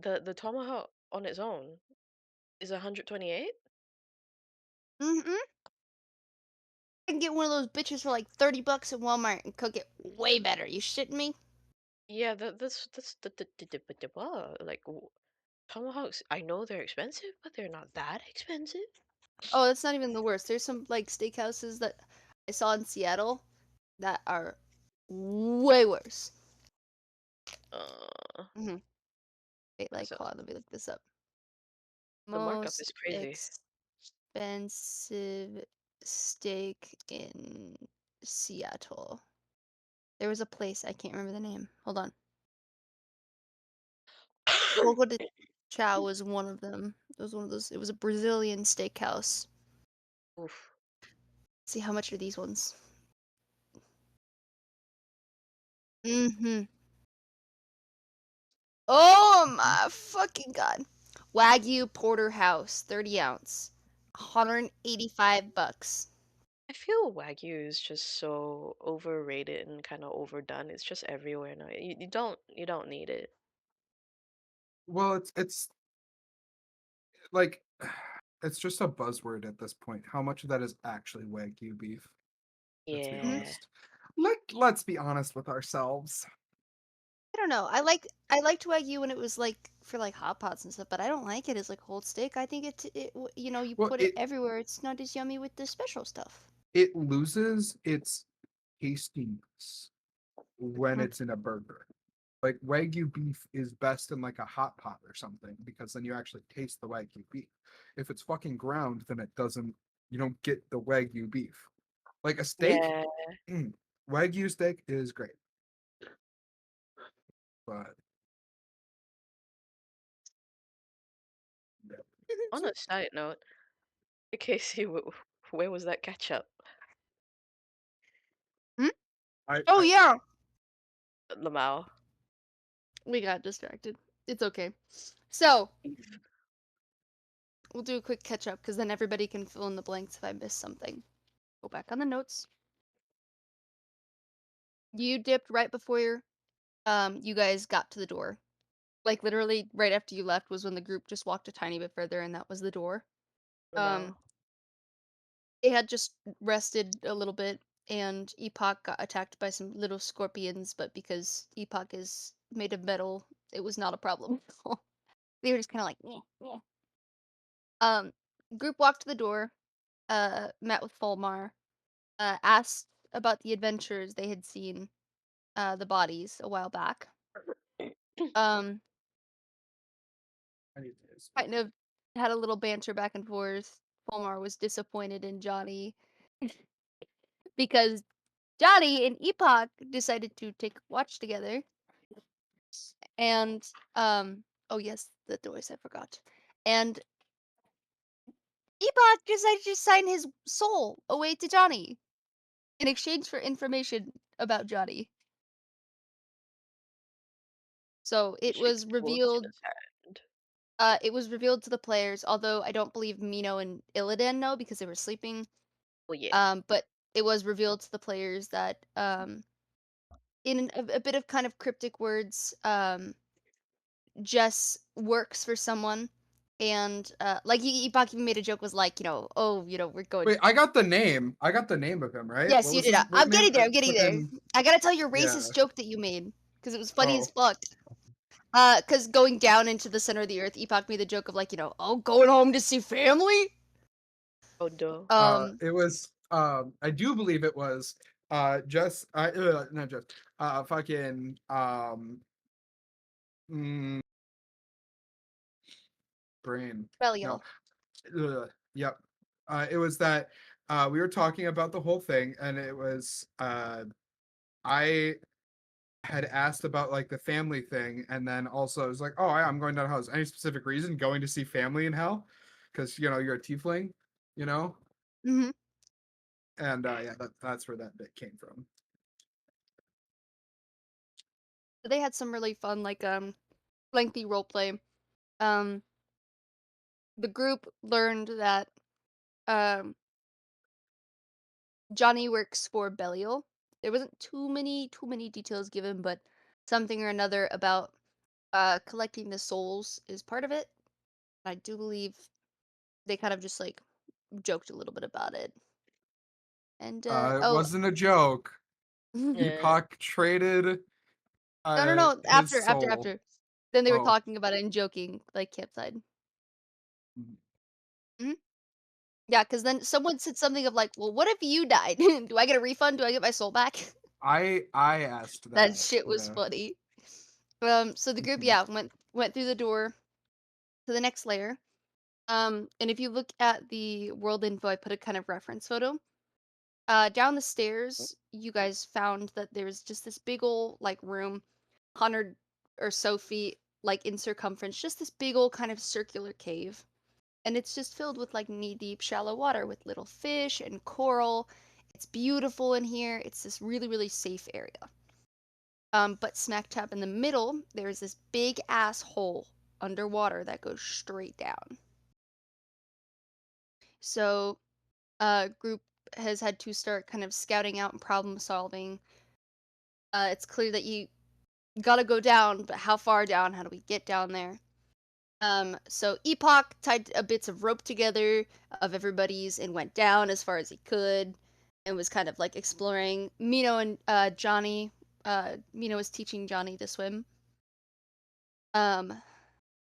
the tomahawk on its own is 128? Mhm. I can get one of those bitches for like $30 at Walmart and cook it way better. You shitting me? Yeah, that's the what? Like tomahawks. I know they're expensive, but they're not that expensive. Oh, that's not even the worst. There's some like steakhouses that I saw in Seattle that are way worse. Mhm. Wait, like, So hold on, let me look this up. the markup Most is crazy. expensive steak in Seattle. There was a place, I can't remember the name. Hold on. Fogo de Chao was one of them. It was one of those, it was a Brazilian steakhouse. Oof. See, how much are these ones? Mhm. Oh my fucking god. Wagyu porterhouse, 30 ounce, $185. I feel Wagyu is just so overrated and kind of overdone. It's just everywhere now. You don't need it. Well, it's like it's just a buzzword at this point. How much of that is actually Wagyu beef? Let's be Mhm. Yeah. honest. Let's be honest with ourselves. I don't know. I liked Wagyu when it was like for like hot pots and stuff, but I don't like it as like whole steak. I think you know, you Well, put it everywhere. It's not as yummy with the special stuff. it loses its tastiness when Mm. it's in a burger. Like Wagyu beef is best in like a hot pot or something because then you actually taste the Wagyu beef. If it's fucking ground, then it doesn't. You don't get the Wagyu beef. Like a steak, Yeah. Wagyu steak is great, but On a side note, Casey, where was that ketchup? Hmm? Oh I yeah, Lamau. we got distracted. It's okay. So we'll do a quick catch up because then everybody can fill in the blanks if I miss something. Go back on the notes. You dipped right before you guys got to the door. Like literally right after you left was when the group just walked a tiny bit further and that was the door. Lamau. Um they had just rested a little bit and Epoch got attacked by some little scorpions, but because Epoch is made of metal, it was not a problem. They were just kind of like, "Meh, meh." Um, Group walked to the door, met with Fulmar, asked about the adventures they had seen, the bodies a while back. Um, I need this. kind of had a little banter back and forth. Fulmar was disappointed in Johnny because Johnny and Epoch decided to take a watch together. And oh yes, the doors I forgot. And Epoch decided to sign his soul away to Johnny in exchange for information about Johnny. So He should keep holding in his hand. it was revealed to the players, although I don't believe Mino and Illidan know because they were sleeping. Oh yeah. But it was revealed to the players that in a bit of kind of cryptic words, Jess works for someone. And like Ibaki even made a joke was like, oh, we're going. Wait, I got the name. I got the name of him, right? Yes, What you was did. his what I'm name? getting there. I'm getting there. Fucking I gotta tell your yeah. racist joke that you made because it was funny as Oh, fuck. Cause going down into the center of the earth, Epoch made the joke of like, oh, going home to see family. Oh duh. Um, it was. I do believe it was. Just. Not just. Fucking. Mm, brain. No. Belial. Yep. It was that. We were talking about the whole thing, and it was. I had asked about like the family thing, and then also it was like, oh, I'm going down house. Any specific reason going to see family in hell? Because you're a tiefling, you know, Hmm. and yeah, that's where that bit came from. They had some really fun, like lengthy role play. Um, the group learned that um Johnny works for Belial. There wasn't too many details given, but something or another about collecting the souls is part of it. I do believe they kind of just like joked a little bit about it. And It oh, wasn't a joke. no, Yeah. Epoch traded no, no. his soul. After. Then they were Oh. talking about it and joking, like campsite. Mhm. Mhm. Yeah, because then someone said something of like, "Well, what if you died? Do I get a refund? Do I get my soul back?" I asked That that. shit was Yeah. funny. So the group, Mhm. yeah, went through the door to the next layer. And if you look at the world info, I put a kind of reference photo. Down the stairs, you guys found that there was just this big old like room, 100 or so feet like in circumference, just this big old kind of circular cave. And it's just filled with like knee deep shallow water with little fish and coral. It's beautiful in here. It's this really, really safe area. But smack tap in the middle, there's this big ass hole underwater that goes straight down. So, group has had to start kind of scouting out and problem solving. It's clear that you gotta go down, but how far down? How do we get down there? So Epoch tied a bits of rope together of everybody's and went down as far as he could and was kind of like exploring. Mino and Johnny, Mino was teaching Johnny to swim.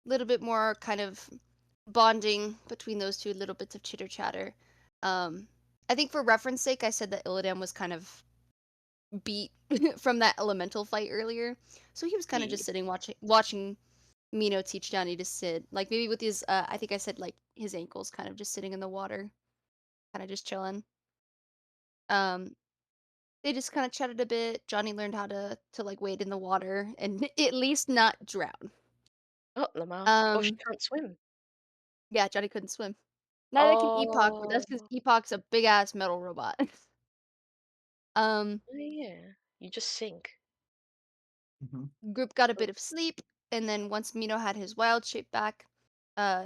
Little bit more kind of bonding between those two little bits of chitter chatter. Um, I think for reference sake, I said that Illidan was kind of beat from that elemental fight earlier, so he was kind of Yeah. just sitting watching Mino teach Johnny to sit, like maybe with his I think I said like his ankles kind of just sitting in the water, kind of just chilling. Um, they just kind of chatted a bit. Johnny learned how to like wade in the water and at least not drown. Oh, Lamau. Oh, she Um, can't swim. yeah, Johnny couldn't swim. Neither can Epoch, but that's because Oh. Epoch's a big ass metal robot. um, Oh, yeah. You just sink. Mhm. Group got a Oh, bit of sleep, and then once Mino had his wild shape back,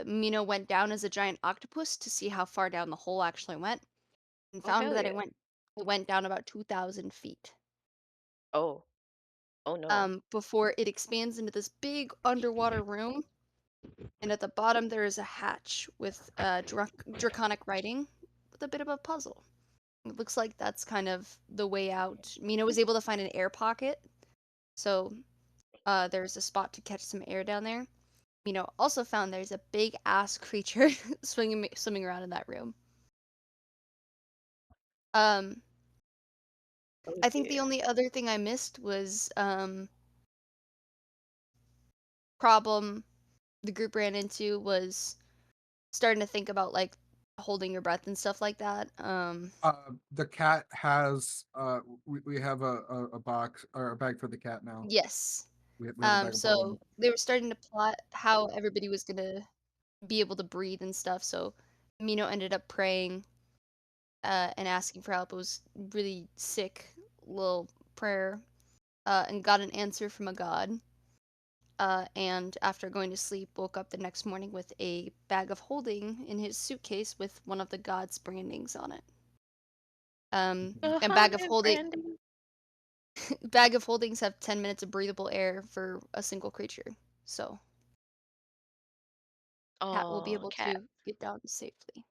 Mino went down as a giant octopus to see how far down the hole actually went, and oh, found hell that yeah. it went down about 2,000 feet. Oh. Oh, no. Before it expands into this big underwater room, and at the bottom there is a hatch with draconic writing with a bit of a puzzle. It looks like that's kind of the way out. Mino was able to find an air pocket, so there's a spot to catch some air down there. Mino also found there's a big ass creature swimming around in that room. Um, Oh, I think the dear. only other thing I missed was problem the group ran into was starting to think about like holding your breath and stuff like that. The cat has we have a box or a bag for the cat now. Yes. We have a bag of So bowling. they were starting to plot how everybody was gonna be able to breathe and stuff. So Mino ended up praying and asking for help. It was really sick little prayer and got an answer from a god. And after going to sleep, woke up the next morning with a bag of holding in his suitcase with one of the god's brandings on it. Mhm. And Haunted Brandy. bag of holdings have 10 minutes of breathable air for a single creature. So cat will be Oh, able cat. to get down safely.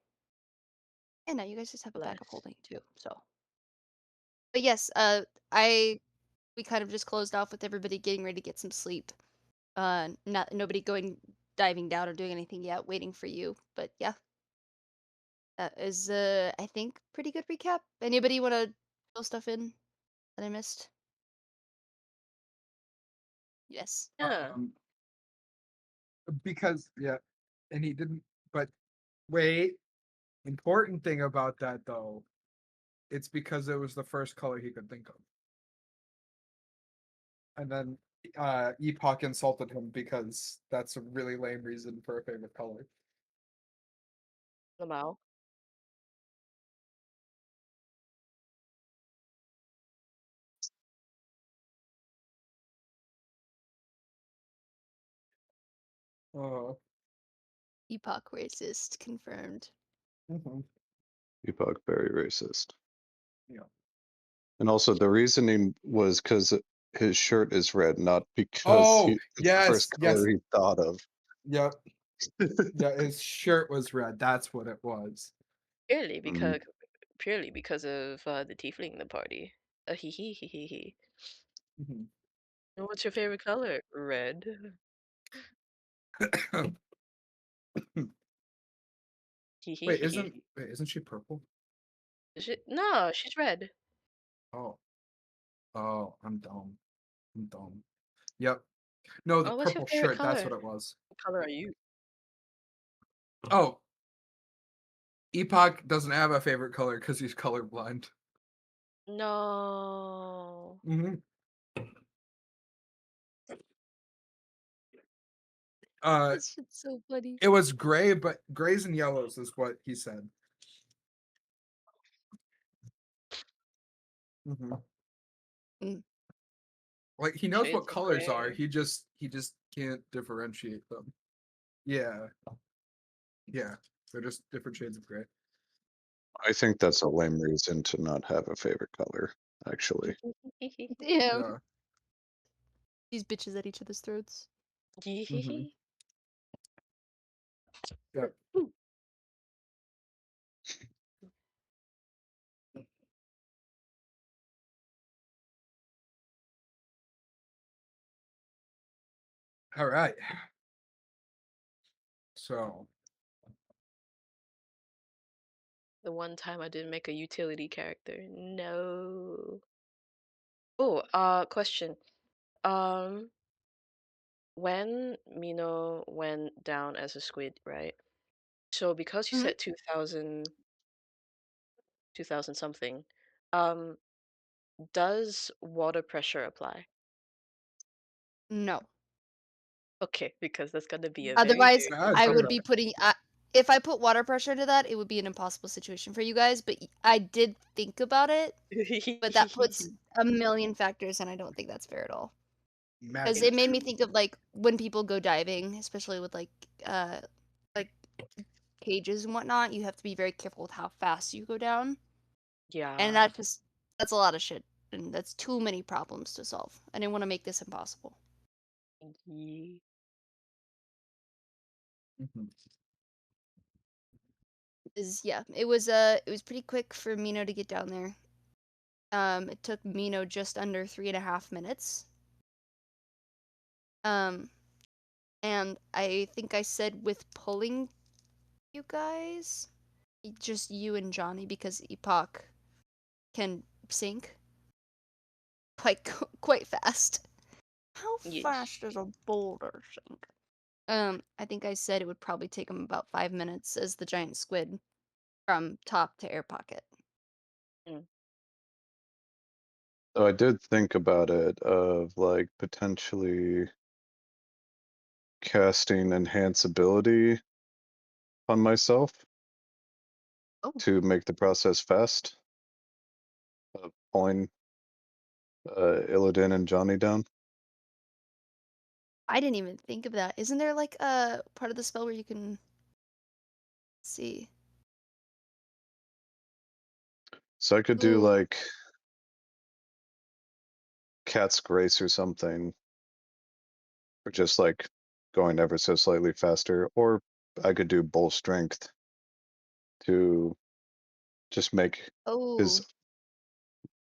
And now you guys just have a bag of Bless. holding too. So, but yes, I we kind of just closed off with everybody getting ready to get some sleep. Not nobody going diving down or doing anything yet, waiting for you. But yeah, that is I think pretty good recap. Anybody want to fill stuff in that I missed? Yes. Yeah. Um, because yeah, and he didn't. But wait, important thing about that though, it's because it was the first color he could think of, and then Epoch insulted him because that's a really lame reason for a favorite color. Lamau. Oh, Epoch racist confirmed. mhm, Epoch very racist. yeah. And also the reasoning was because his shirt is red, not because Oh, he it's the yes, first color yes. he thought of. Yep. Yeah, his shirt was red. That's what it was. Purely Mm, because purely because of the tiefling in the party. Hee hee hee hee hee. Mhm. And what's your favorite color? Red. Hee hee hee hee. Wait, isn't she purple? Is it? No, she's red. Oh, oh, I'm dumb. I'm dumb. Yep. No, the Oh, what's your purple favorite shirt, that's color? what it was. What color are you? Oh, Epoch doesn't have a favorite color because he's colorblind. No. Hmm. Uh, This shit's so funny. it was gray, but grays and yellows is what he said. Hmm. Mm. Like he knows what Shades of colors are. gray. He just can't differentiate them. Yeah, yeah. They're just different shades of gray. I think that's a lame reason to not have a favorite color, actually. Damn. Yeah. These bitches at each other's throats. Hmm. Yeah. All right. So The one time I didn't make a utility character. No. Oh, question. Um, when Mino went down as a squid, right? So because you Mhm. said 2000, 2000 something, um, does water pressure apply? No. Okay, because that's gonna be a very, Otherwise, very ah, I don't would know. be putting. If I put water pressure into that, it would be an impossible situation for you guys. But I did think about it, but that puts a million factors, and I don't think that's fair at all. Because Magic it made me two. think of like when people go diving, especially with like cages and whatnot. You have to be very careful with how fast you go down, and Yeah. that's a lot of shit, and that's too many problems to solve. I didn't want to make this impossible. Ye- Mhm. Is yeah, it was pretty quick for Mino to get down there. It took Mino just under 3.5 minutes. Um, and I think I said with pulling you guys, just you and Johnny, because Epoch can sink quite quite fast. How Yes. fast does a boulder sink? I think I said it would probably take him about 5 minutes as the giant squid from top to air pocket. Mm. So I did think about it of like potentially casting enhance ability on myself Oh, to make the process fast of pulling Illidan and Johnny down. I didn't even think of that. Isn't there like a part of the spell where you can see? So I could do Ooh, like Cat's Grace or something, or just like going ever so slightly faster, or I could do Bull Strength to just make his oh,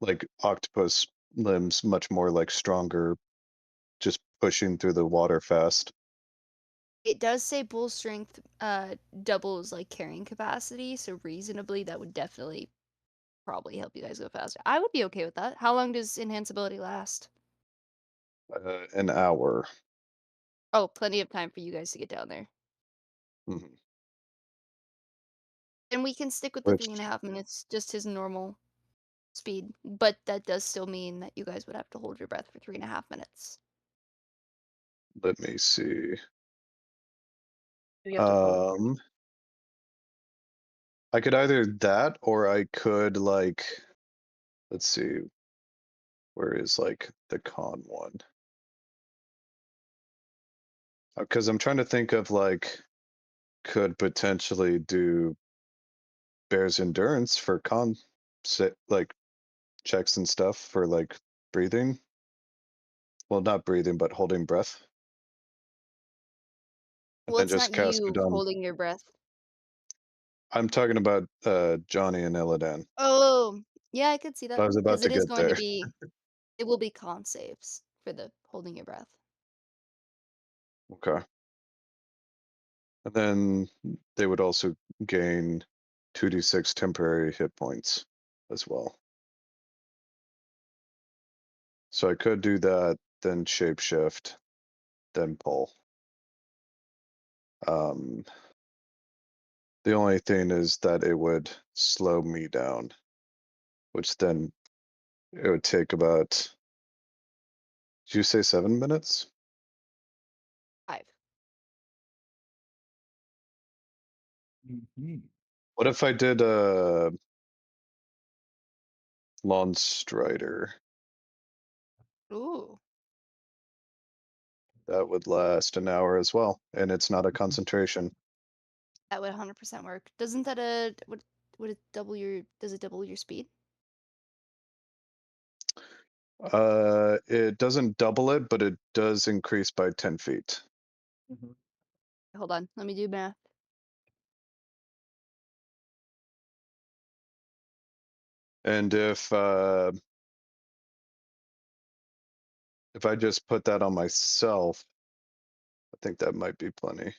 like octopus limbs much more like stronger, just pushing through the water fast. it does say bull strength doubles like carrying capacity, so reasonably that would definitely probably help you guys go faster. I would be okay with that. How long does enhanceability last? An hour. Oh, plenty of time for you guys to get down there. Mhm. And we can stick with the three and a Which half minutes, just his normal speed. But that does still mean that you guys would have to hold your breath for 3.5 minutes. let me see. You have to hold. Um, I could either that or I could like let's see, where is like the con one? Because I'm trying to think of like could potentially do Bear's endurance for con like checks and stuff for like breathing. well, not breathing, but holding breath, and Well, then it's not just cast it you on. holding your breath. I'm talking about Johnny and Illidan. Oh, yeah, I could see I that was about because to it is get going to there. be it will be con saves for the holding your breath. Okay. And then they would also gain 2d6 temporary hit points as well. So I could do that, then shapeshift, then pull. Um, the only thing is that it would slow me down, which then it would take about, did you say 7 minutes? 5. Mhm. What if I did a lawn strider? Ooh, That would last an hour as well, and it's not a Mhm. concentration. that would 100% work. Doesn't that would it double your does it double your speed? It doesn't double it, but it does increase by 10 feet. Mhm. Hold on, let me do math. And if I just put that on myself, I think that might be plenty.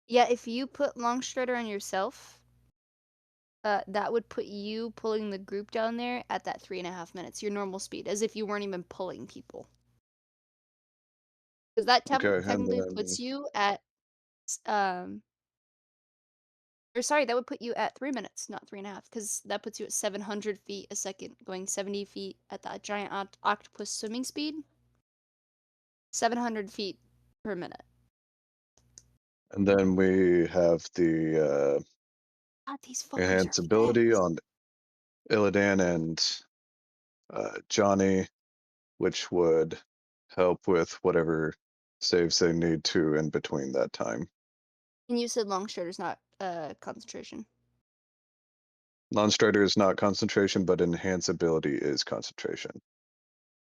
Yeah, if you put long strider on yourself, that would put you pulling the group down there at that 3.5 minutes, your normal speed, as if you weren't even pulling people. Because that Okay, and technically then puts you at or sorry, that would put you at 3 minutes, not 3.5, because that puts you at 700 feet a second, going 70 feet at that giant octopus swimming speed. 700 feet per minute. we have the God, these fuckers are enhance ability fast. on Illidan and Johnny, which would help with whatever saves they need to in between that time. And you said long strider's not concentration. Non-strider is not concentration, but enhance ability is concentration.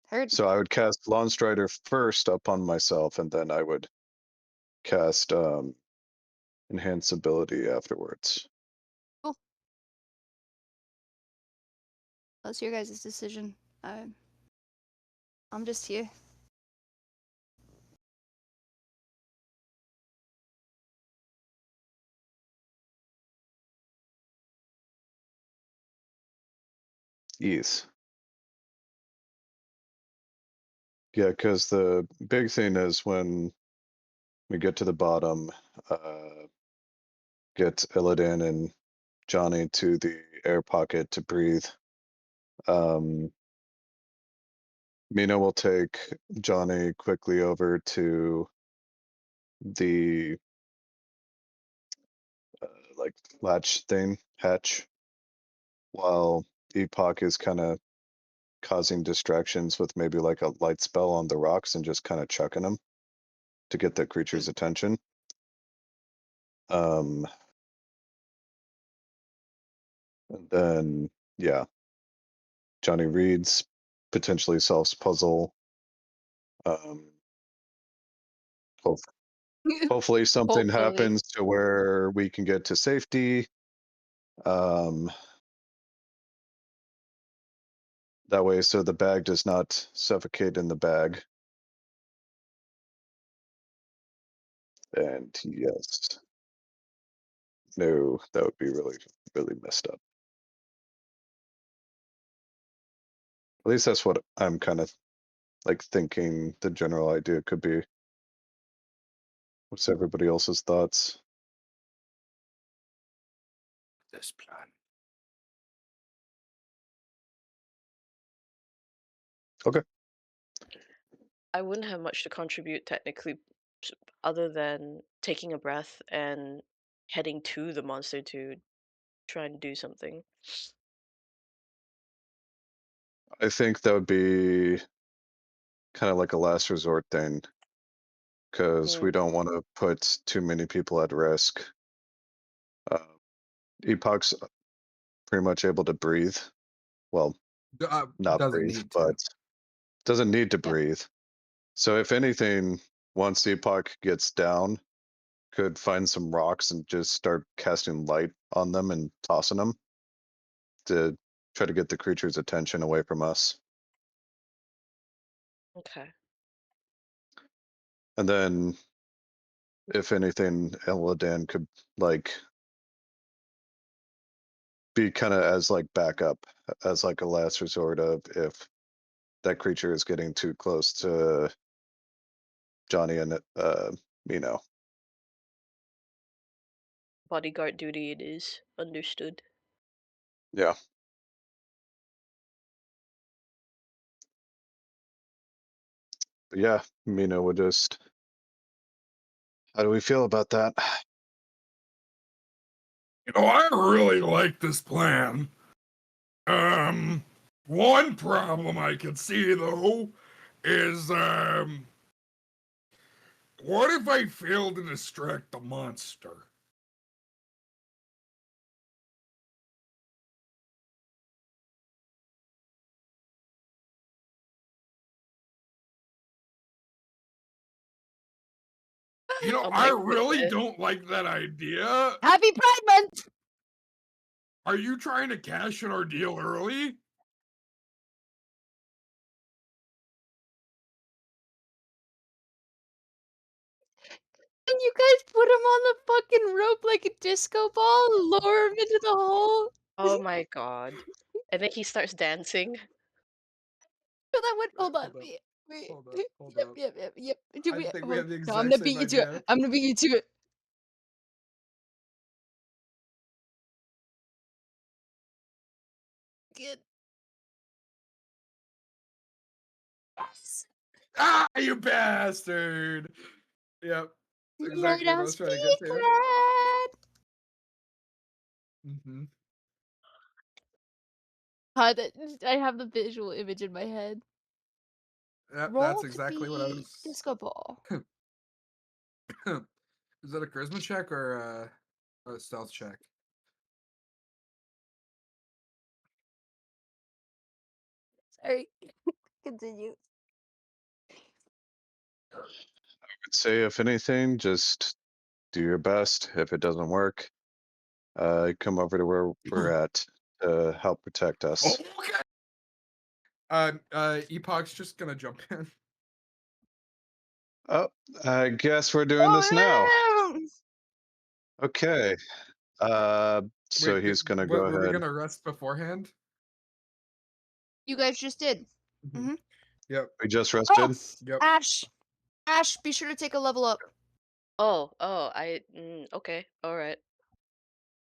Heard. So I would cast Lawn Strider first upon myself, and then I would cast enhance ability afterwards. Cool. That's your guys' decision. I'm just here. Yes. Yeah, because the big thing is when we get to the bottom, uh, get Illidan and Johnny to the air pocket to breathe. Um, Mino will take Johnny quickly over to the like latch thing, hatch, while Epoc is kind of causing distractions with maybe like a light spell on the rocks and just kind of chucking them to get the creature's attention. Um, and then yeah, Johnny reads, potentially solves puzzle. Um, hope, hopefully something Hopefully. happens to where we can get to safety. Um, that way, so the bag does not suffocate in the bag. And yes, no, that would be really, really messed up. At least that's what I'm kind of like thinking the general idea could be. What's everybody else's thoughts? This plan. Okay. I wouldn't have much to contribute technically, other than taking a breath and heading to the monster to try and do something. I think that would be kind of like a last resort thing because Mm, we don't want to put too many people at risk. Uh, Epoc's pretty much able to breathe. Well, not Doesn't breathe, need to. but doesn't need to Yep. breathe. So if anything, once Epoch gets down, could find some rocks and just start casting light on them and tossing them to try to get the creature's attention away from us. okay. And then, if anything, Eladan could like be kind of as like backup, as like a last resort of if that creature is getting too close to Johnny and Mino. Bodyguard duty it is. Understood. Yeah, but yeah, Mino would just. How do we feel about that? I really like this plan. One problem I could see though is what if I fail to distract the monster? Oh I my really goodness. don't like that idea. Happy Pride Month! Are you trying to cash in our deal early? And you guys put him on the fucking rope like a disco ball and lower him into the hole? Oh my god. And then he starts dancing. So that would Wait, hold on. hold up. Wait. Hold up. Hold Yep, up. yep, yep, yep. Do I we think we hold have the no, I'm exact gonna same beat you to it. idea. I'm gonna beat you to it. Good. Yes. Ah, you bastard! Yep. That's exactly what I Little was trying to get to. secret. Hmm. That, I have the visual image in my head. Yep, that's Roll to exactly what I be was. disco ball. Is that a charisma check or a stealth check? Sorry. Continue. I'd say if anything, just do your best. If it doesn't work, come over to where we're at to help protect us. Okay. Epoch's just gonna jump in. Oh, I guess we're doing this now. Oh, Okay. So Wait, he's gonna go were we ahead. gonna rest beforehand? you guys just did. Mhm. Hmm. Yep. We just Oh, rested. Yep. Ash. Ash, be sure to take a level up. Okay. All right.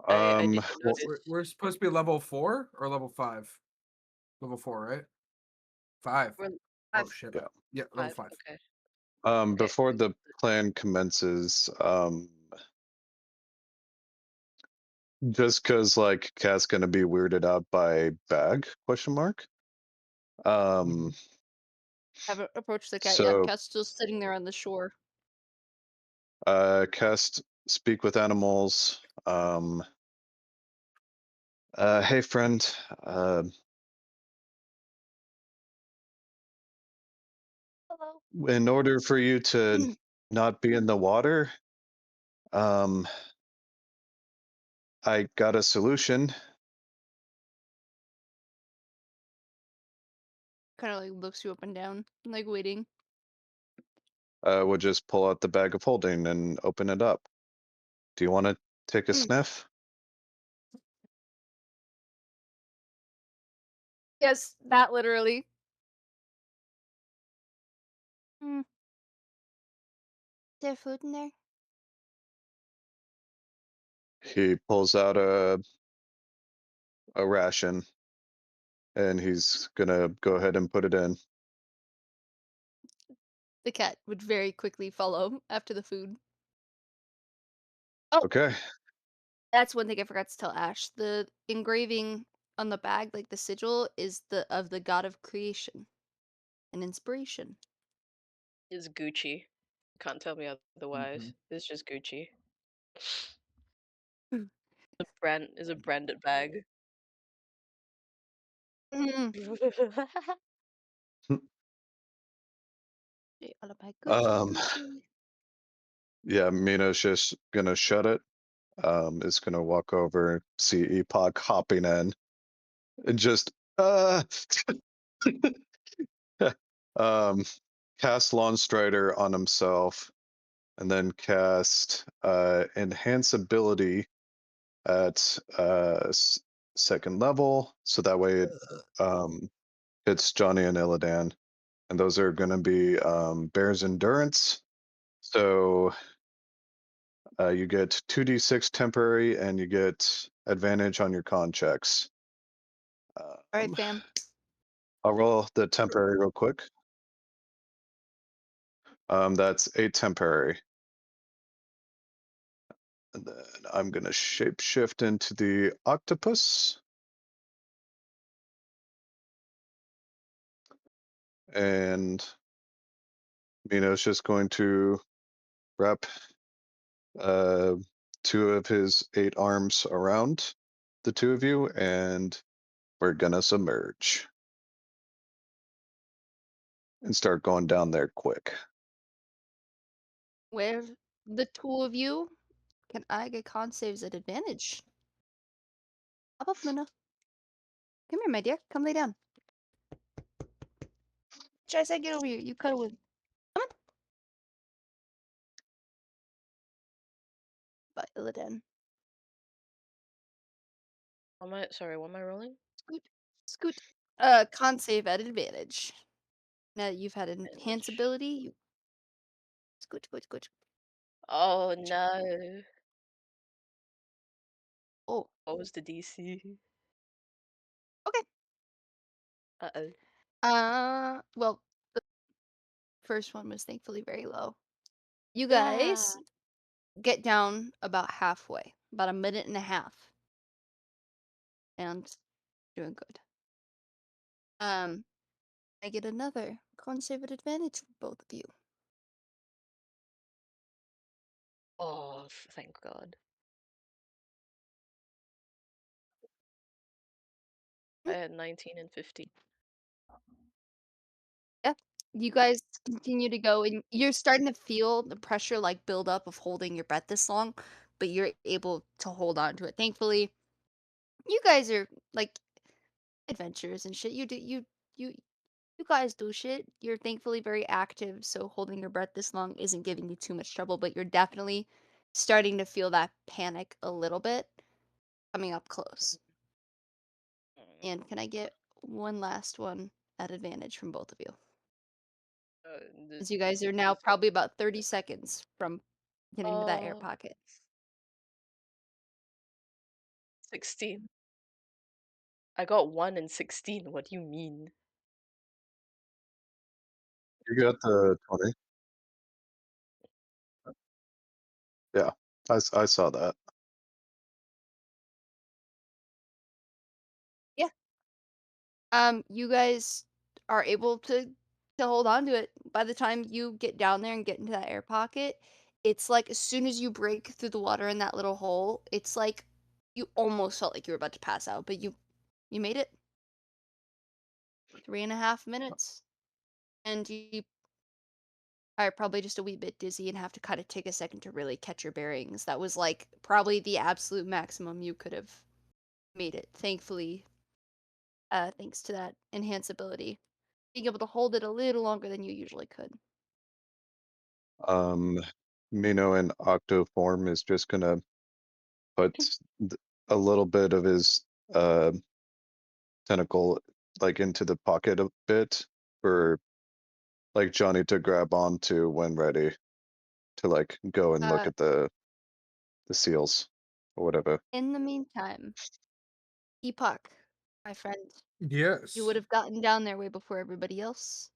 I Um, didn't well, notice. We're supposed to be level 4 or level 5? Level 4, right? 5. We're Oh 5. shit. yeah. Yeah, level five. 5. Okay. Okay. Before the plan commences, just because like Cat's gonna be weirded out by bag question mark. Um, Haven't approached the cat yet. so Cat's still sitting there on the shore. cast speak with animals. Hey friend. Hello. In order for you to not be in the water, um, I got a solution. Kind of like looks you up and down, like waiting. We'll just pull out the bag of holding and open it up. Do you want to take a Mm. sniff? Yes, that literally. Mm. Is there food in there? He pulls out a ration and he's gonna go ahead and put it in. The cat would very quickly follow after the food. Oh, Okay. that's one thing I forgot to tell Ash. The engraving on the bag, like the sigil, is the god of creation and inspiration. It's Gucci. Can't tell me Mhm. otherwise. It's just Gucci. Mm. The brand is a branded bag. Mm. All of my Gucci, Um, Gucci. yeah, Mino's just gonna shut it. Is gonna walk over, see Epoch hopping in, and just um cast Lawn Strider on himself, and then cast enhance ability at second level, so that way it hits Johnny and Illidan, and those are gonna be Bear's Endurance. So you get 2d6 temporary, and you get advantage on your con checks. All right, Um, fam. I'll roll the temporary real quick. That's a temporary. And then I'm going to shapeshift into the octopus. And Mino's just going to wrap uh, two of his 8 arms around the two of you, and we're going to submerge and start going down there quick. Where the two of you can I get con saves at advantage? Hop up, Luna. Come here, my dear. Come lay down. Should I say get over here? You cuddle with. Come on. Bye, Illidan. Sorry, what am I rolling? Scoot. Scoot. Con save at advantage. Now that you've had enhance Advantage. ability, you scoot, scoot, scoot. Oh no. Oh, What was the DC? okay. Uh-oh. Well, the first one was thankfully very low. You Ah. guys get down about halfway, about a minute and a half, and doing good. I get another con save at advantage for both of you. Oh, thank God. I Mm, had 19 and 15. yeah, you guys continue to go, and you're starting to feel the pressure like build up of holding your breath this long, but you're able to hold on to it. Thankfully, you guys are like adventurers and shit. You you guys do shit. You're thankfully very active, so holding your breath this long isn't giving you too much trouble, but you're definitely starting to feel that panic a little bit coming up close. And can I get one last one at advantage from both of you? Uh, the, As you guys are now probably about 30 seconds from getting to that air oh, pocket. 16. I got 1 and 16. What do you mean? You got the 20. Yeah, I saw that. Yeah. You guys are able to hold on to it. By the time you get down there and get into that air pocket, it's like as soon as you break through the water in that little hole, it's like you almost felt like you were about to pass out, but you made it. 3.5 minutes. And you are probably just a wee bit dizzy and have to kind of take a second to really catch your bearings. That was like probably the absolute maximum you could have made it. Thankfully, thanks to that enhance ability, being able to hold it a little longer than you usually could. Um, Mino in octo form is just gonna put a little bit of his uh, tentacle like into the pocket a bit for like Johnny to grab onto when ready to like go and look Uh, at the seals or whatever. in the meantime, Epoch, my friend, you Yes. would have gotten down there way before everybody else.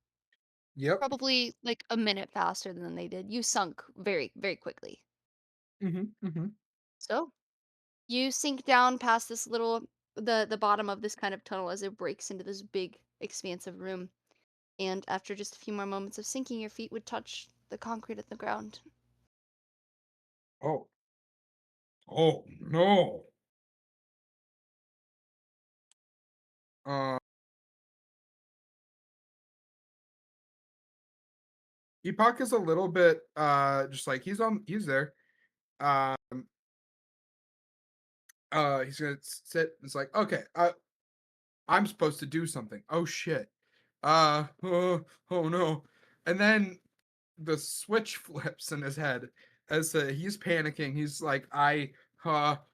Yep. Probably like a minute faster than they did. You sunk very, very quickly. Mhm. Mhm. So you sink down past this little the bottom of this kind of tunnel as it breaks into this big, expansive room. And after just a few more moments of sinking, your feet would touch the concrete at the ground. Oh. Oh no. Uh, Epoch is a little bit just like he's there. Um he's gonna sit. It's like, okay, I'm supposed to do something. Oh shit. Oh no. And then the switch flips in his head as he's panicking. He's like,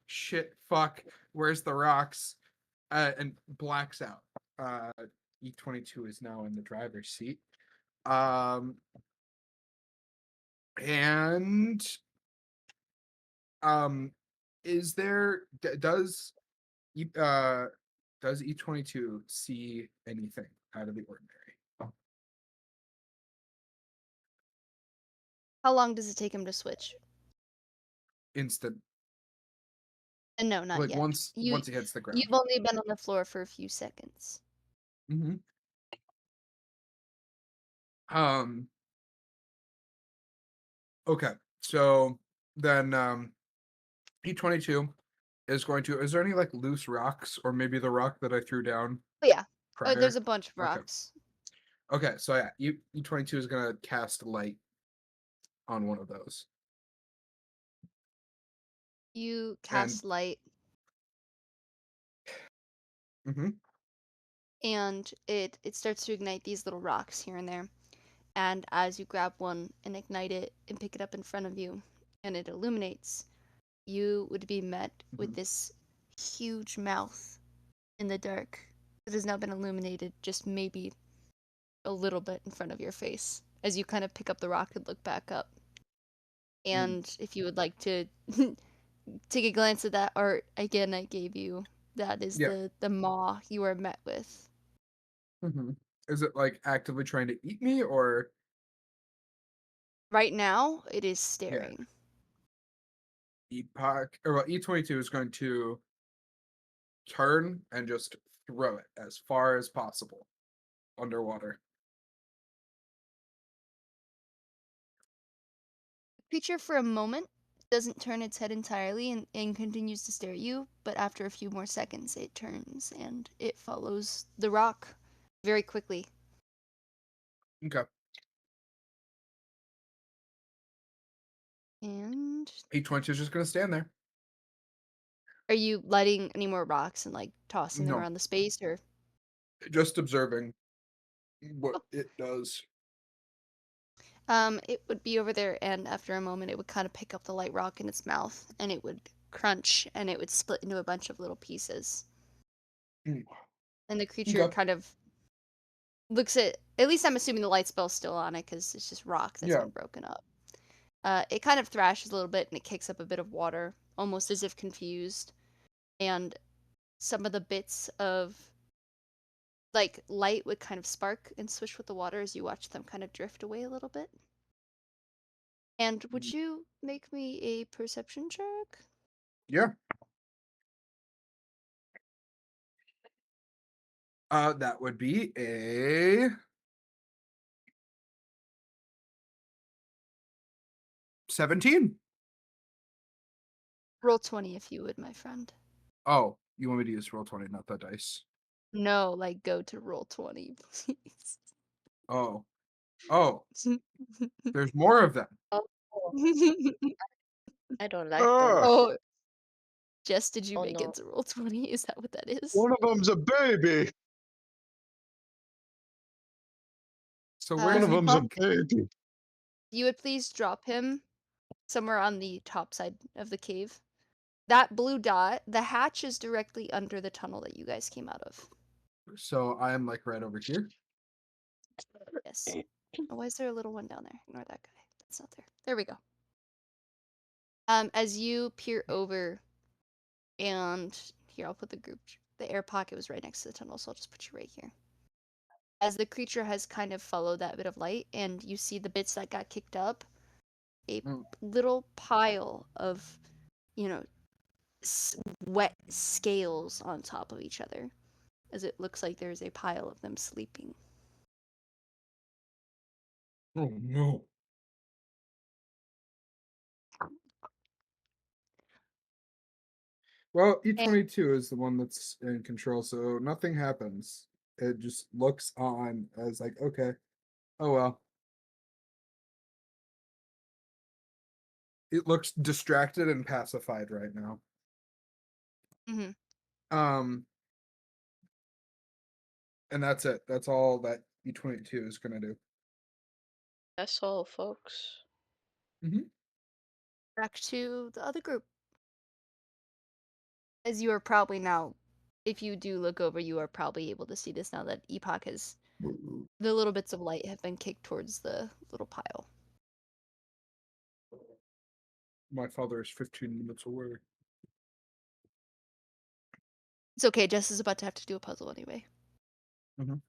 shit, fuck, where's the rocks? And blacks out. E22 is now in the driver's seat. And is there does E22 see anything out of the ordinary? How long does it take him to switch? Instant, And no, not like yet. once he hits the ground. You've only been on the floor for a few seconds. Mm-hmm. Um. Okay, so then E22 is going to. Is there any like loose rocks, or maybe the rock that I threw down Oh yeah. Oh, there's prior? a bunch of Okay. rocks. Okay, so yeah, E22 is gonna cast light on one of those, You and cast light, mm-hmm, and it starts to ignite these little rocks here and there. And as you grab one and ignite it and pick it up in front of you, and it illuminates, you would be met with mm-hmm. this huge mouth in the dark that has now been illuminated just maybe a little bit in front of your face as you kind of pick up the rock and look back up. And if you would like to take a glance at that art again I gave you, that is Yeah. the maw you are met with. Mm-hmm. Is it like actively trying to eat me, or Right now, it is yeah? staring. Epoch or well, E22 is going to turn and just throw it as far as possible underwater. The creature for a moment doesn't turn its head entirely and continues to stare at you, but after a few more seconds it turns and it follows the rock very quickly. Okay. And E22 is just gonna stand there. are you lighting any more rocks and like tossing them No, around the space or just observing what it does. it would be over there and after a moment it would kind of pick up the light rock in its mouth and it would crunch and it would split into a bunch of little pieces. Mm. And the creature Okay. kind of looks at least I'm assuming the light spell's still on it because it's just rock that's Yeah. been broken up. It kind of thrashes a little bit and it kicks up a bit of water, almost as if confused. And some of the bits of like light would kind of spark and swish with the water as you watch them kind of drift away a little bit. And would you make me a perception check? Yeah. That would be a 17. Roll 20 if you would, my friend. Oh, you want me to use roll 20, not the dice? No, like go to roll 20, please. Oh, oh, there's more of them. Oh, I don't like Ah, those. Oh, Jess, did you Oh make it no. to roll 20? Is that what that is? one of them's a baby. So One where's of them's a Epoch, baby. you would please drop him somewhere on the top side of the cave. That blue dot, the hatch is directly under the tunnel that you guys came out of. So I am like right over here. Yes. Oh, why is there a little one down there? Ignore that guy. That's not there. There we go. As you peer over, and here I'll put the air pocket was right next to the tunnel, so I'll just put you right here. As the creature has kind of followed that bit of light, and you see the bits that got kicked up, a Mm. little pile of, you know, wet scales on top of each other, as it looks like there's a pile of them sleeping. Oh no. Well, And E22 is the one that's in control, so nothing happens. It just looks on as like, okay, oh well. It looks distracted and pacified right now. mhm. Um, and that's it. That's all that E22 is gonna do. That's all, folks. Back to the other group. As you are probably now, if you do look over, you are probably able to see this now that Epoch has, the little bits of light have been kicked towards the little pile. My father is 15 minutes away. It's okay, Jess is about to have to do a puzzle anyway. Mhm.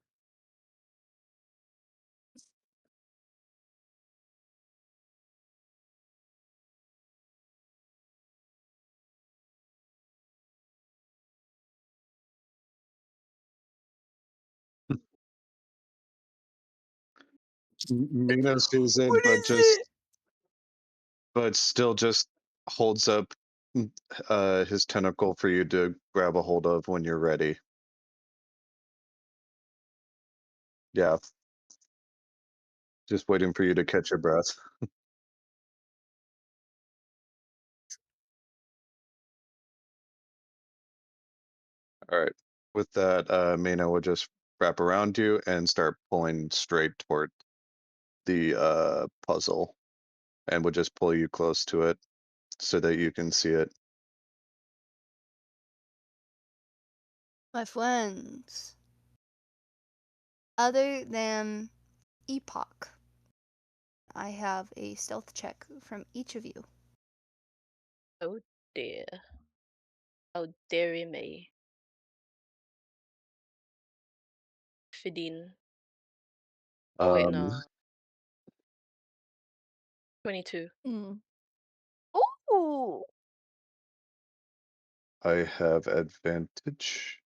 Mino sees it, What but is it? still just holds up his tentacle for you to grab a hold of when you're ready. Yeah, just waiting for you to catch your breath. All right. With that, Mino will just wrap around you and start pulling straight toward the puzzle, and will just pull you close to it so that you can see it. My friends. Other than Epoch, I have a stealth check from each of you. Oh dear. How dare me. Fidin. Oh wait, Um, no. 22. Mm. Ooh! I have advantage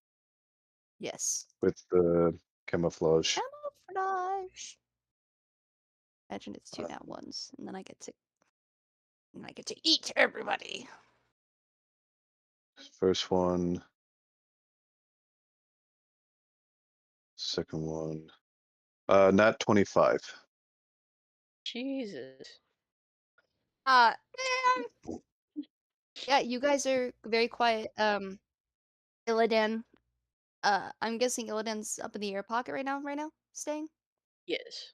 Yes. with the camouflage. Camouflage. Imagine it's two Uh, nat ones, and then I get to eat everybody. First one, second one. Nat 25. Jesus. Man. Yeah, you guys are very quiet. Illidan. I'm guessing Illidan's up in the air pocket right now, staying? Yes.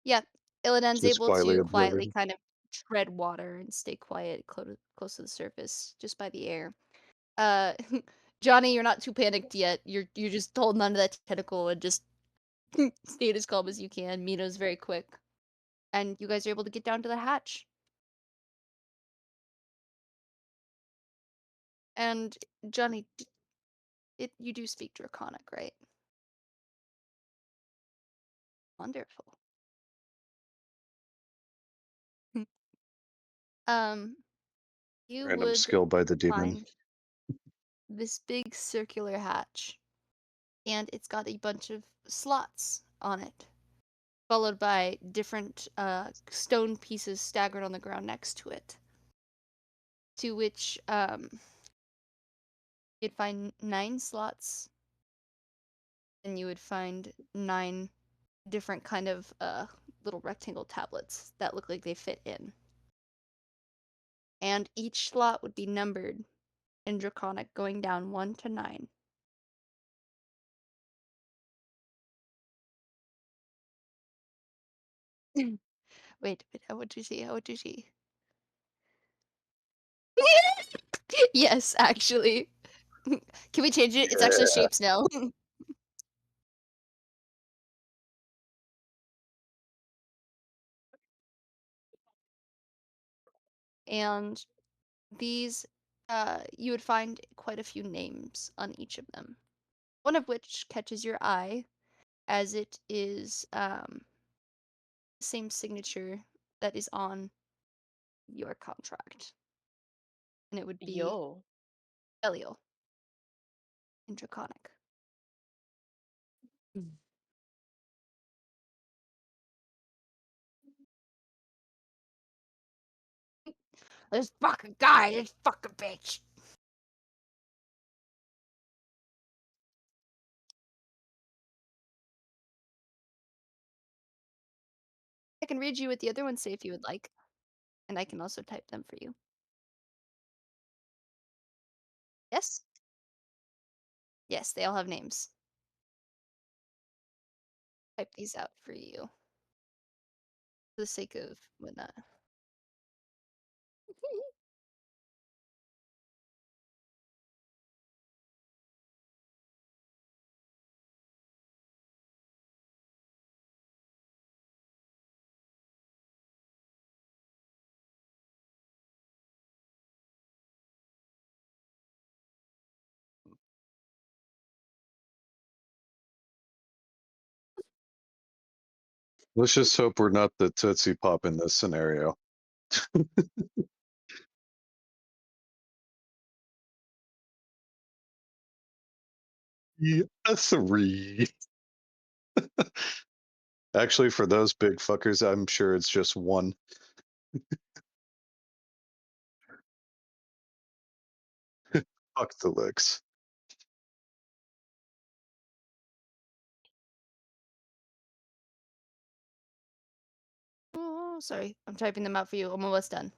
Yeah, Illidan's Just able quietly to quietly observing. kind of tread water and stay quiet close to the surface, just by the air. Johnny, you're not too panicked yet. You're just holding onto that tentacle and just staying as calm as you can. Mino's very quick. And you guys are able to get down to the hatch. And Johnny, you do speak Draconic, right? Wonderful. Um, you Random would skill by the demon. find this big circular hatch, and it's got a bunch of slots on it, followed by different stone pieces staggered on the ground next to it. To which you'd find 9 slots, and you would find 9 different kind of little rectangle tablets that look like they fit in. And each slot would be numbered in Draconic, going down 1 to 9. Wait, how would you see? How would you see? Yes, actually. Can we change it? It's actually Yeah. shapes now. And these, you would find quite a few names on each of them. One of which catches your eye, as it is same signature that is on your contract. and it would be Yo. Belial in Draconic. This fucking guy, this fucking bitch. I can read you what the other ones say if you would like, and I can also type them for you. Yes? Yes, they all have names. Type these out for you. For the sake of whatnot. Let's just hope we're not the Tootsie Pop in this scenario. Yeah, a 3. Actually, for those big fuckers, I'm sure it's just 1. Fuck the licks. Oh, sorry. I'm typing them out for you. I'm almost done.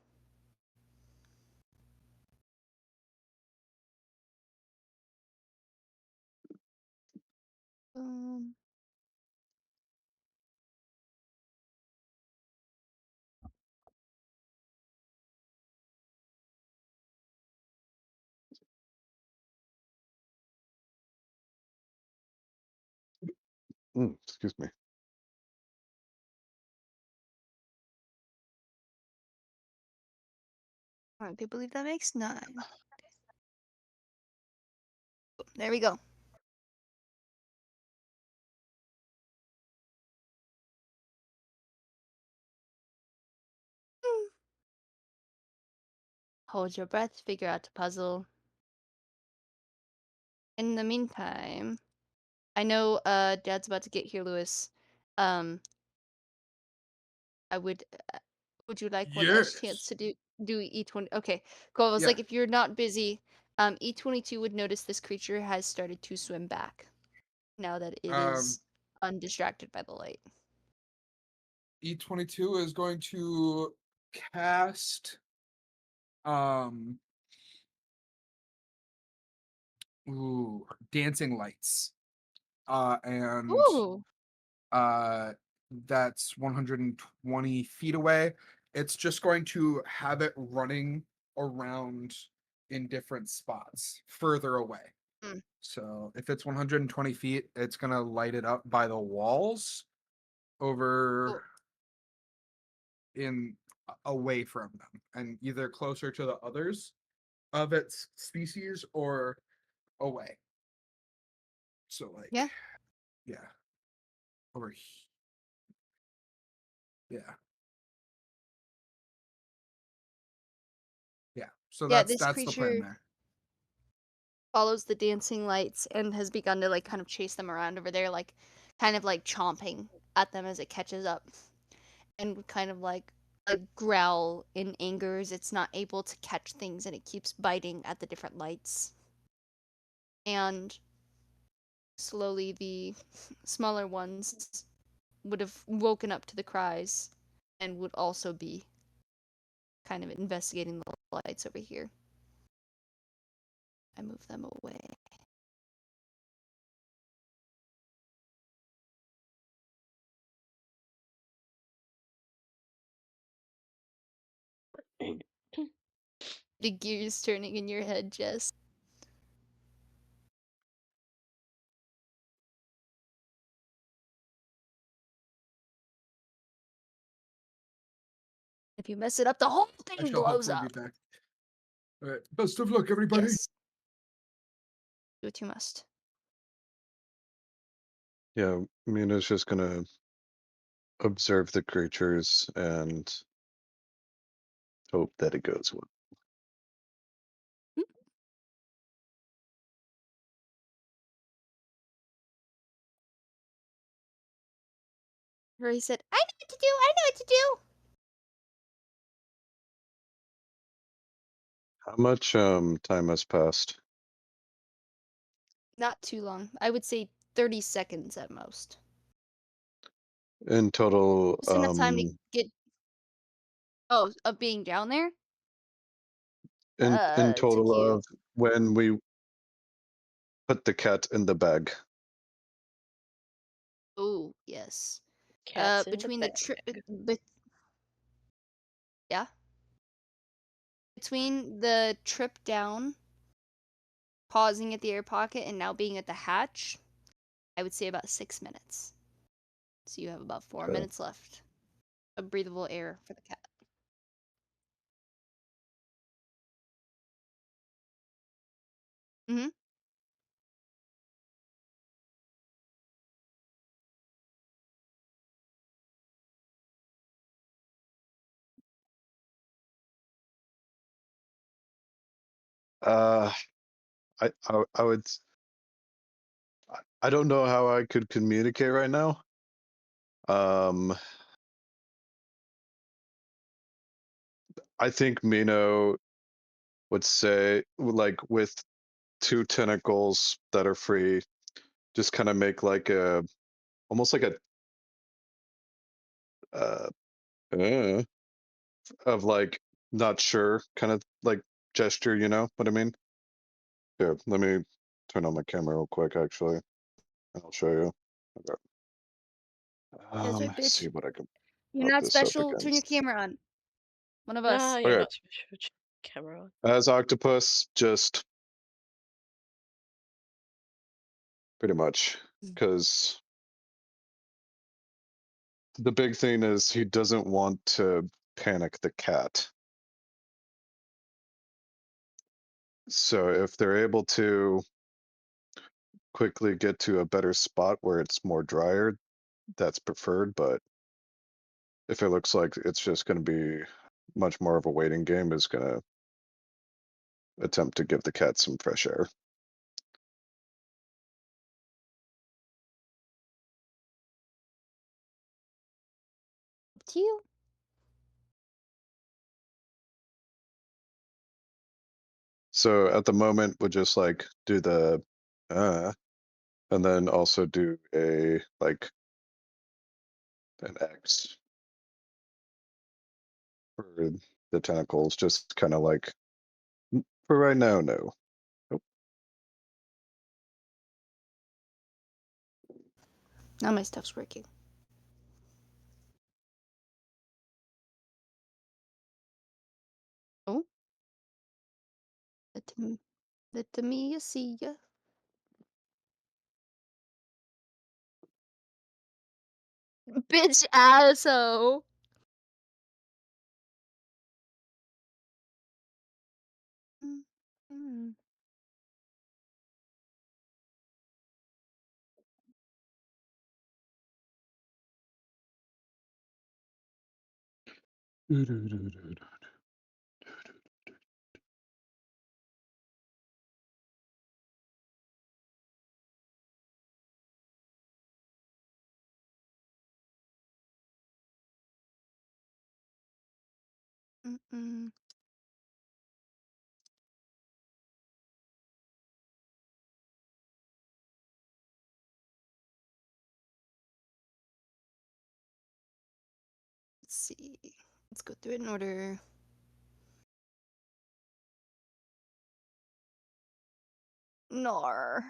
Um, Excuse me. I do believe that makes 9. There we go. Hold your breath, figure out the puzzle. In the meantime, I know Dad's about to get here, Lewis. Um, I would you like one last chance Yes. to do E20? Okay, cool. I was Yeah. like, if you're not busy, E22 would notice this creature has started to swim back now that it Um, is undistracted by the light. E22 is going to cast um dancing lights. And Ooh. uh that's 120 feet away. It's just going to have it running around in different spots further away. Mm. So if it's 120 feet, it's gonna light it up by the walls over Cool. in away from them and either closer to the others of its species or away. So like Yeah. yeah, over yeah. Yeah. So Yeah, that's this the plan creature there. follows the dancing lights and has begun to like kind of chase them around over there, like kind of like chomping at them as it catches up, and would kind of like growl in anger as it's not able to catch things and it keeps biting at the different lights. And slowly the smaller ones would have woken up to the cries and would also be kind of investigating the lights over here. I move them away. The gears turning in your head, Jess. If you mess it up, the whole I thing shall blows hopefully be up. back. All right. Best of luck, everybody. Yes. Do what you must. Yeah, Mina's just gonna observe the creatures and hope that it goes well. Where he said, "I know what to do. I know what to do." How much time has passed? Not too long. I would say 30 seconds at most. In total, Just enough time to get. Oh, of being down there. in It took total you. of when we put the cat in the bag. Oh yes. Cat's in the Between the trip. bag. Yeah. Between the trip down, pausing at the air pocket, and now being at the hatch, I would say about 6 minutes. So you have about 4 minutes left of breathable air for the cat. Mm-hmm. Uh, I would. I don't know how I could communicate right now. I think Mino would say, like, with two tentacles that are free, just kind of make like a, almost like a, uh, uh, of like, not sure, kind of like gesture, you know what I mean? Here, let me turn on my camera real quick, actually, and I'll show you. Okay. That's right, Let's see bitch. what I can You're put not this up special. Turn your against. camera on. One of Nah, us. you're Okay, not special. Camera on. as Octopus, just pretty much, because the big thing is he doesn't want to panic the cat. So if they're able to quickly get to a better spot where it's more drier, that's preferred. But if it looks like it's just going to be much more of a waiting game, is going to attempt to give the cat some fresh air. Up to you. So at the moment, we'll just like do the, and then also do a like an X for the tentacles, just kind of like for right now, no. Nope. Now my stuff's working. Oh, let me see ya. Bitch asshole. Mm. Mm-mm. Let's see. Let's go through it in order. Nar.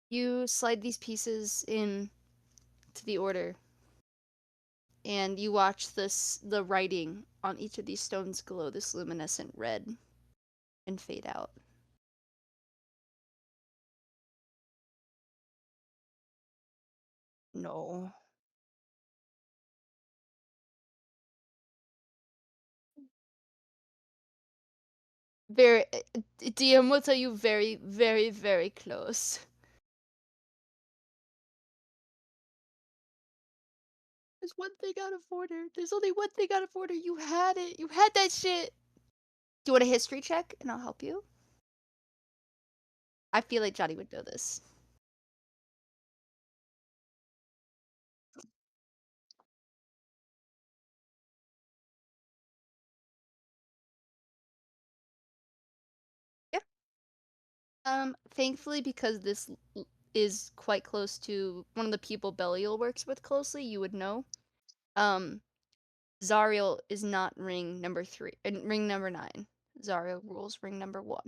You slide these pieces in to the order, and you watch the writing on each of these stones glow this luminescent red and fade out. No. Very DM will tell you very, very, very close. There's one thing out of order. There's only one thing out of order. You had it. You had that shit. Do you want a history check and I'll help you? I feel like Johnny would know this. Yeah. Thankfully, because is quite close to one of the people Belial works with closely, you would know. Um, Zariel is not ring number 3 and ring number 9. Zariel rules ring number 1.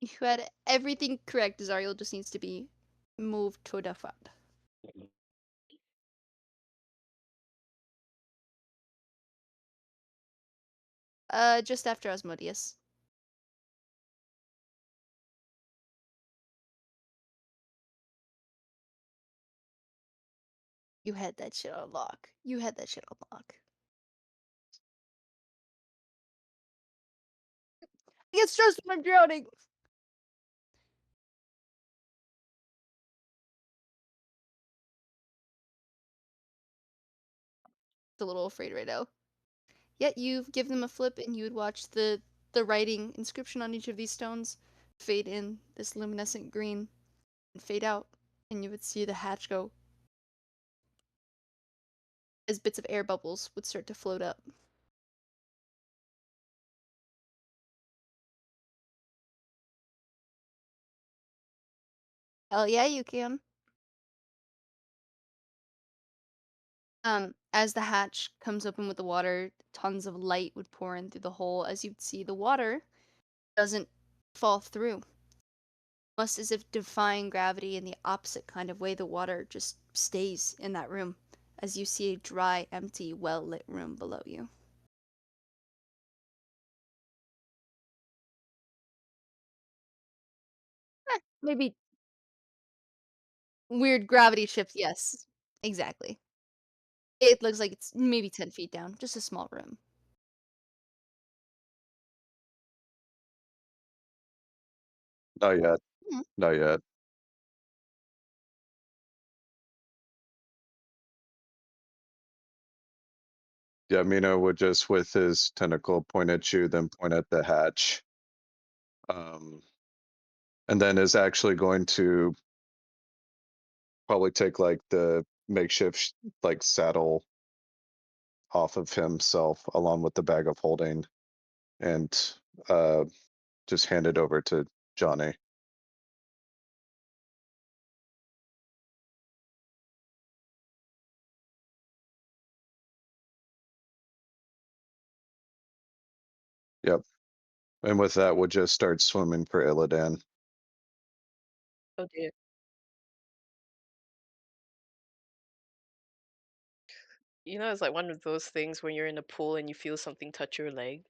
You had everything correct. Zariel just needs to be moved to the front. Just after Asmodeus. You had that shit on lock. You had that shit on lock. I get stressed when I'm drowning. A little afraid right now. Yet you've given them a flip and you would watch the writing inscription on each of these stones fade in this luminescent green and fade out, and you would see the hatch go as bits of air bubbles would start to float up. Hell yeah, you can. As the hatch comes open with the water, tons of light would pour in through the hole as you'd see the water doesn't fall through. Almost as if defying gravity in the opposite kind of way, the water just stays in that room as you see a dry, empty, well lit room below you. Maybe weird gravity shift, yes. Exactly. It looks like it's maybe 10 feet down, just a small room. Not yet. Mhm. Not yet. Yeah, Mino would just with his tentacle point at you, then point at the hatch. Um, and then is actually going to probably take like the makeshift like saddle off of himself along with the bag of holding and uh just hand it over to Johnny. Yep. And with that we'll just start swimming for Illidan. Oh dear. You know, it's like one of those things when you're in a pool and you feel something touch your leg.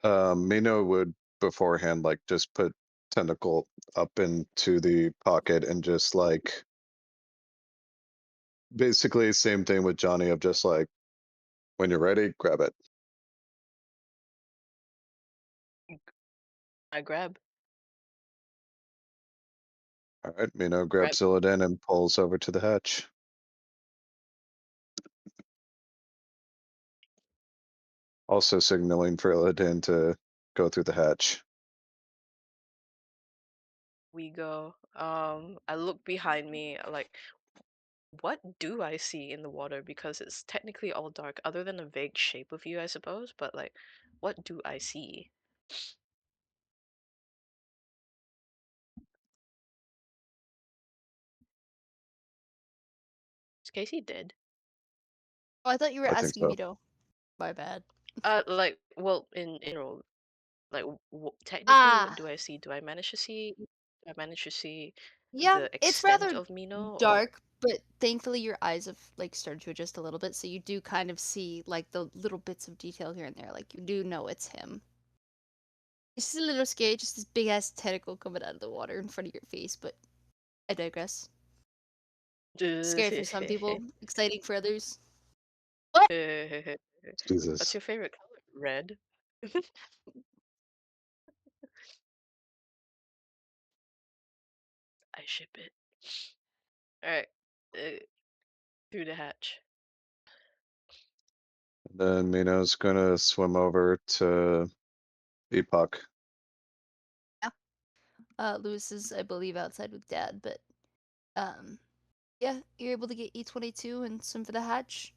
Mino would beforehand like just put tentacle up into the pocket and just like basically same thing with Johnny of just like when you're ready, grab it. I grab. All right, Mino Grab. grabs Illidan and pulls over to the hatch. Also signaling for Illidan to go through the hatch. We go. I look behind me, like, what do I see in the water? Because it's technically all dark, other than a vague shape of you, I suppose. But like, what do I see? Is Casey dead? Oh, I thought you were I think asking so. Vito. My bad. Like, well, in general, like, technically, what Ah, do I see? Do I manage to see? Do I manage to see yeah, the it's extent rather of Mino, or dark, but thankfully your eyes have like started to adjust a little bit, so you do kind of see like the little bits of detail here and there. Like you do know it's him. It's just a little scary, just this big ass tentacle coming out of the water in front of your face, but I digress. Scary for some people, exciting for others. What? What's Jesus. your favorite color? Red. I ship it. All right, through the hatch. Then Mino's gonna swim over to Epoch. Lewis is, I believe, outside with Dad, but yeah, you're able to get E22 and swim for the hatch.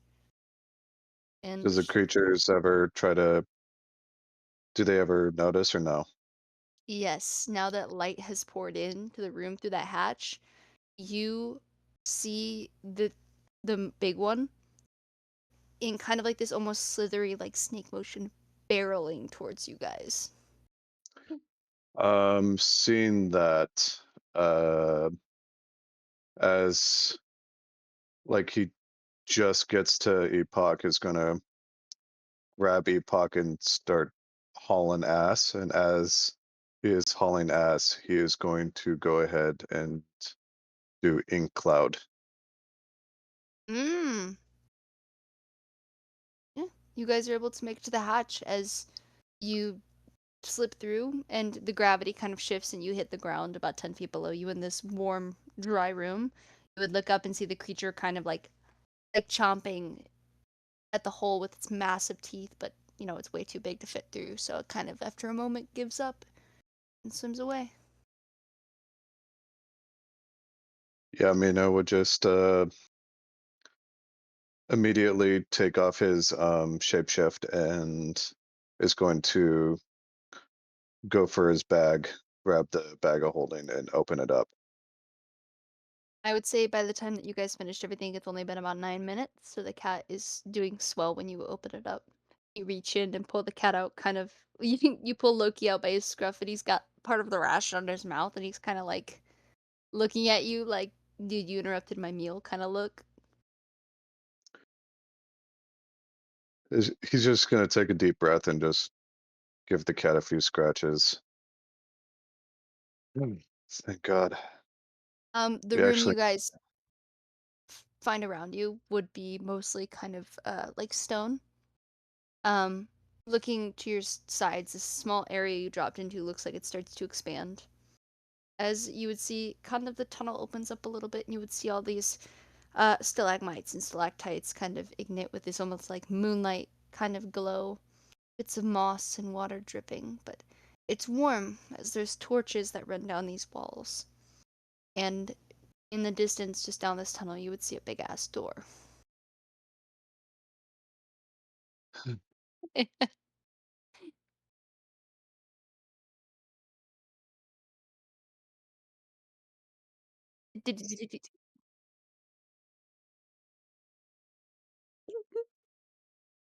And Does the creatures ever try to? Do they ever notice or no? yes, now that light has poured into the room through that hatch, you see the big one in kind of like this almost slithery like snake motion barreling towards you guys. Seeing that, as like he just gets to Epoch, is gonna grab Epoch and start hauling ass. And as he is hauling ass, he is going to go ahead and do Ink Cloud. Mm. Yeah, you guys are able to make it to the hatch as you slip through, and the gravity kind of shifts, and you hit the ground about 10 feet below you in this warm, dry room. You would look up and see the creature kind of like chomping at the hole with its massive teeth, but you know it's way too big to fit through, so it kind of after a moment gives up and swims away. Yeah, Mino would just immediately take off his shapeshift and is going to go for his bag, grab the bag of holding, and open it up. I would say by the time that you guys finished everything, it's only been about 9 minutes, so the cat is doing swell when you open it up. You reach in and pull the cat out, kind of. You pull Loki out by his scruff, and he's got part of the rash under his mouth, and he's kind of like looking at you, like, "Dude, you interrupted my meal," kind of look. He's just going to take a deep breath and just give the cat a few scratches. Thank God. The We room actually, you guys find around you would be mostly kind of like stone. Um, Looking to your sides, this small area you dropped into looks like it starts to expand. As you would see, kind of the tunnel opens up a little bit, and you would see all these stalagmites and stalactites kind of ignite with this almost like moonlight kind of glow. Bits of moss and water dripping, but it's warm as there's torches that run down these walls. And in the distance, just down this tunnel, you would see a big ass door.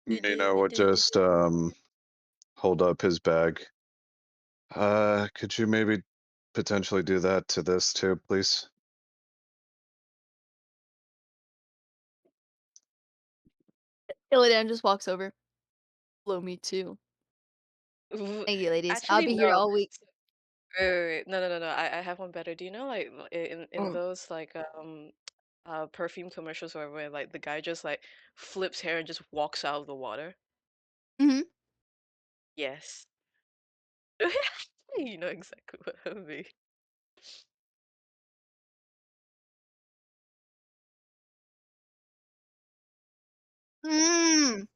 Mino would just hold up his bag. Could you maybe potentially do that to this too, please? Illidan just walks over. Blow me too. Ooh, Thank you, ladies. I'll actually, be here no. all week. Wait. No, no, no, no. I have one better. Do you know, like, in those like perfume commercials where like the guy just like flips hair and just walks out of the water? Mm-hmm. Yes. You know exactly what I mean. Mm.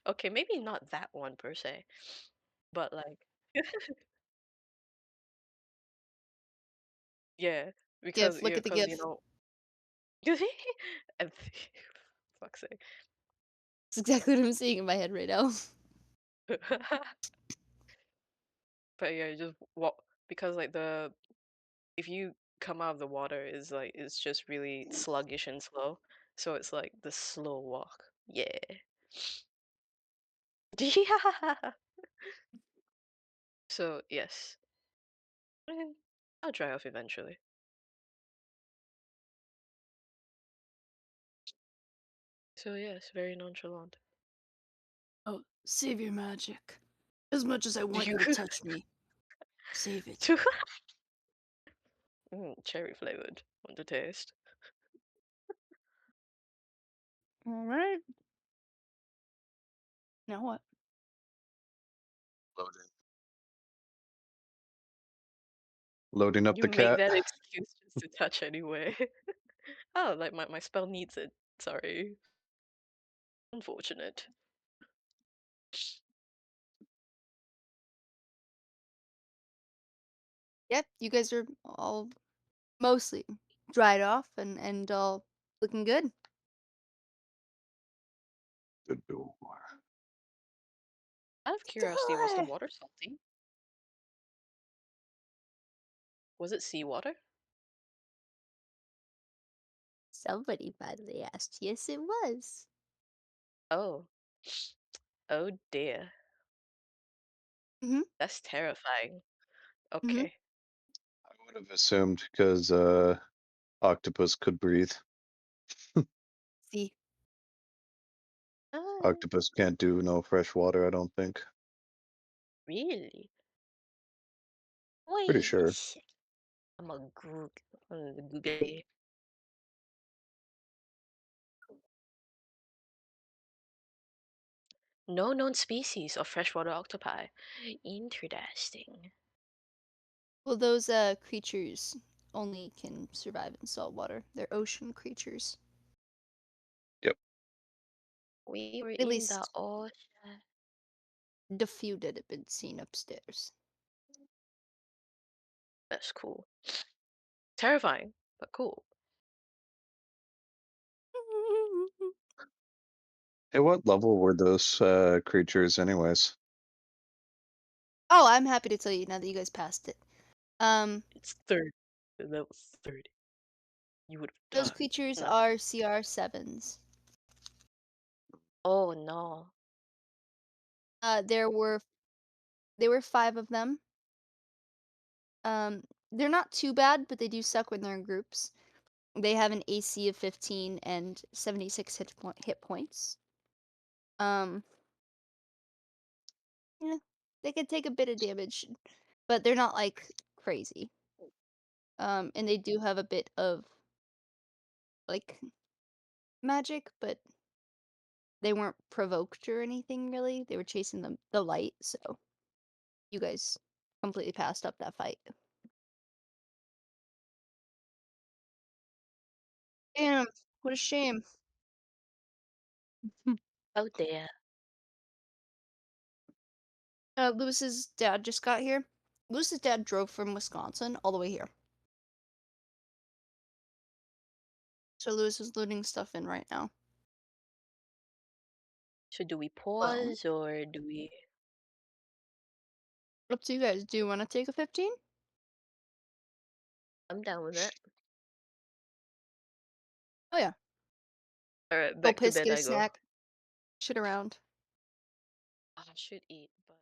Okay, maybe not that one per se, but like, yeah, GIF. Look at the because GIF. and fuck's sake. It's exactly what I'm seeing in my head right now. But yeah, just walk because like the if you come out of the water is like it's just really sluggish and slow. So it's like the slow walk. Yeah. Yeah. So yes. Eh, I'll dry off eventually. So yes, very nonchalant. Oh, save your magic. As much as I want you to touch me, save it. Cherry flavored. Want to taste? All right. Now what? Loading. Loading up You the make cat. that excuse just to touch anyway. Oh, like my spell needs it. Sorry. Unfortunate. Yep, you guys are all mostly dried off and all looking good. The door. Out of curiosity, was the water salty? Was it seawater? Somebody finally asked. Yes, it was. Oh. Oh dear. Mm-hmm. That's terrifying. Mm-hmm. Okay. I would have assumed because octopus could breathe. See. Uh, Octopus can't do no fresh water, I don't think. really? Pretty Wait a sure. sec. I'm a Google. No known species of freshwater octopi. Interesting. Well, those creatures only can survive in salt water. They're ocean creatures. Yep. We were At in the least ocean. the few that have been seen upstairs. That's cool. Terrifying, but cool. Hey, what level were those creatures anyways? Oh, I'm happy to tell you now that you guys passed it. It's 30. That was 30. You would have Those done creatures nothing. are CR7s. Oh no. There were 5 of them. They're not too bad, but they do suck when they're in groups. They have an AC of 15 and 76 hit points. Um, yeah, they can take a bit of damage, but they're not like crazy. And they do have a bit of like magic, but they weren't provoked or anything really. They were chasing the light, so you guys completely passed up that fight. Damn, what a shame. Oh dear. Lewis's dad just got here. Lewis's dad drove from Wisconsin all the way here. So Lewis is loading stuff in right now. So do we Well, pause or do we? up to you guys. Do you want to take a 15? I'm down with that. Oh yeah. Alright, Go back to piss, bed get a I go. snack, shit around. I should eat, but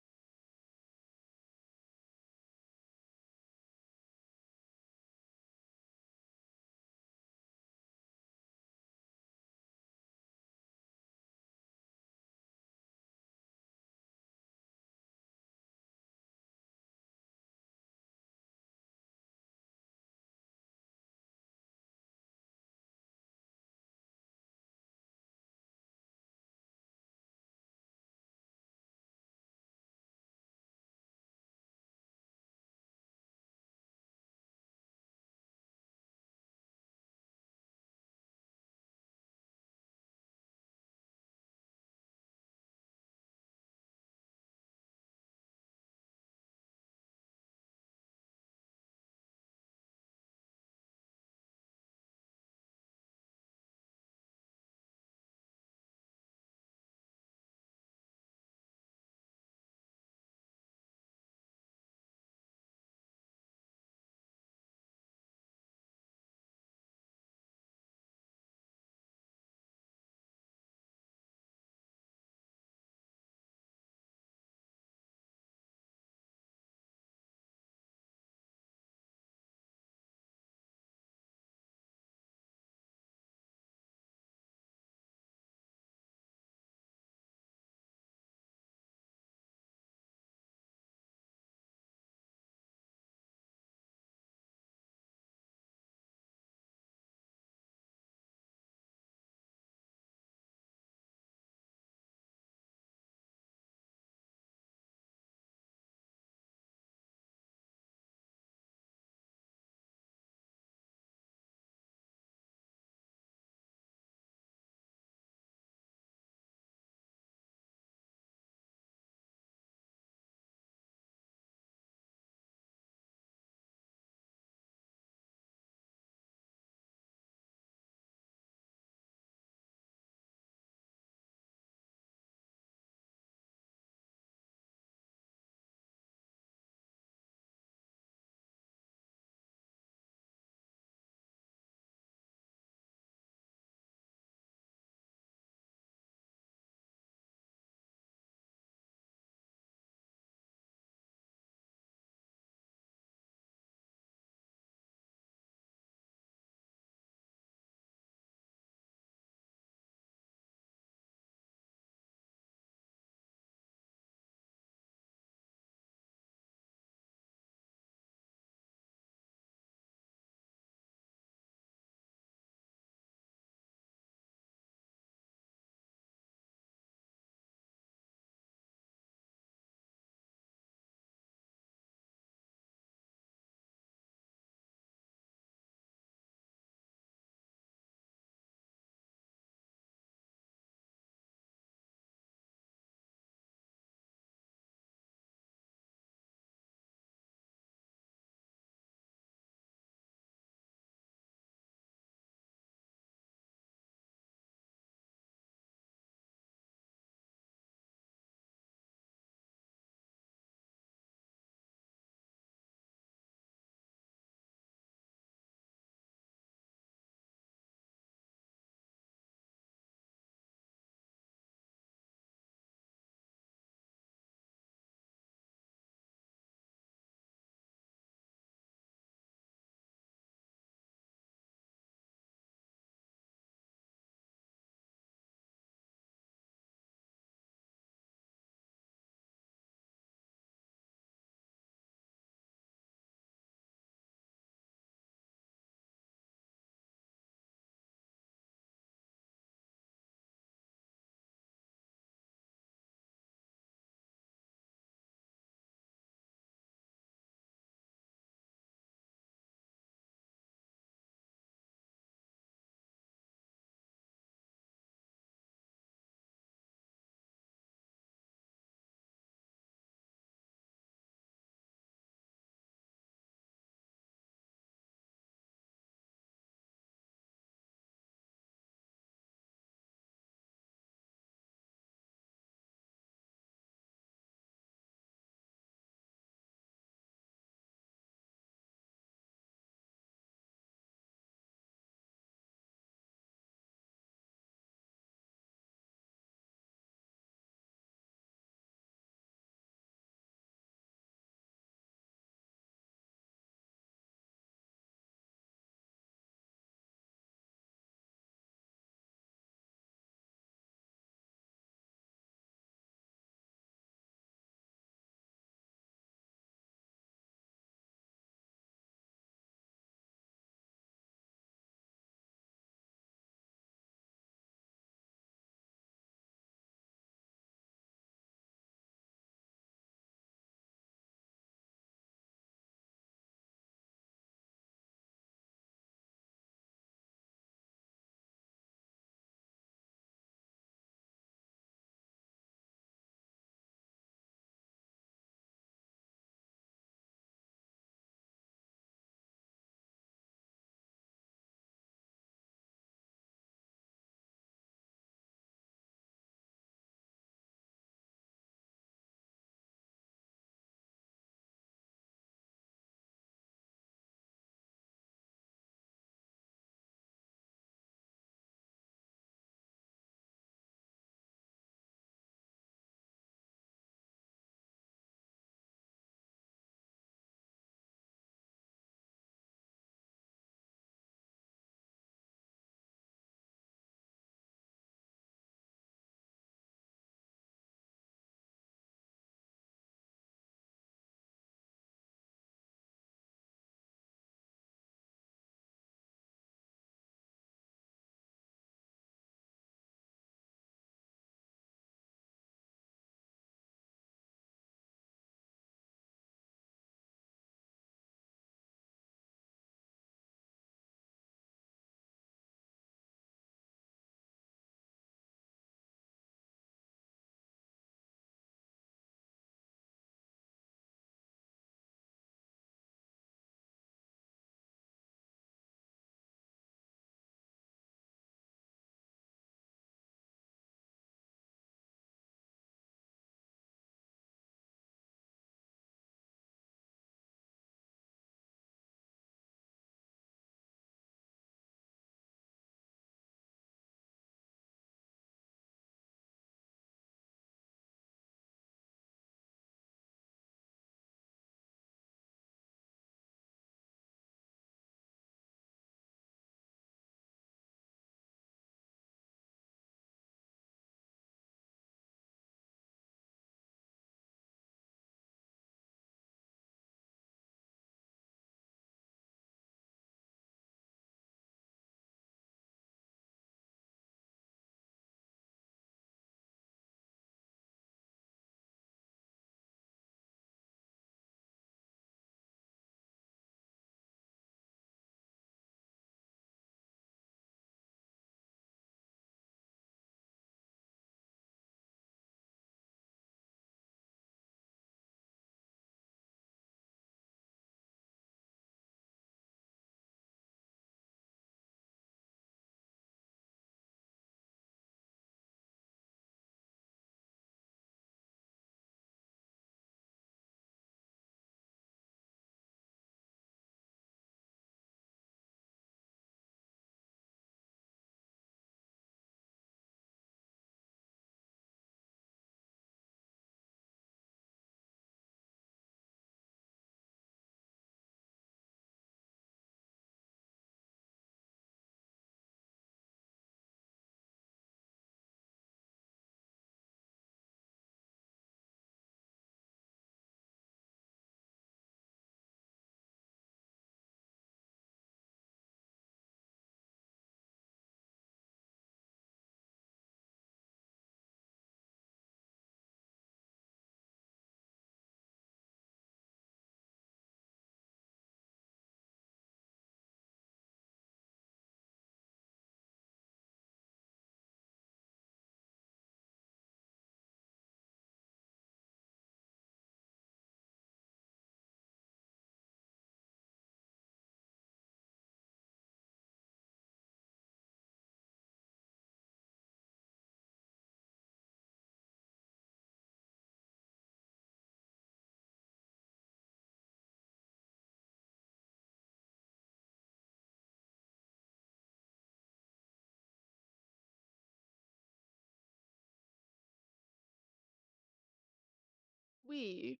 We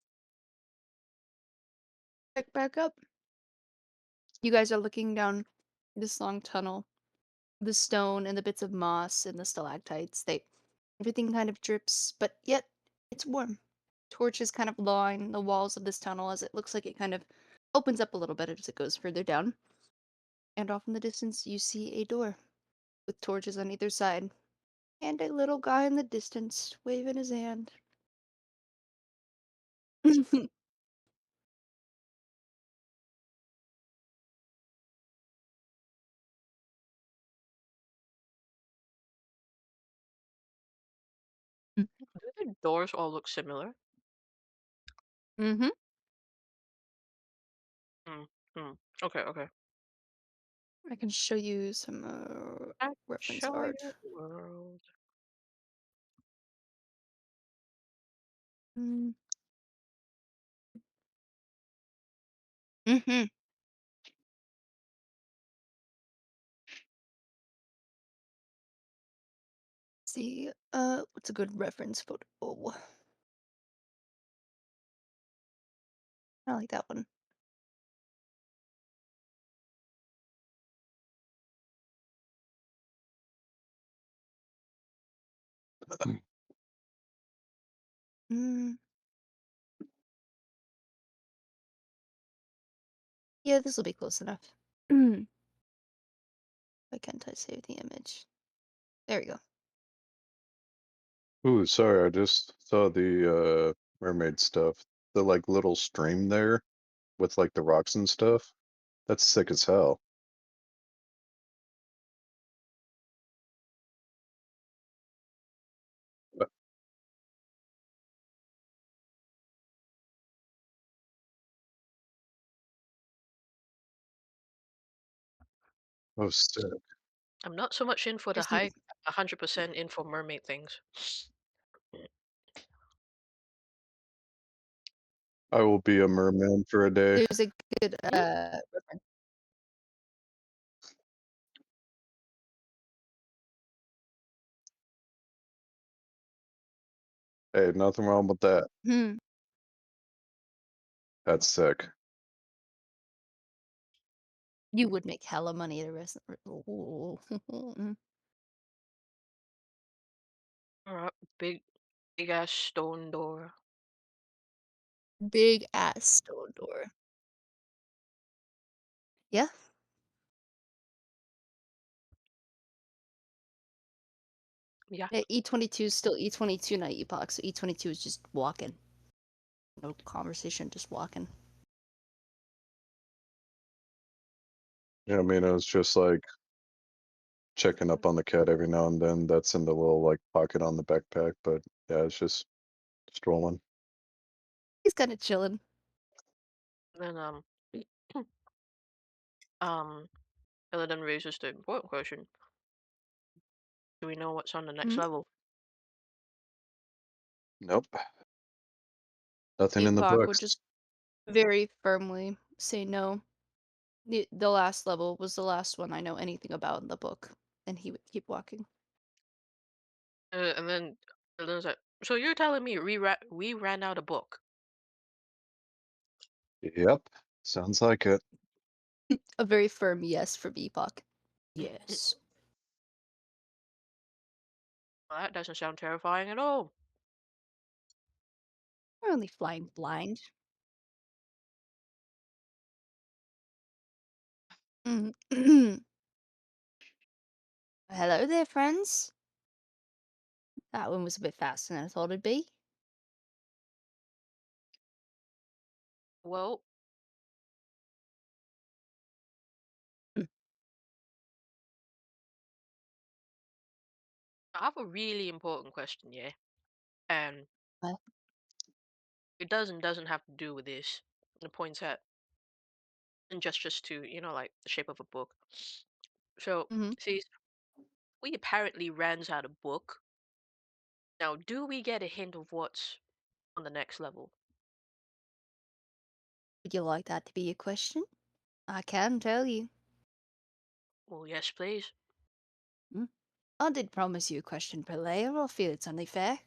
Check back up. You guys are looking down this long tunnel. The stone and the bits of moss and the stalactites, they everything kind of drips, but yet it's warm. Torches kind of line the walls of this tunnel as it looks like it kind of opens up a little bit as it goes further down. And off in the distance, you see a door with torches on either side, and a little guy in the distance waving his hand. Mhm. Do the doors all look similar? Mm, mm. Okay, okay. I can show you some I reference show you art. the world. Mm. Mm-hmm. See, what's a good reference photo? Oh, I like that one. Mm. Yeah, this will be close enough. Why can't I save the image? There we go. Ooh, sorry, I just saw the mermaid stuff. The like little stream there with like the rocks and stuff. That's sick as hell. Uh, Oh, sick. I'm not so much in for the There's the 100% in for mermaid things. I will be a merman for a day. there's a good Mhm. reference. Hey, nothing wrong with that. Hmm. That's sick. You would make hella money the rest. Ooh. Alright, big ass stone door. Big ass stone door. Yeah. Yeah. Yeah, E22 is still E22, not Epoch. So E22 is just walking. No conversation, just walking. Yeah, I mean, it was just like checking up on the cat every now and then. That's in the little like pocket on the backpack, but yeah, it's just strolling. He's kind of chilling. Then um Illidan raises the important question. Do we know what's on the next Mhm. level? Nope, nothing in the Epoch would books. just very firmly say no. The last level was the last one I know anything about in the book, and he would keep walking. And then Illidan's like, so you're telling me we ran out a book? Yep, sounds like it. A very firm yes from Epoch. Yes. Well, that doesn't sound terrifying at all. We're only flying blind. Mm. Hello there, friends. That one was a bit faster than I thought it'd be. Well, Mm. I have a really important question, yeah. And Well, it doesn't have to do with this. It points at injustice to, like the shape of a book. So, mhm. see, we apparently ran out a book. Now, do we get a hint of what's on the next level? Would you like that to be a question? I can tell you. Well, yes, please. Mm. I did promise you a question per layer. I feel it's only fair.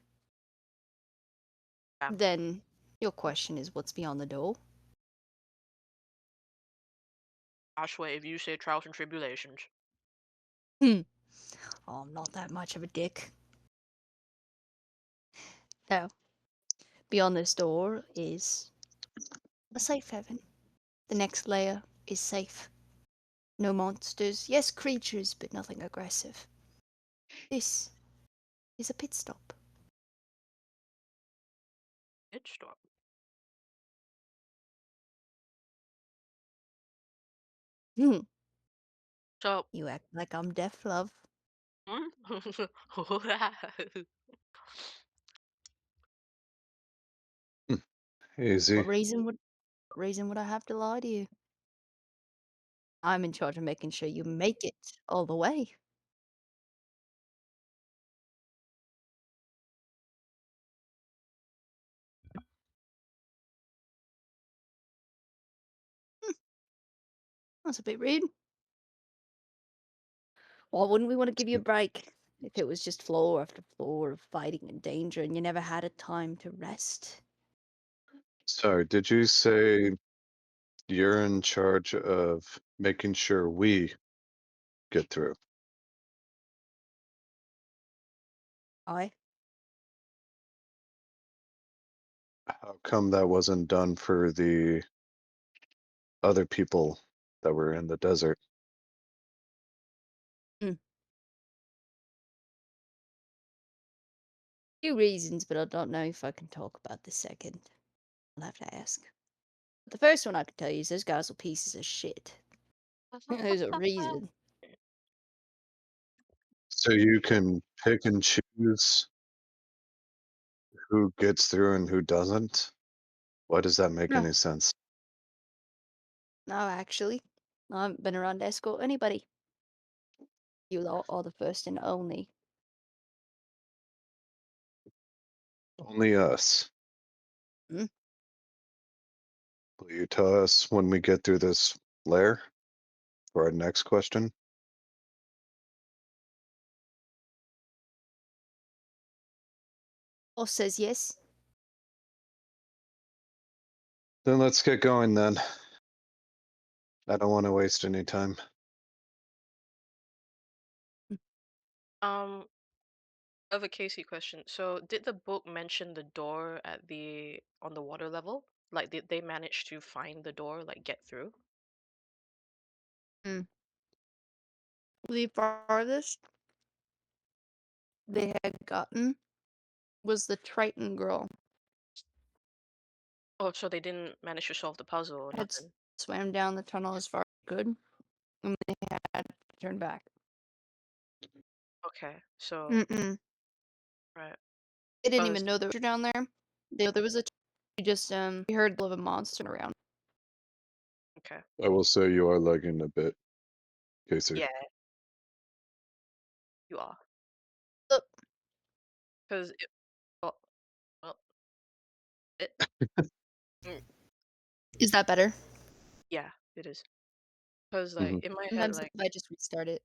Yeah. Then Your question is what's beyond the door? I swear, if you say trials and tribulations. Hmm. Oh, I'm not that much of a dick. No. Beyond this door is a safe haven. The next layer is safe. No monsters. Yes, creatures, but nothing aggressive. This is a pit stop. It stop. Hmm. So, You act like I'm deaf, love. Hmm, Easy. What reason would I have to lie to you? I'm in charge of making sure you make it all the way. Hmm, that's a bit rude. Why wouldn't we want to give you a break if it was just floor after floor of fighting and danger and you never had a time to rest? Sorry, did you say you're in charge of making sure we get through? I How come that wasn't done for the other people that were in the desert? Hmm. Few reasons, but I don't know if I can talk about the second. I'll have to ask. But the first one I can tell you is those guys were pieces of shit. There's a reason. So you can pick and choose who gets through and who doesn't? Why does that make No, any sense? no, actually. I haven't been around to escort anybody. You lot are the first and only. Only us. Hmm? Will you tell us when we get through this layer for our next question? Boss says yes. Then let's get going then. I don't want to waste any time. um, I have a Casey question. So, did the book mention the door at the on the water level? Like, did they manage to find the door, like get through? Hmm. The farthest they had gotten was the Triton girl. Oh, so they didn't manage to solve the puzzle or Had nothing. swam down the tunnel as far as they could, and they had to turn back. Okay, so Mm-mm. right, They didn't because even know there was down there. There was a. We just we heard of a monster around. okay, I will say you are lagging a bit, Casey. yeah, you are Look, because well, well, it, mm, is that better? yeah, it is. Because hmm like in my head, Sometimes if like I just restart it.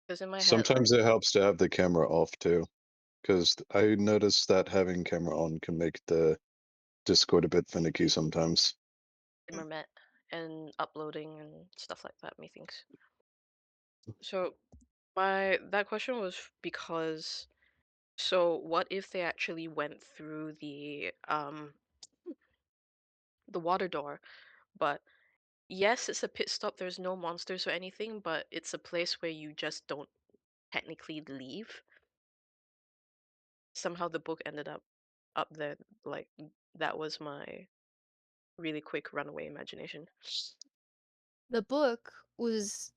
because in my head, like Sometimes it helps to have the camera off too, because I noticed that having camera on can make the Discord a bit finicky sometimes. Mm. met and uploading and stuff like that, methinks. So my that question was because so what if they actually went through the water door, but yes, it's a pit stop, there's no monsters or anything, but it's a place where you just don't technically leave. Somehow the book ended up there, like that was my really quick runaway imagination. The book was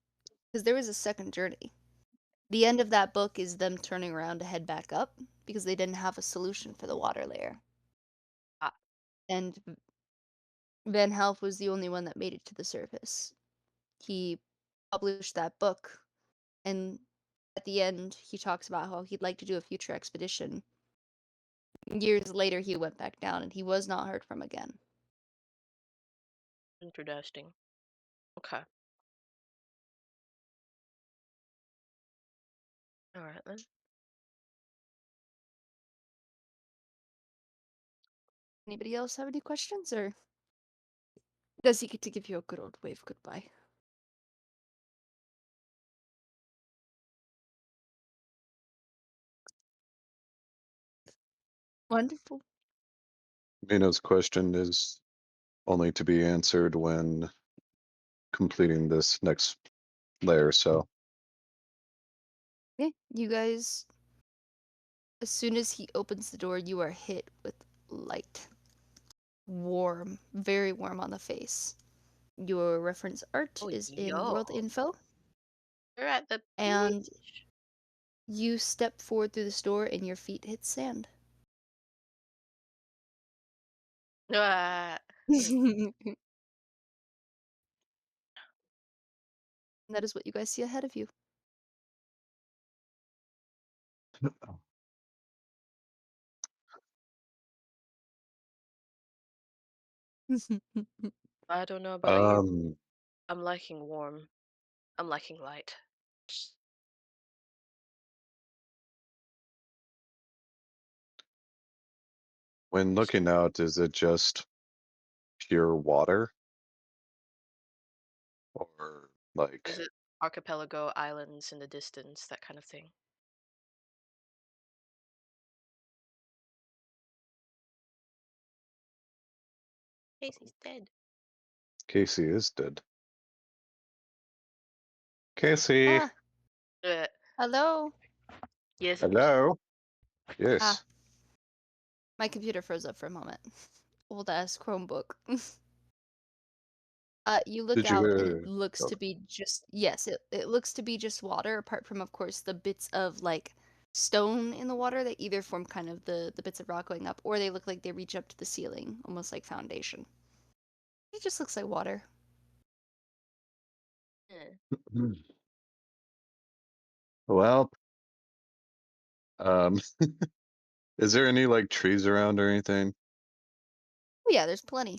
because there was a second journey. The end of that book is them turning around to head back up because they didn't have a solution for the water layer. Ah, And Van Help was the only one that made it to the surface. He published that book, and at the end, he talks about how he'd like to do a future expedition. Years later, he went back down, and he was not heard from again. interesting. Okay. All right then. Anybody else have any questions, or does he get to give you a good old wave goodbye? Wonderful. Mino's question is only to be answered when completing this next layer, so Okay, you guys, as soon as he opens the door, you are hit with light. Warm, very warm on the face. Your reference art Oh, is in world yo. info, We're at the and beach. you step forward through this door and your feet hit sand. Ah. That is what you guys see ahead of you. I don't know about you. um I'm liking warm. I'm liking light. when looking out, is it just pure water? Or like Is it archipelago islands in the distance, that kind of thing? Casey's dead. Casey is dead. Casey, Ah, Uh, hello. yes. hello? Ah, Yes. my computer froze up for a moment. Old ass Chromebook. You look Did you out and it hear? looks Oh, to be just, yes, it looks to be just water, apart from, of course, the bits of like stone in the water that either form kind of the bits of rock going up, or they look like they reach up to the ceiling, almost like foundation. It just looks like water. Yeah. well, um, is there any like trees around or anything? Oh yeah, there's plenty.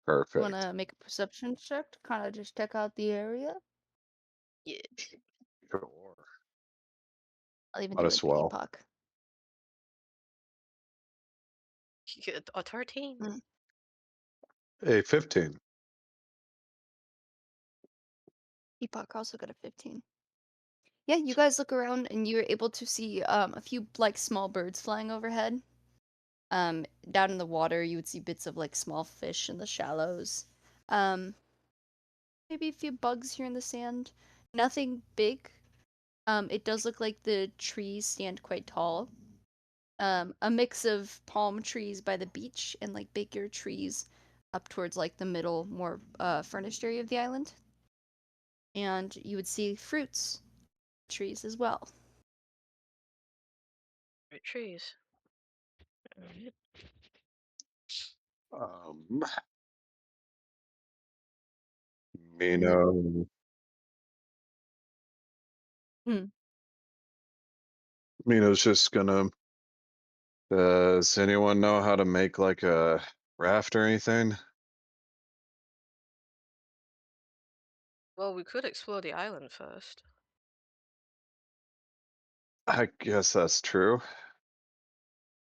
You Perfect. wanna make a perception check to kind of just check out the area? Yeah. Sure. I'll even Might do it as for well. Epoch. A 13. Mm. Hey, 15. Epoch also got a 15. Yeah, you guys look around and you're able to see a few like small birds flying overhead. Down in the water, you would see bits of like small fish in the shallows. Um, maybe a few bugs here in the sand. Nothing big. It does look like the trees stand quite tall. A mix of palm trees by the beach and like bigger trees up towards like the middle, more furnished area of the island. And you would see fruits trees as well. Great trees. Alright. Um, Mino, Hmm. Mino's just gonna. Does anyone know how to make like a raft or anything? Well, we could explore the island first. I guess that's true.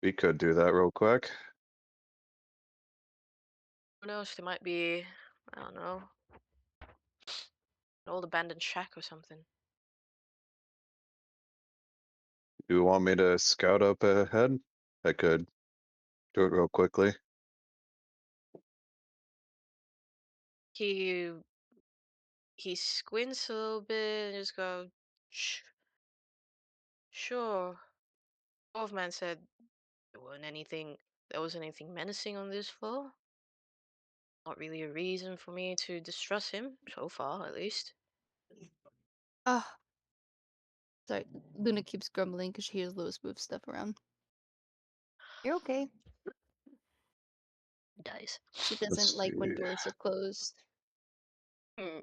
We could do that real quick. Who knows? There might be, I don't know, an old abandoned shack or something. Do you want me to scout up ahead? I could do it real quickly. He he squints a little bit and just go, Sure. Wolfman said there wasn't anything menacing on this floor. Not really a reason for me to distrust him, so far at least. Ah, sorry. Luna keeps grumbling because she hears Lewis move stuff around. You're okay. Dies. She Let's doesn't like when see. doors are closed. Hmm.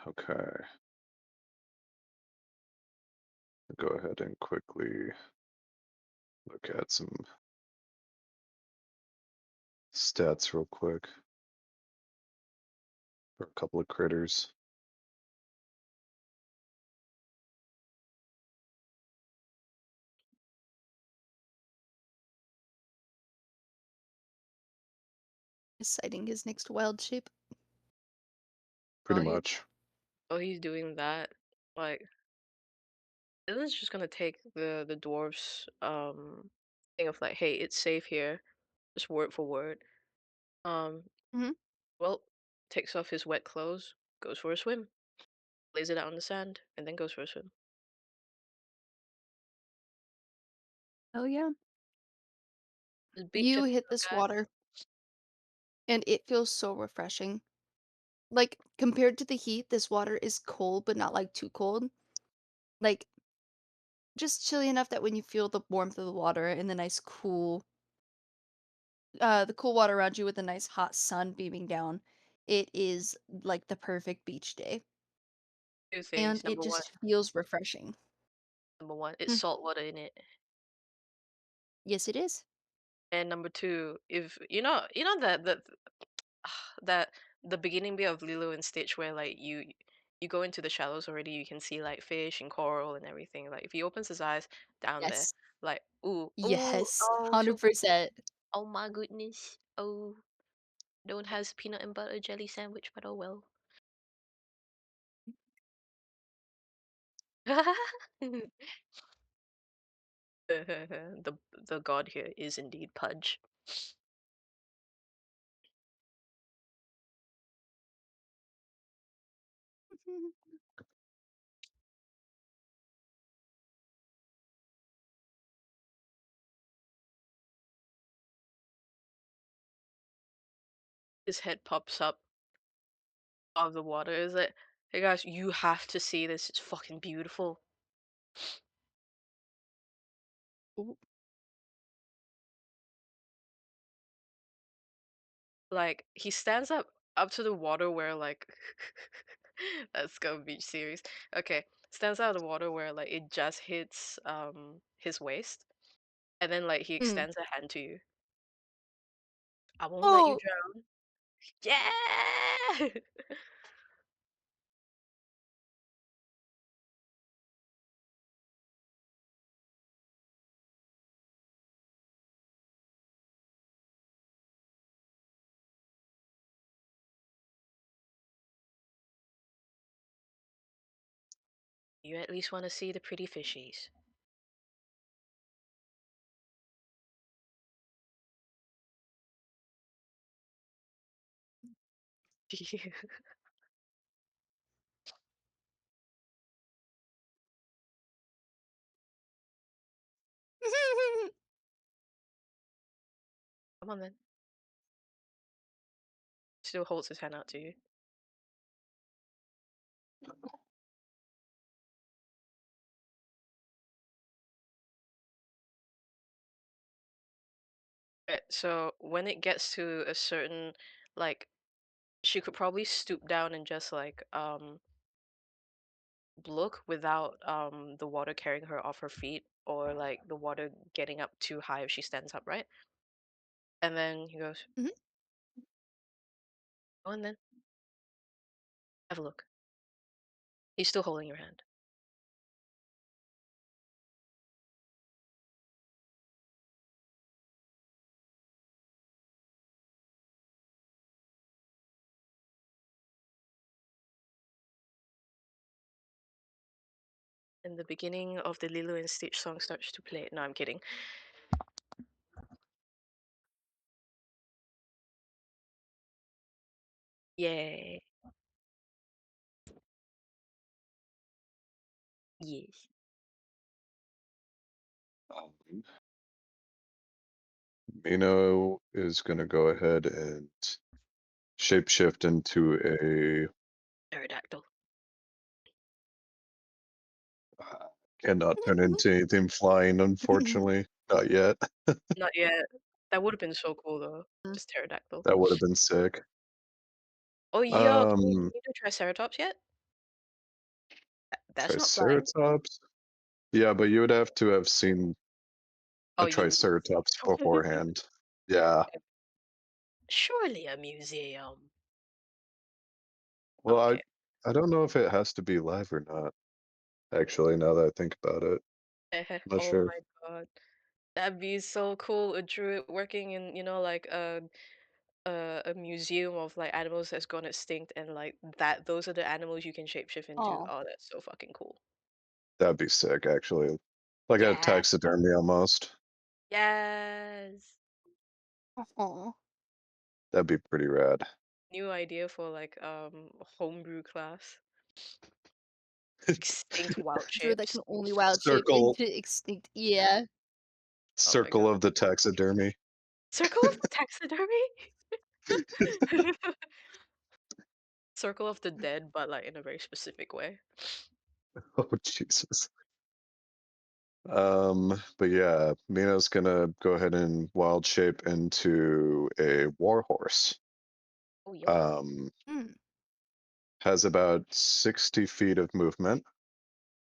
Okay. Go ahead and quickly look at some stats real quick for a couple of critters. deciding his next wild shape. Pretty Oh, he much. oh he's doing that. Like, isn't it just gonna take the dwarf's thing of like, hey, it's safe here, just word for word. Um, Mhm. well, takes off his wet clothes, goes for a swim, lays it out on the sand, and then goes for a swim. Oh, yeah. Just beach You it, hit this guy. water, and it feels so refreshing. Like, compared to the heat, this water is cold, but not, like, too cold. Like, just chilly enough that when you feel the warmth of the water and the cool water around you with the nice hot sun beaming down, it is, like, the perfect beach day, Two and things. it just feels refreshing. Number one, it's Mm, salt water in it. yes, it is. And number two, if you know that that the beginning bit of Lilo and Stitch where like you go into the shallows already, you can see like fish and coral and everything. Like if he opens his eyes down there, Yes. like ooh, Yes, oh so pretty. 100%. Oh my goodness. Oh, no one has peanut and butter jelly sandwich, but oh well. The god here is indeed Pudge. His head pops up out of the water. Is like, hey guys, you have to see this. It's fucking beautiful. Ooh. Like he stands up to the water where like that's gonna be series. Okay, stands out of the water where like it just hits his waist, and then like he Mm. extends a hand to you. I won't let you Oh! drown. Yeah. You at least want to see the pretty fishies. Come on then. Still holds his hand out to you. Right, so when it gets to a certain like she could probably stoop down and just like look without the water carrying her off her feet or like the water getting up too high if she stands up, right? And then he goes, Mhm. go on then, have a look. He's still holding your hand. And the beginning of the Lilo and Stitch song starts to play. No, I'm kidding. Yeah. Yes. Um, Mino is gonna go ahead and shapeshift into a Pterodactyl. cannot turn into anything flying, unfortunately. Not yet. Not yet. That would have been so cool though. Just pterodactyl. That would have been sick. Oh yo, can Um, you do Triceratops yet? That's not flying. Triceratops. Yeah, but you would have to have seen Oh, a you need. Triceratops beforehand. Yeah. Surely a museum. Well, Okay. I don't know if it has to be live or not. Actually, now that I think about it, I'm not Oh sure. my god. That'd be so cool. A druid working in, like a museum of like animals that's gone extinct, and like those are the animals you can shapeshift into. Oh, Oh, that's so fucking cool. That'd be sick, actually. Like a Yeah. taxidermy almost. Yes. oh, That'd be pretty rad. New idea for like homebrew class. Extinct wild creature that shapes. can only wild shape Circle into extinct. Yeah. Oh my circle god. of the taxidermy. Circle of the taxidermy? Circle of the dead, but like in a very specific way. Oh Jesus. But yeah, Mino's gonna go ahead and wild shape into a warhorse. Oh yo. Um, Hmm. has about 60 feet of movement.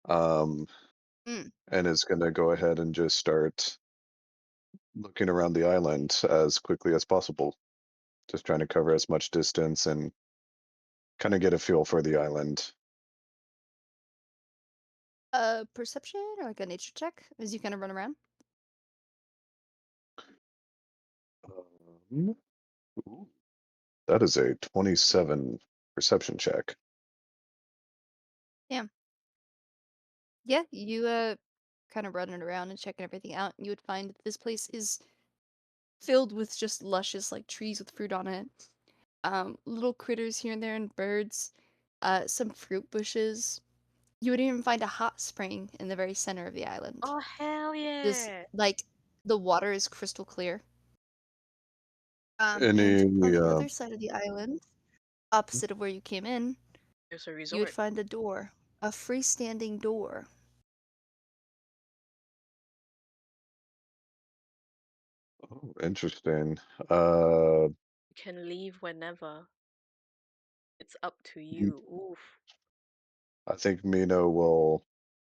Um, Hmm. and is gonna go ahead and just start looking around the island as quickly as possible. Just trying to cover as much distance and kind of get a feel for the island. Perception or like a nature check as you kind of run around. Um, ooh, that is a 27 perception check. Yeah. Yeah, you kind of running around and checking everything out, and you would find that this place is filled with just luscious like trees with fruit on it. Little critters here and there and birds, some fruit bushes. You would even find a hot spring in the very center of the island. Oh hell This yeah. like the water is crystal clear. And on Any the other side of the island, opposite of where you came in, There's a you would resort. find a door, a freestanding door. oh, interesting. Uh, You can leave whenever. It's up to m- you. Oof. I think Mino will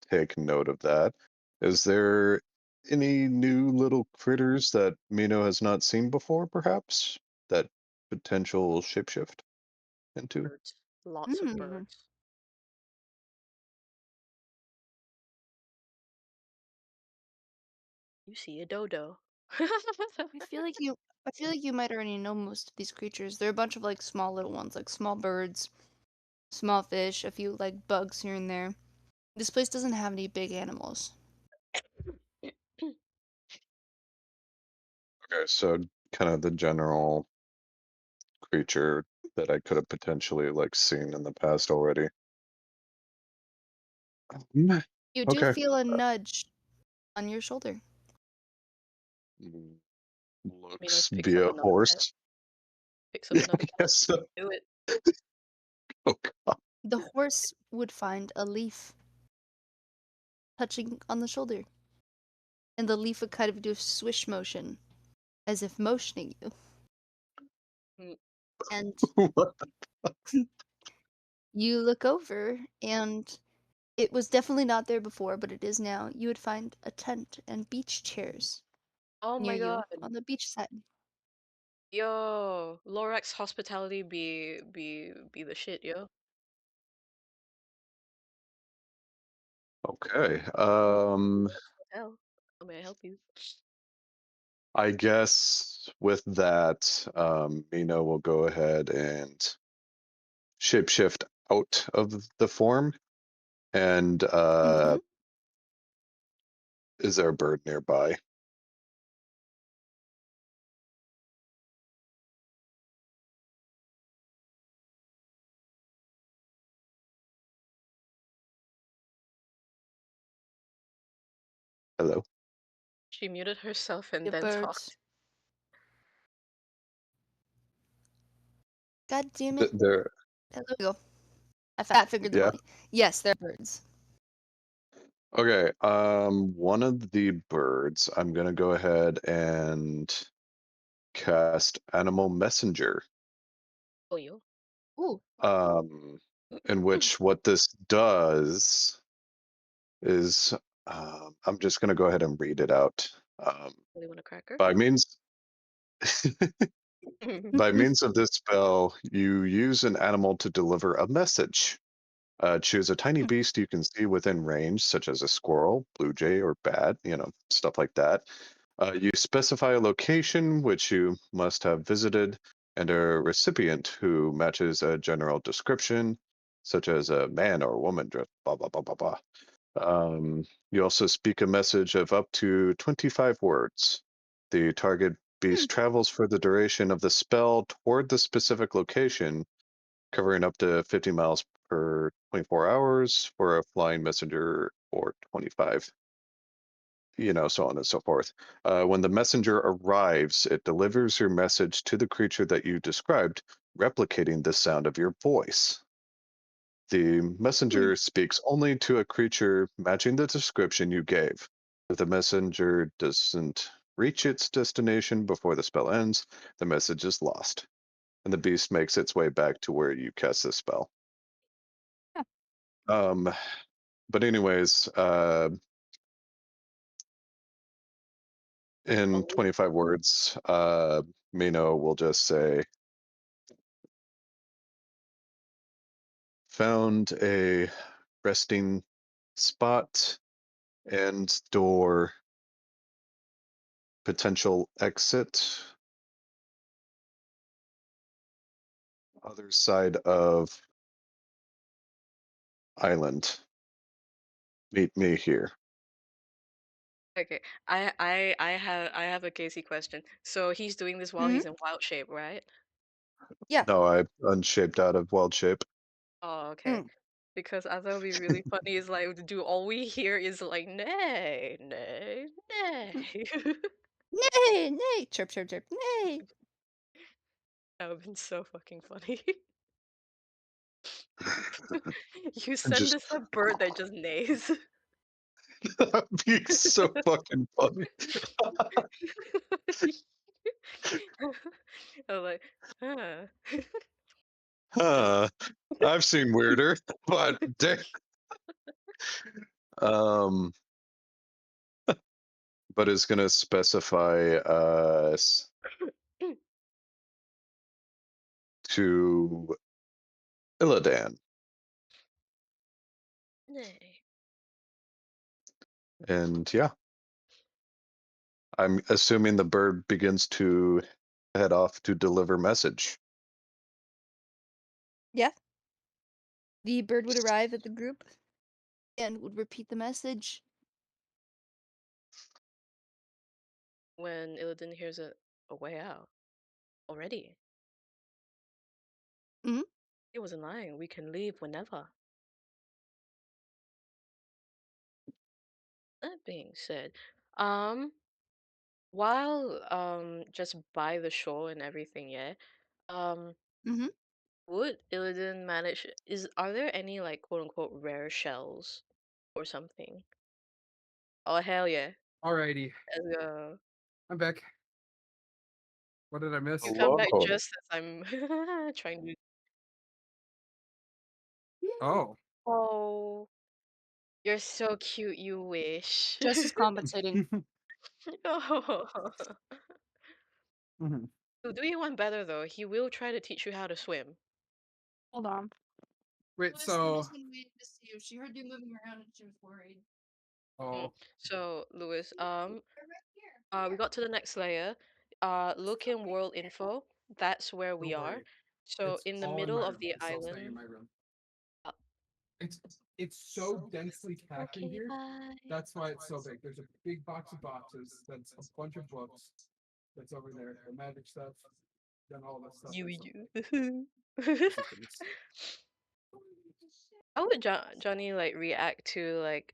take note of that. Is there any new little critters that Mino has not seen before, perhaps? That potential shapeshift into? Birds. Lots of Hmm. birds. You see a dodo. I feel like you I feel like you might already know most of these creatures. They're a bunch of like small little ones, like small birds, small fish, a few like bugs here and there. This place doesn't have any big animals. Okay, so kind of the general creature that I could have potentially like seen in the past already. Mm, You do okay. feel a nudge on your shoulder. Mm, Minos looks picks be up a another pet. horse. Picks up Yeah, another I pet. guess so. Do it. Oh god. The horse would find a leaf touching on the shoulder, and the leaf would kind of do a swish motion, as if motioning you. Mm. And What? you look over, and it was definitely not there before, but it is now. You would find a tent and beach chairs Oh near my god. you on the beach side. Yo, Lorax hospitality be the shit, yo. Okay. Hotel. How may I help you? I guess with that, Mino will go ahead and shapeshift out of the form. And Mm-hmm. is there a bird nearby? Hello? She muted herself and The then birds. talked. God damn it. There. There we go. I figured them Yeah. out. Yes, they're birds. Okay. One of the birds, I'm gonna go ahead and cast Animal Messenger. Oh yo. Ooh. Um, in which what this does is, I'm just gonna go ahead and read it out. Really want a cracker? By means by means of this spell, you use an animal to deliver a message. Choose a tiny beast you can see within range, such as a squirrel, blue jay, or bat, stuff like that. You specify a location which you must have visited. and a recipient who matches a general description, such as a man or woman dressed blah blah blah blah blah. You also speak a message of up to 25 words. The target Hmm. beast travels for the duration of the spell toward the specific location, covering up to 50 miles per 24 hours for a flying messenger or 25, so on and so forth. When the messenger arrives, it delivers your message to the creature that you described, replicating the sound of your voice. The Hmm. messenger speaks only to a creature matching the description you gave. If the messenger doesn't reach its destination before the spell ends, the message is lost, and the beast makes its way back to where you cast the spell. Huh. Um, but anyways, in Oh, 25 words, Mino will just say, found a resting spot and door, potential exit, other side of island. Meet me here. okay. I have a Casey question. So he's doing this while Hmm. he's in wild shape, right? Yeah. No, I unshaped out of wild shape. Oh, okay. Mm. Because I thought it'd be really funny is like, do all we hear is like, nay, nay, nay. Mm. Nay, nay, chirp, chirp, chirp, nay. That would have been so fucking funny. You And send just us a bird that just neighs. that'd be so fucking funny. I'm like, huh. That's Huh. I've seen weirder, but um, but it's gonna specify to Illidan, nay. and yeah, I'm assuming the bird begins to head off to deliver message. Yeah. The bird would arrive at the group and would repeat the message. When Illidan hears a way out already. Hmm. He wasn't lying. We can leave whenever. That being said, um, while just by the shore and everything, yeah. Um, Hmm. would Illidan manage? Are there any like quote unquote rare shells or something? Oh hell yeah! Alrighty, Let's go. I'm back. What did I You miss? come back Hello. just as I'm trying to. Oh. Oh, you're so cute. You wish. Just as compensating. Oh. Mhm. He'll do you one better though. He will try to teach you how to swim. Hold on. Wait, Louis so been waiting to see you. She heard you moving around and she was worried. Mm. oh So, Lewis, They're right here. we got to the next layer. Look in world info. That's where we don't are. worry. So, It's in the all in middle my of room. the It's all staying in island. my room. Uh, It's so densely packed in okay, here. bye. That's why it's so big. There's a big box of boxes. That's a bunch of books. That's over there. The magic stuff. Then all this stuff. You. This is things. How would Johnny like react to like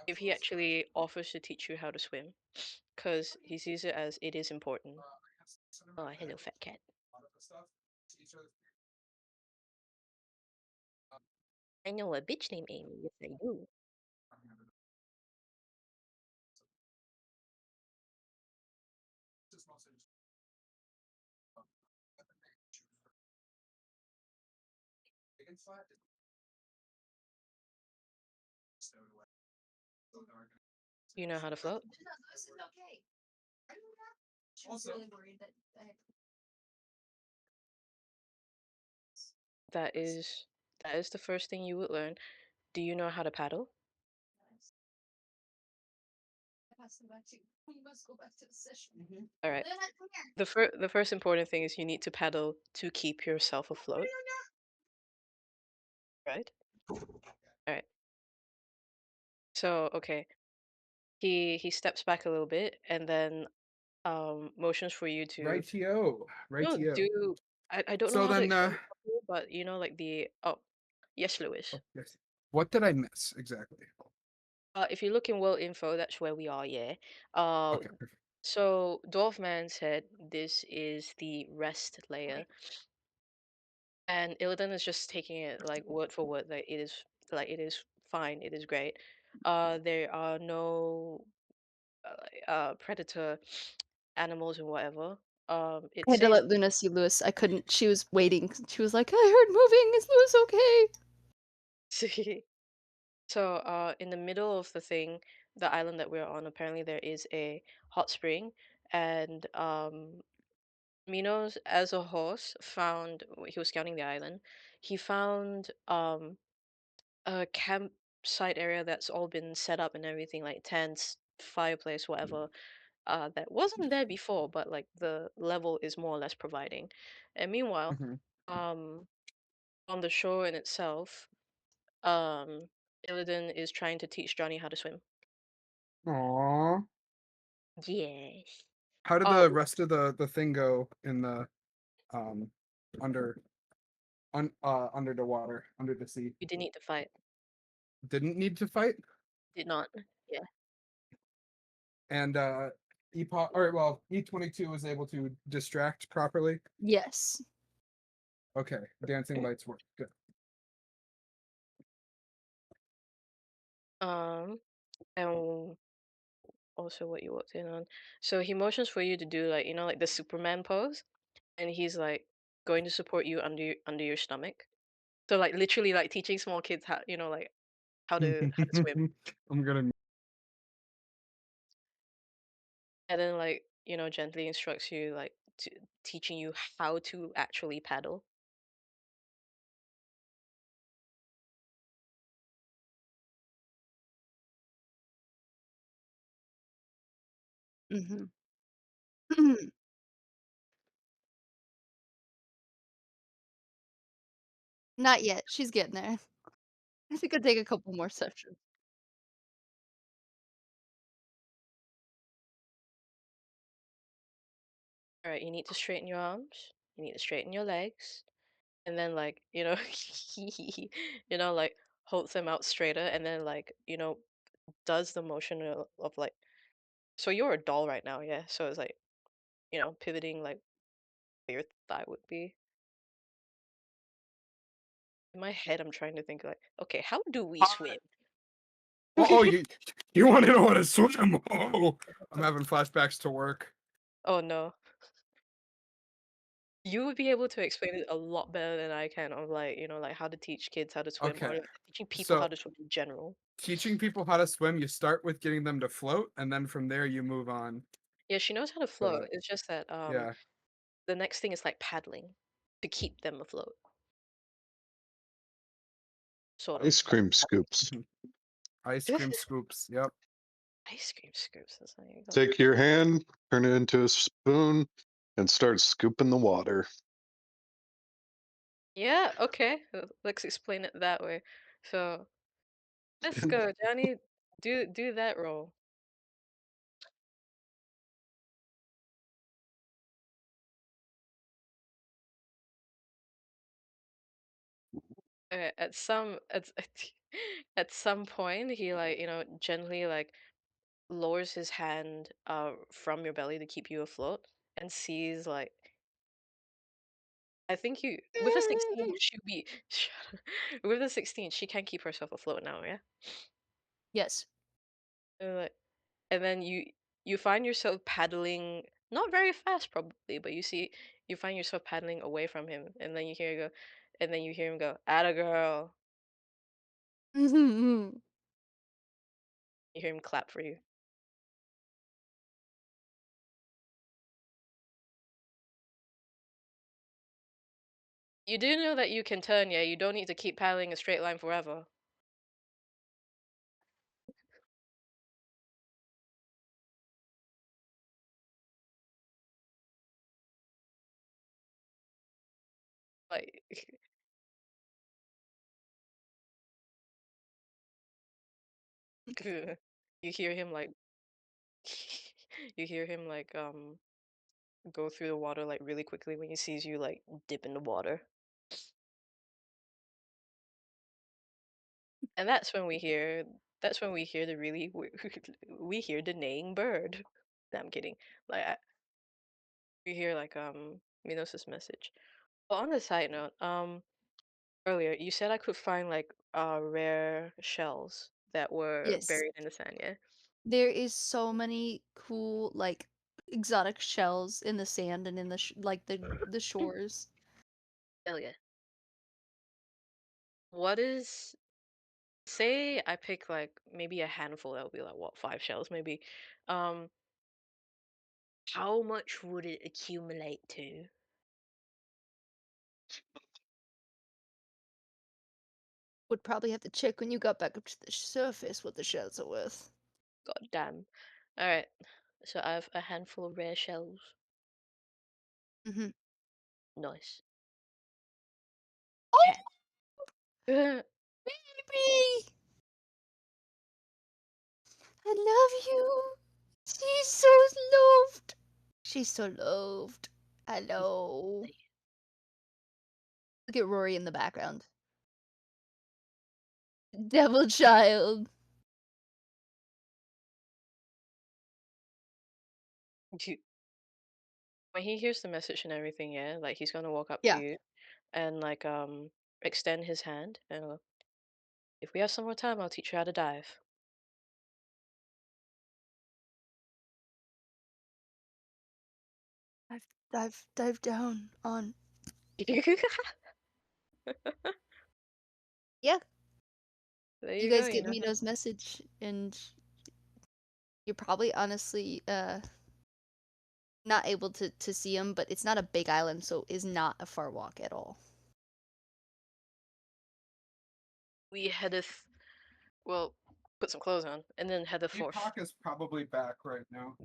if he actually offers to teach you how to swim? Because he sees it as it is important. Oh, hello, fat cat. I know a bitch named Amy. Yes, I do. You know how to float? No, this is okay. I don't know. She was really worried that That is that is the first thing you would learn. Do you know how to paddle? All right. The first important thing is you need to paddle to keep yourself afloat, right? All right. So okay, he steps back a little bit and then motions for you to Rightio. Rightio. do. I don't know So how to then, explain it properly, but you know like the yes, Lewis. oh, yes. What did I miss exactly? If you look in world info, that's where we are. Yeah. Uh, Okay, perfect. so Dwarf Man said this is the rest layer, and Illidan is just taking it like word for word. Like it is fine. It is great. There are no predator animals and whatever. I It had to says let Luna see Lewis. I couldn't. She was waiting. She was like, "I heard moving. Is Lewis okay?" so in the middle of the thing, the island that we're on, apparently there is a hot spring, and Minos as a horse found he was scouting the island. He found a campsite area that's all been set up and everything, like tents, fireplace, whatever. That wasn't there before, but like the level is more or less providing. And meanwhile, Mhm. um, on the shore in itself, um, Illidan is trying to teach Johnny how to swim. Aw. Yes. How did Oh, the rest of the thing go in the um under under the water, under the sea? we didn't need to fight. Didn't need to fight? Did not. Yeah. And Epoch, or well, E22 was able to distract properly. Yes. Okay, dancing lights work. Good. And also what you walked in on. So he motions for you to do like like the Superman pose, and he's like going to support you under your stomach. So like literally like teaching small kids how like how to swim, I'm gonna. and then like gently instructs you like to teaching you how to actually paddle. Hmm. Not yet. She's getting there. I think it'll take a couple more sessions. All right, you need to straighten your arms. You need to straighten your legs, and then like like holds them out straighter, and then like does the motion of like. So you're a doll right now, yeah. So it's like pivoting like where your thigh would be. In my head, I'm trying to think like, okay, how do we swim? Oh, you want to know how to swim? Oh, I'm having flashbacks to work. Oh no. You would be able to explain it a lot better than I can of like, like how to teach kids how to swim or Okay, like, teaching people how so to swim in general. teaching people how to swim, you start with getting them to float, and then from there you move on Yeah, she knows how to float. to It's just that yeah. the next thing is like paddling to keep them afloat, sort of. Ice cream scoops. Mhm. Ice cream scoops. Yep. Ice cream scoops. That's how you go. Take your hand, turn it into a spoon, and start scooping the water. Yeah, okay. Let's explain it that way. So let's go, Johnny. Do that role. At some at some point, he like gently like lowers his hand from your belly to keep you afloat, and sees like I think you with a 16 she'll be with a 16 she can keep herself afloat now, yeah. Yes. Like, and then you find yourself paddling not very fast probably, but you find yourself paddling away from him, and then you hear him go, "Atta girl." Mhm. You hear him clap for you. You do know that you can turn, yeah? You don't need to keep paddling a straight line forever. Like you hear him like you hear him like go through the water like really quickly when he sees you like dip in the water. And that's when we hear the really we hear the neighing bird. No, I'm kidding. Like we hear like Minos' message. Well, on the side note, earlier you said I could find like rare shells that were Yes. buried in the sand, yeah? There is so many cool, like, exotic shells in the sand and in the like the shores. Hell yeah. What is say I pick like maybe a handful, that would be like what, 5 shells maybe. Um, how much would it accumulate to? Would probably have to check when you got back up to the surface what the shells are worth. God damn. Alright. So I have a handful of rare shells. Mhm. Nice. Oh, Yeah. baby! I love you. She's so loved. She's so loved. Hello. Look at Rory in the background. Devil child. When he hears the message and everything, yeah, like he's gonna walk up to Yeah. you and like extend his hand and if we have some more time, I'll teach you how to dive. Dive down on. Yeah. There You you go, guys you get know him. Mino's message, and you're probably honestly not able to see him, but it's not a big island, so is not a far walk at all. We headeth well, put some clothes on and then head forth. Epoc is probably back right now.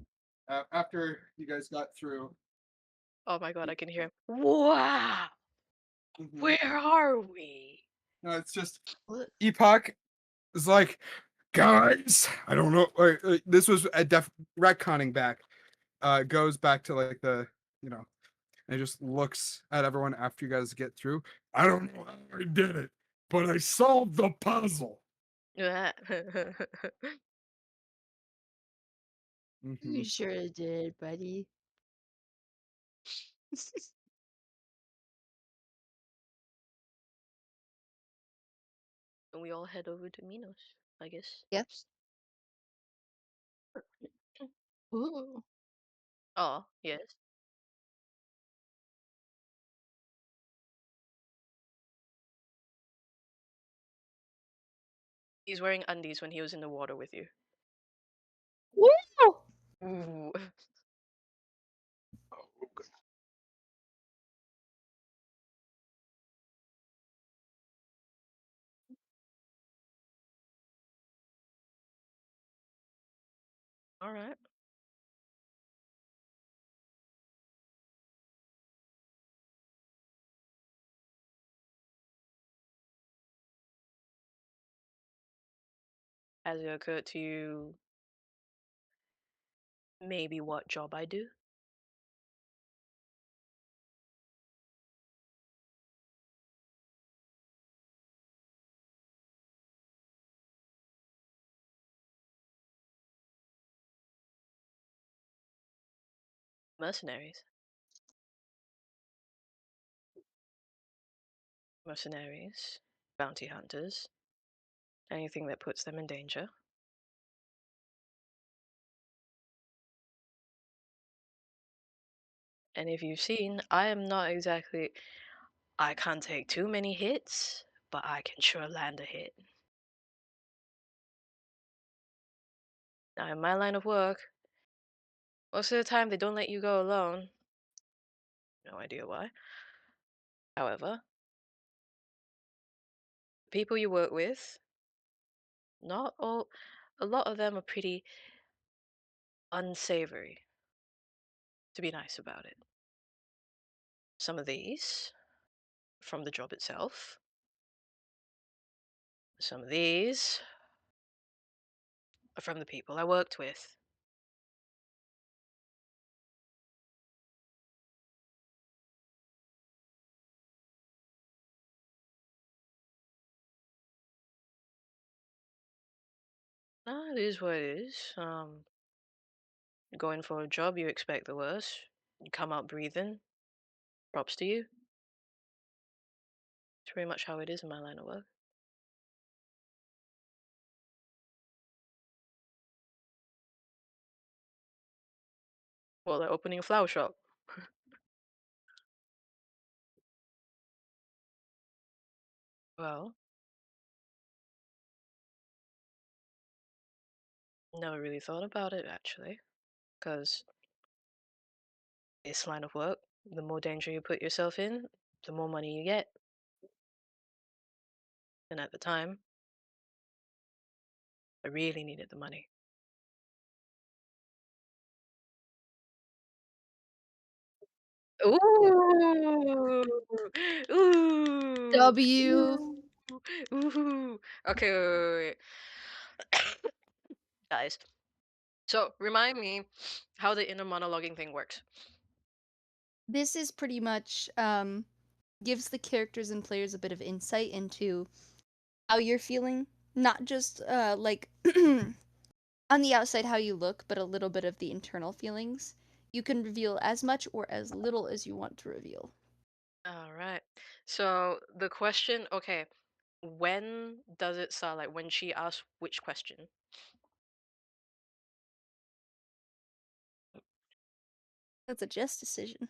After you guys got through. Oh my god, I can hear him. Wow! Mhm. Where are we? No, it's just What? Epoch is like, guys, I don't know. This was a retconning back. Goes back to like the, you know, and just looks at everyone after you guys get through. I don't know how I did it, but I solved the puzzle. and Hmm. You sure did, buddy. we all head over to Minos, I guess. Yep. Ooh. Oh, yes. He's wearing undies when he was in the water with you. Woo! Ooh. Oh, okay. Alright. Has it occurred to you maybe what job I do? Mercenaries. Mercenaries, bounty hunters, anything that puts them in danger. And if you've seen, I am not exactly. I can't take too many hits, but I can sure land a hit. Now, in my line of work, most of the time they don't let you go alone. No idea why. However, people you work with, not all, a lot of them are pretty unsavory, to be nice about it. Some of these, from the job itself. Some of these are from the people I worked with. It is what it is. Going for a job, you expect the worst. You come out breathing. Props to you. It's pretty much how it is in my line of work. Well, they're opening a flower shop. Well, never really thought about it actually, because this line of work, the more danger you put yourself in, the more money you get. And at the time, I really needed the money. Ooh, ooh, W. ooh, ooh. Okay, wait. Guys. So remind me how the inner monologuing thing works. This is pretty much gives the characters and players a bit of insight into how you're feeling, not just like on the outside how you look, but a little bit of the internal feelings. You can reveal as much or as little as you want to reveal. All right. So the question, okay, when does it start? Like when she asks which question? That's a Jess decision.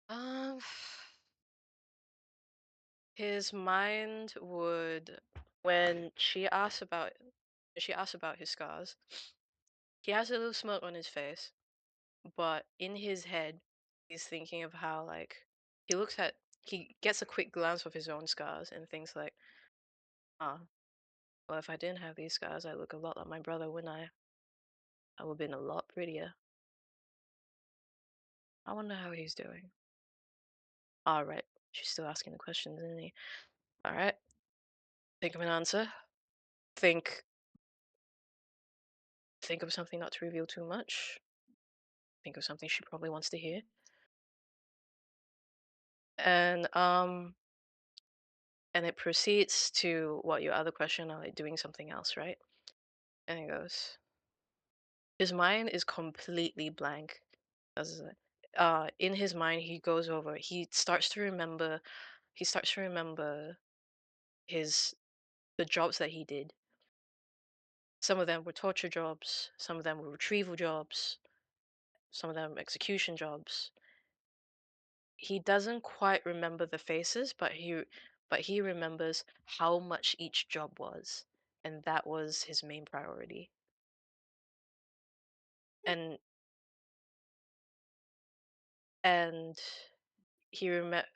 Um, his mind would when she asks about his scars, he has a little smirk on his face, but in his head, he's thinking of how like he gets a quick glance of his own scars and thinks like, ah, well, if I didn't have these scars, I look a lot like my brother, wouldn't I? I would have been a lot prettier. I wonder how he's doing. All right, she's still asking the questions, isn't he? All right, think of an answer. Think think of something not to reveal too much. Think of something she probably wants to hear. And it proceeds to what your other question are like doing something else, right? And it goes. His mind is completely blank. As in his mind, he goes over. He starts to remember. He starts to remember his the jobs that he did. Some of them were torture jobs. Some of them were retrieval jobs. Some of them execution jobs. He doesn't quite remember the faces, but he remembers how much each job was, and that was his main priority. And and he remember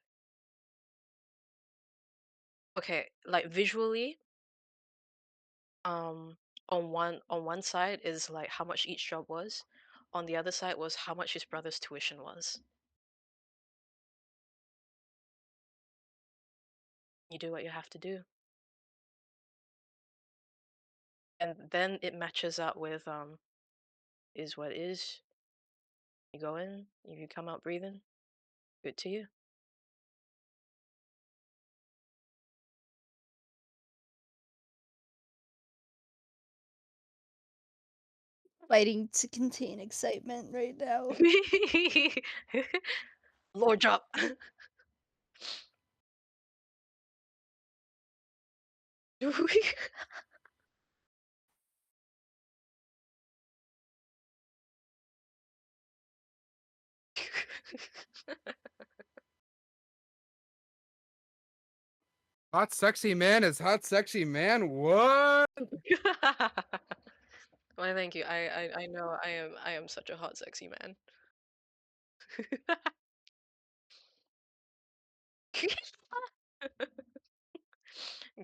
okay, like visually, um on one side is like how much each job was, on the other side was how much his brother's tuition was. You do what you have to do, and then it matches up with is what is. You go in, if you come out breathing, good to you. Fighting to contain excitement right now. Lord drop. Hot sexy man is hot sexy man. What? Why, thank you. I know I am such a hot, sexy man.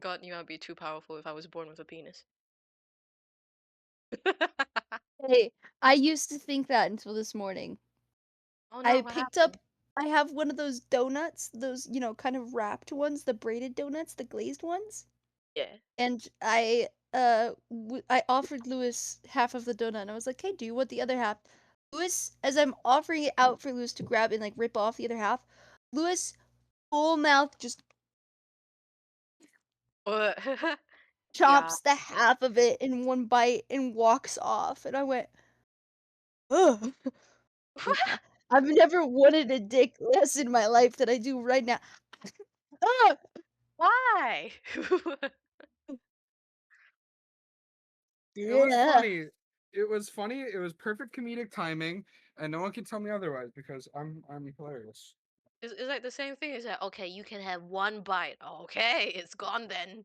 God knew I'd be too powerful if I was born with a penis. Hey, I used to think that until this morning. Oh no, I what picked happened? up I have one of those donuts, those, kind of wrapped ones, the braided donuts, the glazed ones. Yeah. And I offered Lewis half of the donut and I was like, "Hey, do you want the other half?" Lewis, as I'm offering it out for Lewis to grab and like rip off the other half, Lewis full mouth just What? Yeah. chops the half of it in one bite and walks off. And I went, "Ugh." Yeah. I've never wanted a dick less in my life than I do right now. Ah! Why? It was Yeah. funny. It was funny. It was perfect comedic timing, and no one can tell me otherwise because I'm hilarious. It's like the same thing. It's like, okay, you can have one bite. Okay, it's gone then.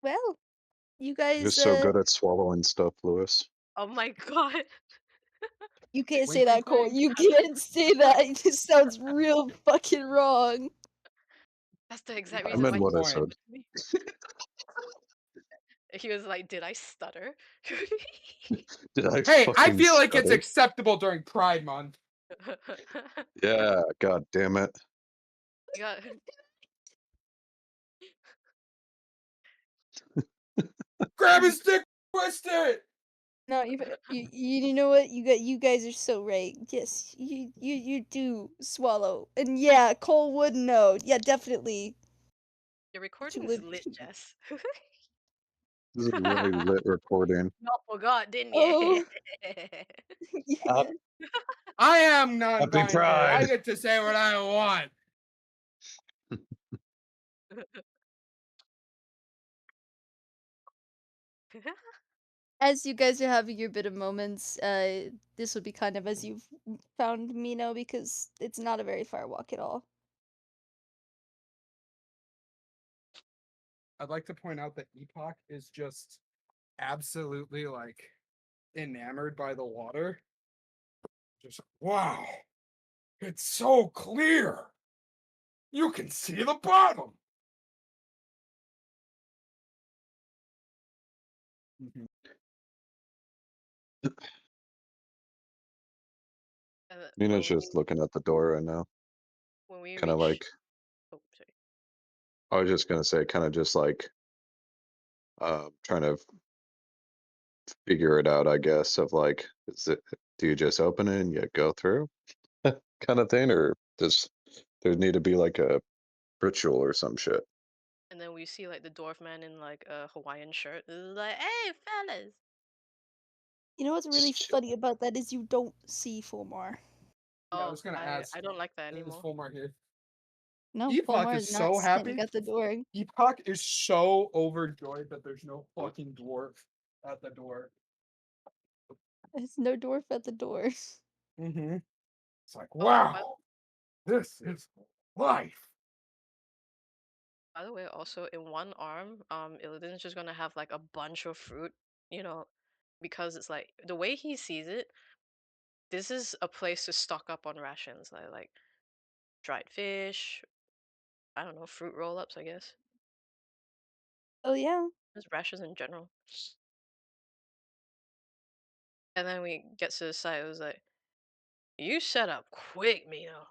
Well, you You're guys, so good at swallowing stuff, Lewis. Oh my god. you can't say Wink, wink, that, Cole. wink. You can't say that. It just sounds real fucking wrong. That's the exact I That reason was why meant the he what I said point. said. it to me. He was like, "Did I stutter?" Did I Hey, I fucking feel like it's stutter? acceptable during Pride Month. Yeah, god damn it. You got Grab his dick, twist it. No, you know what? You guys are so right. Yes, you do swallow. And yeah, Cole would know. Yeah, definitely. your She recording's would. lit, Jess. This is a really lit recording. Y'all forgot, didn't you? Oh, Hap- yeah. I am Happy non-binary. I Pride! get to say what I want. As you guys are having your bit of moments, this would be kind of as you've found Mino because it's not a very far walk at all. I'd like to point out that Epoch is just absolutely like enamored by the water. Just wow, it's so clear. You can see the bottom. Mhm. Nina's When just looking at the door right now. we Kind of reach, like, oh sorry. I was just gonna say, kind of just like, trying to figure it out, I guess, of like, do you just open it and you go through kind of thing, or does there need to be like a ritual or some shit? And then we see like the dwarf man in like a Hawaiian shirt. It's like, hey fellas. You know what's really Shit. funny about that is you don't see Fulmar. Yeah, I Oh, was gonna I ask. don't like that Is anymore. Fulmar here? No, Epoch Fulmar is is not so standing happy. at the door. Epoch is so overjoyed that there's no fucking dwarf at the door. There's no dwarf at the door. Mm-hmm. It's like, Oh, wow, this is life. by the way, also in one arm, Illidan's just gonna have like a bunch of fruit, you know, because it's like the way he sees it, this is a place to stock up on rations, like dried fish, I don't know, fruit roll-ups, I guess. Oh yeah. Just rations in general. And then we get to the site, it was like, you shut up quick, Mino.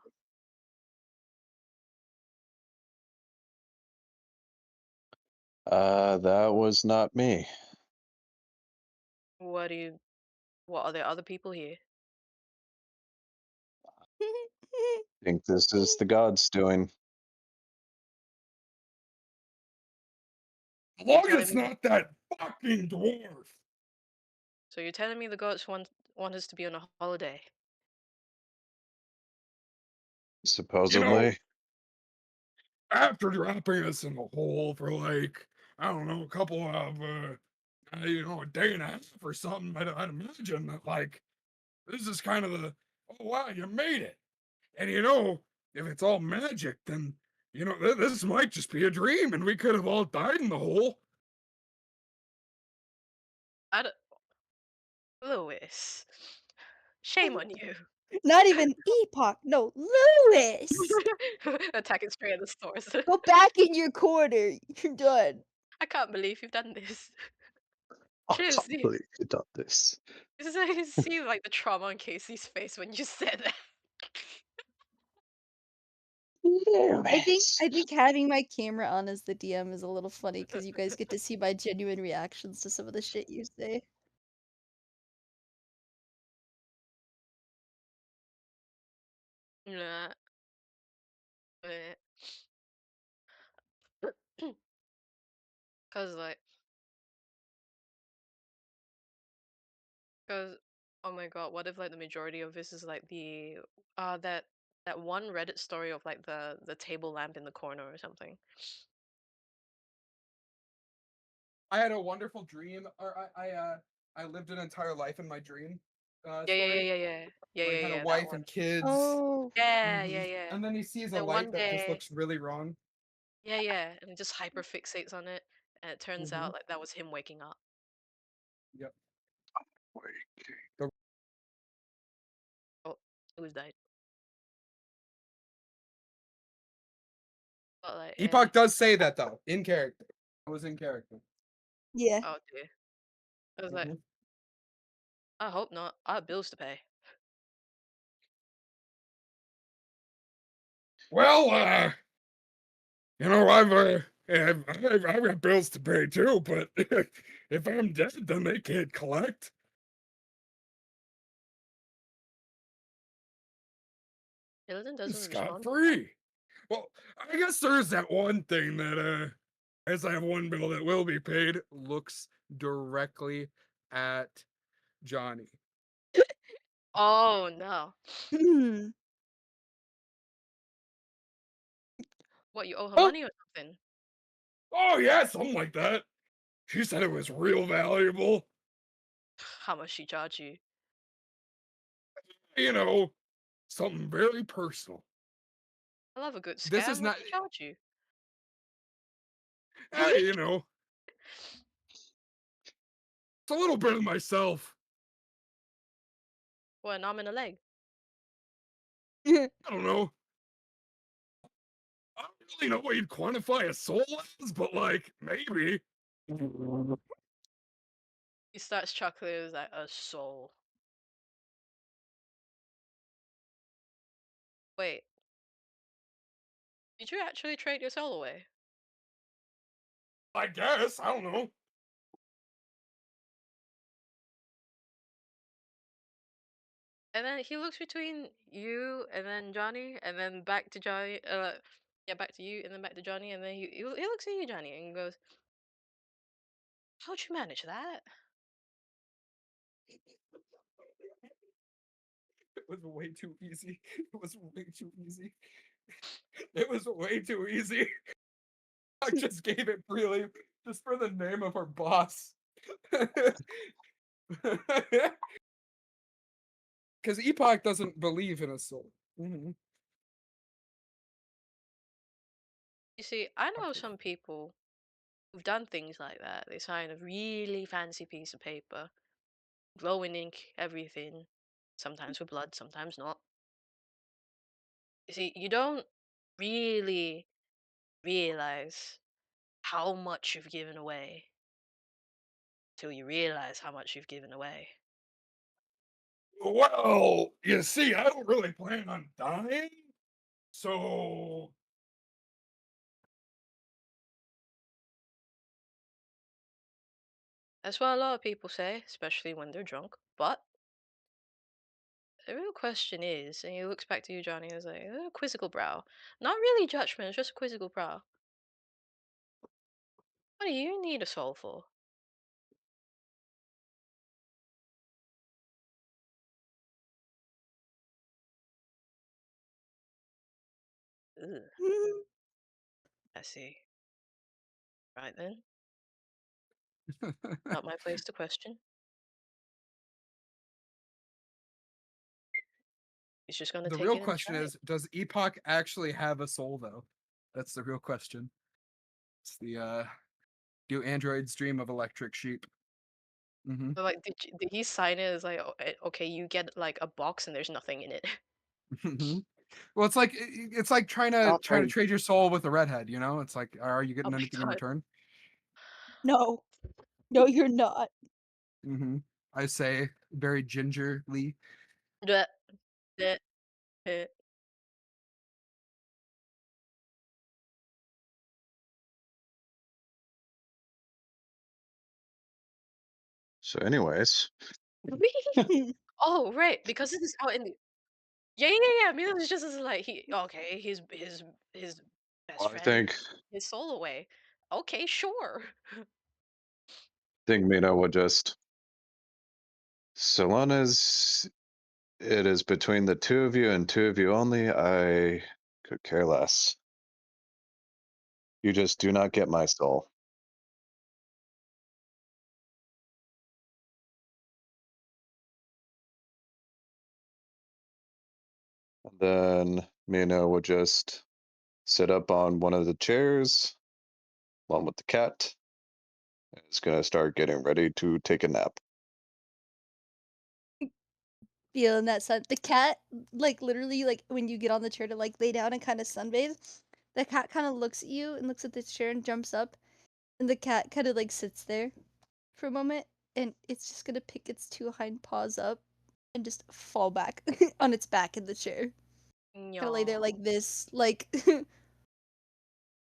That was not me. What do you what are there other people here? Think this is the gods doing. As You're long as telling it's me not that fucking dwarf. so you're telling me the gods want us to be on a holiday. You know, Supposedly. After dropping us in the hole for like, I don't know, a couple of, a day and a half or something, I'd imagine that like, this is kind of the, oh wow, you made it. And if it's all magic, then, this might just be a dream and we could have all died in the hole. I don't Lewis. Shame on you. Not even Epoch. No, Lewis. Attacking straight at the stores. Go back in your corner. You're done. I can't believe you've done this. I Should have can't seen. believe you done this. I can see like the trauma on Casey's face when you said that. Lewis. I think having my camera on as the DM is a little funny because you guys get to see my genuine reactions to some of the shit you say. Nah. Eh. Cause like, cause oh my god, what if like the majority of this is like the that one Reddit story of like the table lamp in the corner or something. I had a wonderful dream, or I lived an entire life in my dream Yeah, yeah, yeah, story. yeah, yeah, yeah, Where yeah, he had a yeah. That wife one. and kids. Oh. Yeah, yeah, yeah. And then he sees a Then light one that just day, looks really wrong. yeah, yeah, and it just hyper fixates on it, and it turns out like that was him waking up. Yep. Wait. Oh, it was died. But like, Epoch does say that though, in character. It was in character. Yeah. oh dear. I was like, I hope not. I have bills to pay. Well, I've got bills to pay too, but if I'm dead, then they can't collect. Illidan I'm doesn't scot respond. free. Well, I guess there's that one thing that as I have one bill that will be paid. Looks directly at Jhani. Oh no. What, you owe her Oh, money or something? oh yeah, something like that. She said it was real valuable. How much she charge you? You know, something very personal. I love a good This is scam. What not she charge you? You know, it's a little bit of myself. What, an arm and a leg? I don't know. I don't really know what you'd quantify a soul as, but like maybe. He starts chuckling. It was like a soul. Wait, did you actually trade your soul away? I guess I don't know. And then he looks between you and then Johnny, and then back to Johnny. Yeah, back to you, and then back to Johnny, and then he looks at you, Johnny, and goes, "How'd you manage that?" it was way too easy. It was way too easy. It was way too easy. I just gave it freely just for the name of our boss. Because Epoch doesn't believe in a soul. You see, I know some people who've done things like that. They sign a really fancy piece of paper, glowing ink, everything, sometimes with blood, sometimes not. You see, you don't really realize how much you've given away till you realize how much you've given away. Well, you see, I don't really plan on dying, so That's what a lot of people say, especially when they're drunk. But the real question is, and he looks back to you, Johnny, and is like, a quizzical brow. Not really judgment, it's just a quizzical brow. What do you need a soul for? Ugh, I see. Right then, not my place to question. He's just gonna The take real it in question stride. is, does Epoch actually have a soul though? That's the real question. It's the do androids dream of electric sheep? Mhm. But, like, did he sign it as like, "Oh, okay, you get, like, a box and there's nothing in it." Mhm. Well, it's like trying to Nothing. trade your soul with a redhead, you know? It's like, are you Oh getting my anything in god. return? No. No, you're not. Mhm. I say very gingerly. Bleh, bleh, bleh. So, anyways, Oh, right, because this is out in the yeah, yeah, yeah, yeah, Mino is just as like he okay, his best I friend think his soul away. Okay, sure. think Mino would just, so long as it is between the two of you and two of you only, I could care less. You just do not get my soul. And then Mino would just sit up on one of the chairs, along with the cat, and is gonna start getting ready to take a nap. Feeling that sun. The cat, like, literally, like, when you get on the chair to, like, lay down and kinda sunbathe, the cat kinda looks at you and looks at the chair and jumps up, and the cat kinda, like, sits there for a moment, and it's just gonna pick its 2 hind paws up and just fall back on its back in the chair. Kinda lay there Yeah. like this, like,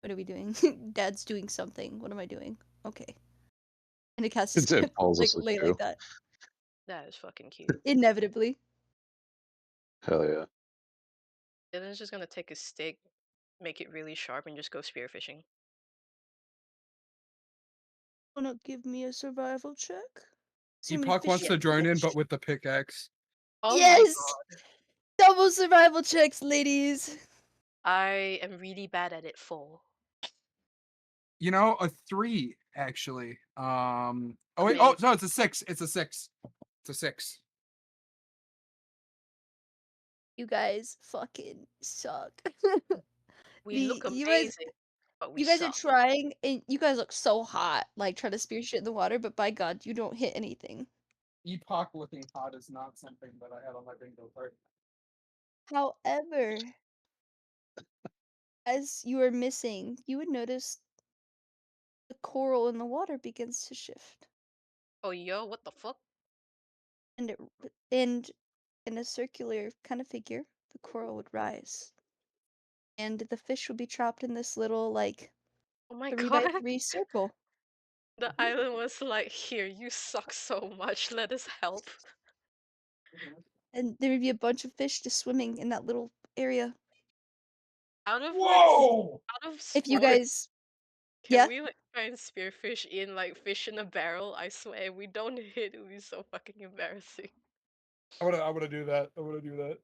"What are we doing? Dad's doing something. What am I doing? Okay." And the cat's just It gonna, falls like, asleep lay like too. that, That is fucking cute. inevitably. Hell yeah. And then it's just gonna take a stick, make it really sharp, and just go spearfishing. Wanna give me a survival check? See how many Epoch fish wants you Yeah. to can join in, but catch. with the pickaxe. Oh my Yes! god. Double survival checks, ladies! I am really bad at it full. You know, a 3 actually. Oh wait, oh Amazing. no, it's a 6. It's a 6. It's a 6. You guys fucking suck. We The look you guys amazing, but we you guys are suck. trying, and you guys look so hot, like, trying to spear shit in the water, but by god, you don't hit anything. Epoch looking hot is not something that I had on my bingo card. However, as you are missing, you would notice the coral in the water begins to shift, Oh, yo, what the fuck? and and in a circular kind of figure, the coral would rise, and the fish would be trapped in this little, like, Oh my 3 god. by 3 circle, The island was like, here, you suck so much, let us help. and there would be a bunch of fish just swimming in that little area. Out of like, Whoa! out of If you sport, guys can Yeah? we like try and spearfish in like fish in a barrel? I swear, if we don't hit, it would be so fucking embarrassing. I wanna do that. I wanna do that.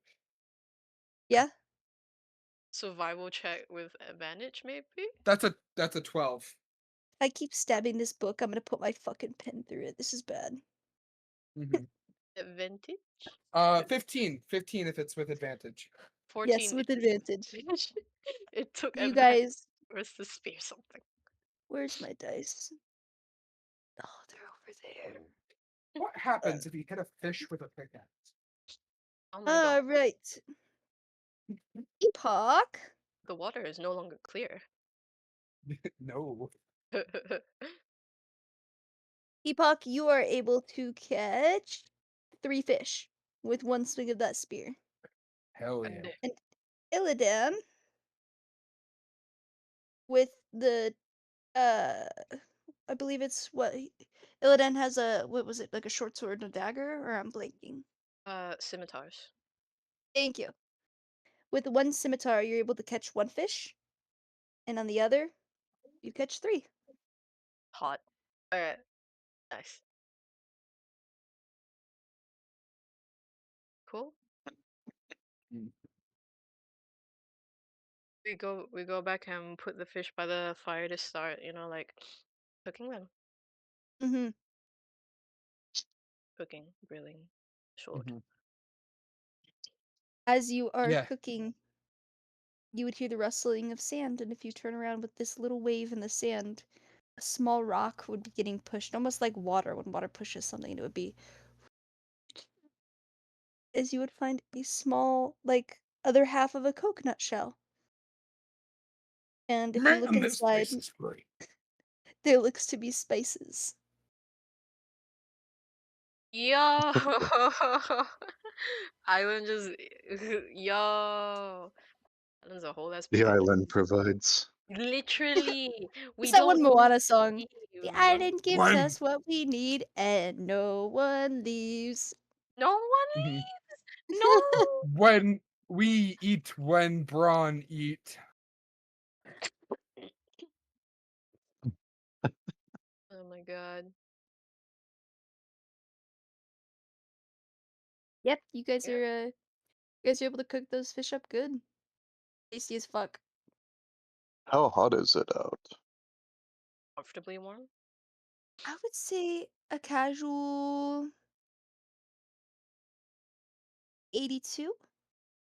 Yeah? Survival check with advantage, maybe? That's a 12. If I keep stabbing this book, I'm gonna put my fucking pen through it. This is bad. Mhm. Advantage? 15. 15 if it's with advantage. Yes, 14 with it is advantage. advantage. It took You advantage guys, for us to spear something. where's my dice? Oh, they're over there. What happens if you hit a fish with a pickaxe? Oh my god. Alright. Epoch. The water is no longer clear. No. Epoch, you are able to catch 3 fish with 1 swing of that spear. Hell And yeah. then And Illidan, with the, uh, I believe it's what Illidan has what was it, like a short sword and a dagger? Or I'm blanking. scimitars. Thank you. With 1 scimitar, you're able to catch 1 fish, and on the other, you catch 3. Hot. Alright, nice. Cool. Mm. We go back and put the fish by the fire to start, like cooking them. Mhm. Cooking, grilling, short. Mhm. As you are Yeah. cooking, you would hear the rustling of sand, and if you turn around with this little wave in the sand, a small rock would be getting pushed, almost like water when water pushes something, and it would be as you would find a small, like, other half of a coconut shell. And if you look Man, this inside, place is great. there looks to be spices. Yo, Island just yo. Island's a whole ass The planet. island provides. Literally, It's we that don't one Moana song. The leave. island gives When us what we need, and no one leaves. No one mhm, leaves. No. when we eat when Braun eat. Oh my god. Yep, you guys Yeah, are, you guys are able to cook those fish up good. Tasty as fuck. How hot is it out? comfortably warm. I would say a casual 82?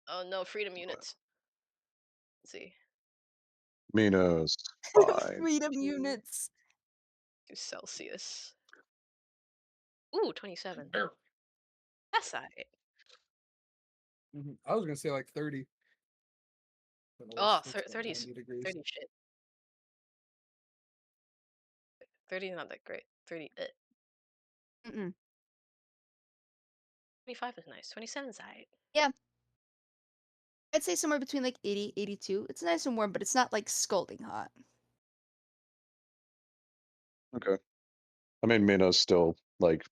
Oh no, freedom units. Let's see. Mino's fine. Freedom Two units. to Celsius. Ooh, 27. Barely. That's alright. I was gonna say like 30. But Oh, that's like 30's 90 degrees. 30 shit. 30 is not that great. 30 Mm-mm. 25 is nice. 27 is alright. Yeah, I'd say somewhere between like 80, 82. It's nice and warm, but it's not like scalding hot. Okay. I mean, Mino's still like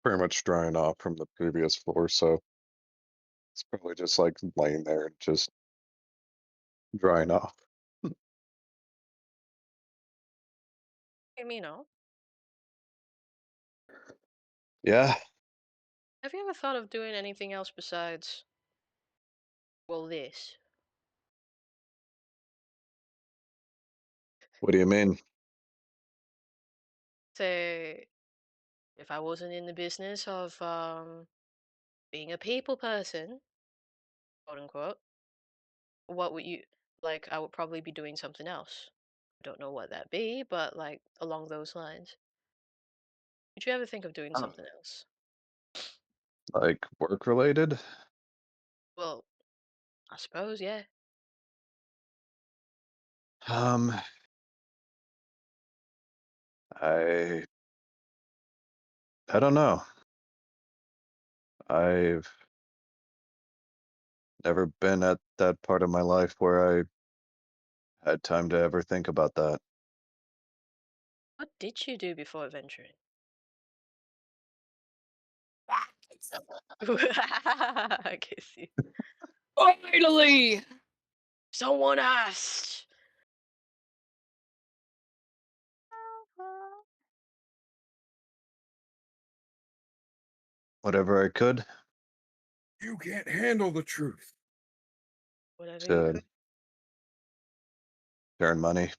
pretty much drying off from the previous floor, so it's probably just like laying there, just drying off. Hey, Mino, Yeah. have you ever thought of doing anything else besides, well, this? What do you mean? Say, if I wasn't in the business of being a people person, quote unquote, what would you like? I would probably be doing something else. I don't know what that be, but like along those lines. Did you ever think of doing Oh, something else? like work related? Well, I suppose, yeah. Um, I I don't know. I've never been at that part of my life where I had time to ever think about that. What did you do before venturing? I can see. Finally! Someone asked. Whatever I could You can't handle the truth. Whatever you to could. earn money.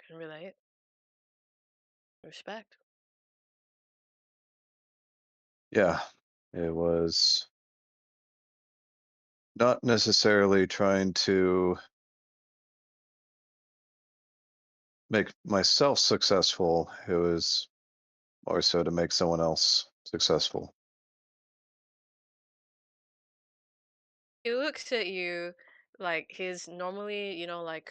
Can relate. Respect. Yeah, it was not necessarily trying to make myself successful. It was more so to make someone else successful. He looks at you like his normally, like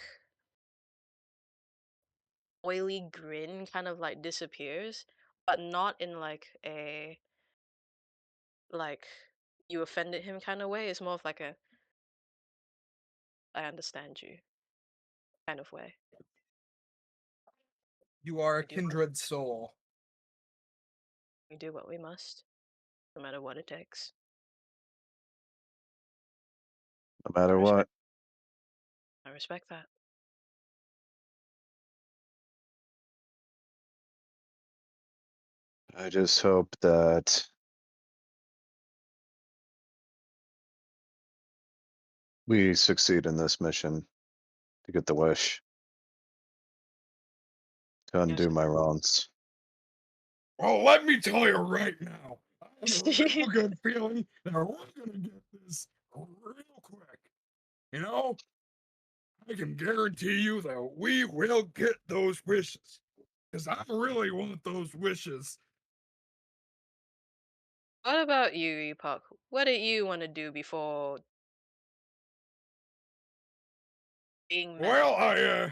oily grin kind of like disappears, but not in like a like you offended him kind of way. It's more of like a I understand you kind of way. You are a We do what kindred soul. we do what we must, no matter what it takes. No I matter respect what. I respect that. I just hope that we succeed in this mission to get the wish to Yes. undo my wrongs. Well, let me tell you right now, I have a real good feeling that we're gonna get this real quick. You know, I can guarantee you that we will get those wishes. Because I really want those wishes. What about you, Epoch? What did you want to do before being met? Well,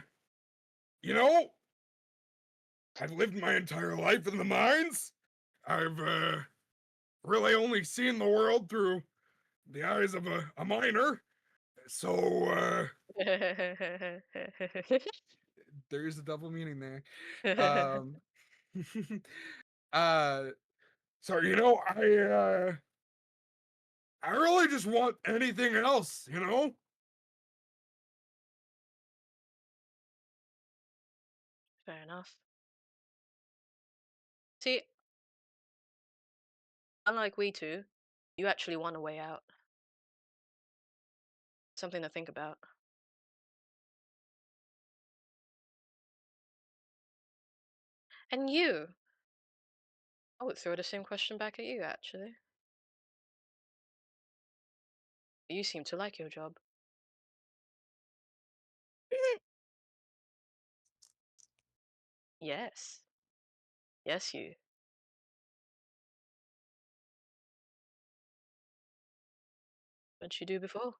you know, I've lived my entire life in the mines. I've, really only seen the world through the eyes of a miner. So, there's a double meaning there. Um, uh, so, I really just want anything else, you know? Fair enough. See, unlike we two, you actually want a way out. Something to think about. And you, I would throw the same question back at you, actually. You seem to like your job. Yes. Yes, you. What'd you do before?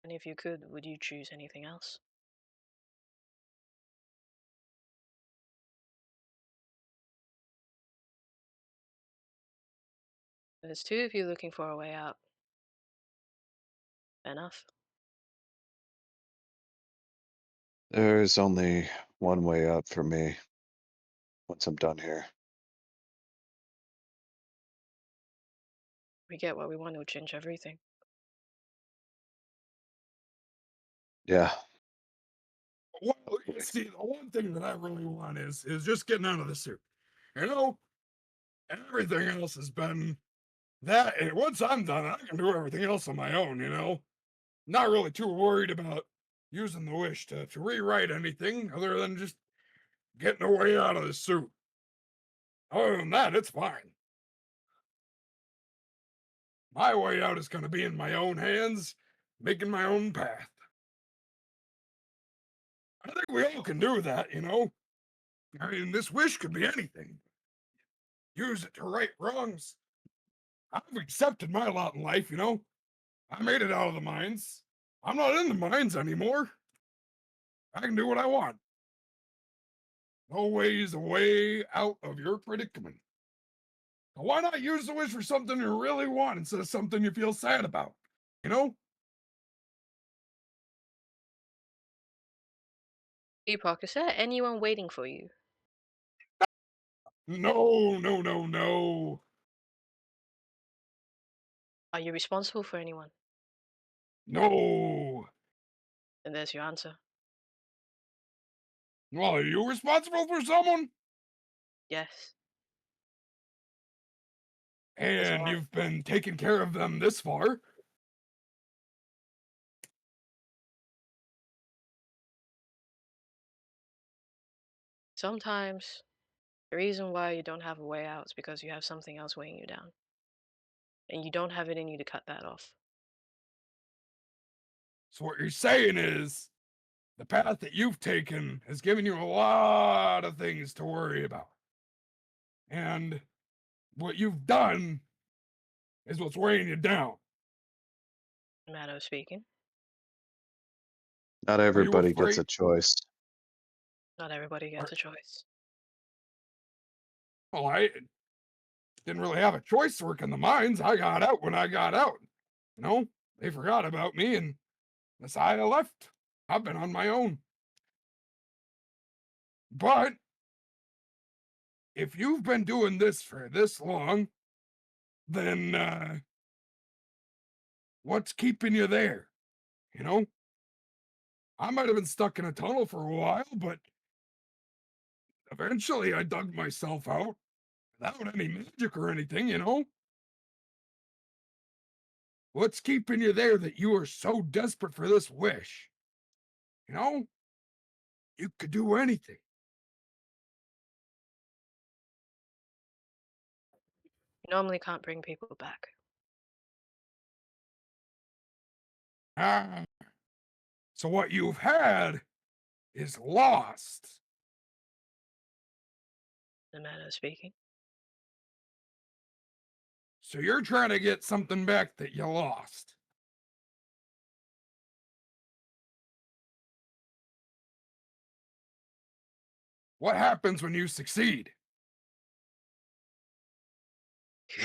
And if you could, would you choose anything else? There's two of you looking for a way out. Enough. There's only one way out for me once I'm done here. We get what we want to change everything. Yeah, Well, you see, the one thing that I really want is just getting out of the suit. You know, everything else has been that. And once I'm done, I can do everything else on my own. You know, not really too worried about using the wish to rewrite anything other than just getting a way out of the suit. Other than that, it's fine. My way out is going to be in my own hands, making my own path. I think we all can do that, you know? I mean, this wish could be anything. Use it to right wrongs. I've accepted my lot in life, you know? I made it out of the mines. I'm not in the mines anymore. I can do what I want. Always a way out of your predicament. So why not use the wish for something you really want instead of something you feel sad about? You know? Epoch, is there anyone waiting for you? No, no, no, no. Are you responsible for anyone? No. Then there's your answer. Well, are you responsible for someone? Yes. That's And all. you've been taking care of them this far. Sometimes the reason why you don't have a way out is because you have something else weighing you down. And you don't have it in you to cut that off. So what you're saying is the path that you've taken has given you a lot of things to worry about. And what you've done is what's weighing you down. Matter of speaking. not Are you everybody gets afraid? a choice. Not everybody gets Are, a choice. well, I didn't really have a choice to work in the mines. I got out when I got out. You know, they forgot about me and decided I left. I've been on my own. But if you've been doing this for this long, then what's keeping you there? You know, I might have been stuck in a tunnel for a while, but eventually I dug myself out without any magic or anything, you know? What's keeping you there that you are so desperate for this wish? You know, you could do anything. You normally can't bring people back. Ah, so what you've had is lost. The manner of speaking. So you're trying to get something back that you lost. What happens when you succeed?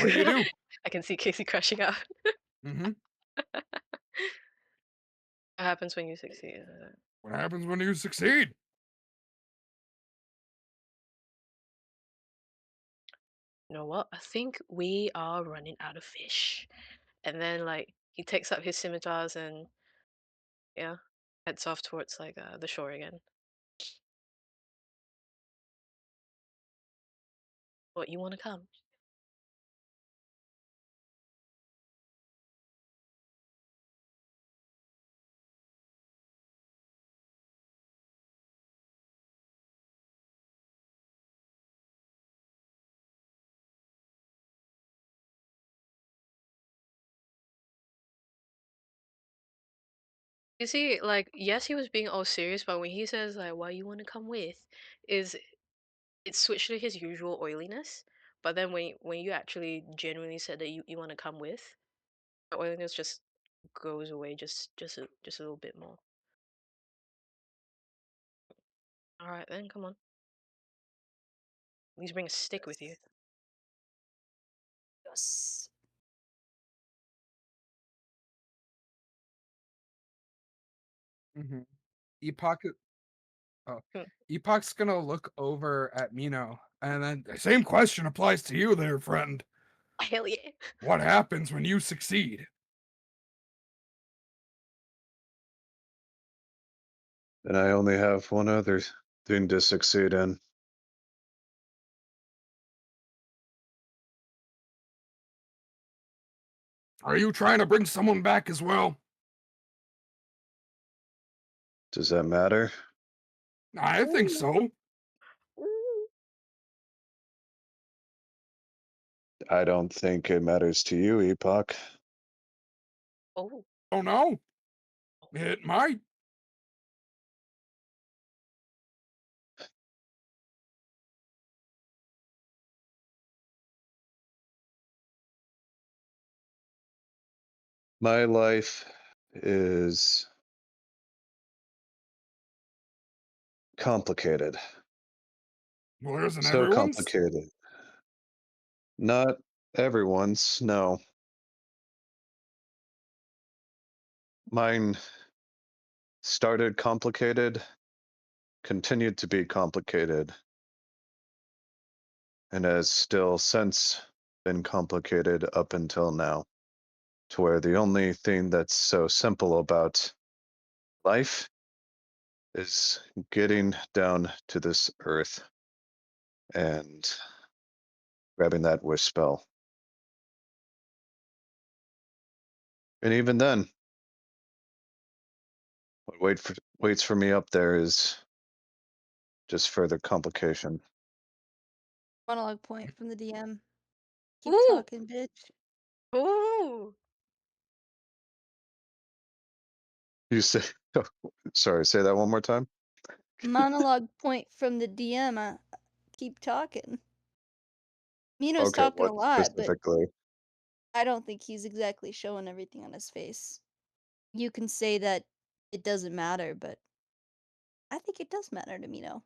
What do you do? I can see Casey crashing out. Mm-hmm. What happens when you succeed? What happens when you succeed? You know what? I think we are running out of fish. And then like he takes up his scimitars and yeah, heads off towards like the shore again. What, you want to come? You see, like, yes, he was being all serious, but when he says like, "Why you want to come with," is it switched to his usual oiliness. But then when you actually genuinely said that you want to come with, the oiliness just goes away just a little bit more. All right, then come on. At least bring a stick with you. Yes. Mm-hmm. Epoch. Oh, Hmm. Epoch's gonna look over at Mino, and then The same question applies to you there, friend. Hell yeah. What happens when you succeed? And I only have one other thing to succeed in. Are you trying to bring someone back as well? Does that matter? I think Ooh, so. ooh. I don't think it matters to you, Epoch. Oh, Oh no, it might. My life is complicated. Well, isn't So everyone's? complicated. Not everyone's, no. Mine started complicated, continued to be complicated, and has still since been complicated up until now. To where the only thing that's so simple about life is getting down to this earth and grabbing that wish spell. And even then, what waits for me up there is just further complication. Monologue point from the DM. Keep ooh, talking, bitch. ooh. You say, oh, sorry, say that one more time. Monologue point from the DM. Keep talking. Mino's Okay, talking what a lot, but specifically? I don't think he's exactly showing everything on his face. You can say that it doesn't matter, but I think it does matter to Mino.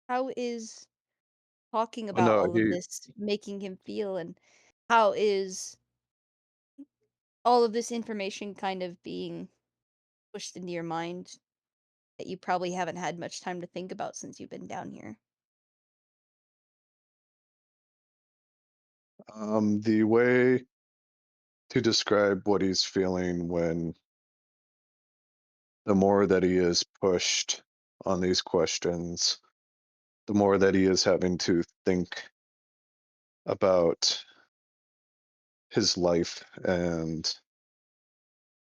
How is talking Well, about no, all of he this making him feel, and how is all of this information kind of being pushed into your mind that you probably haven't had much time to think about since you've been down here? The way to describe what he's feeling when the more that he is pushed on these questions, the more that he is having to think about his life and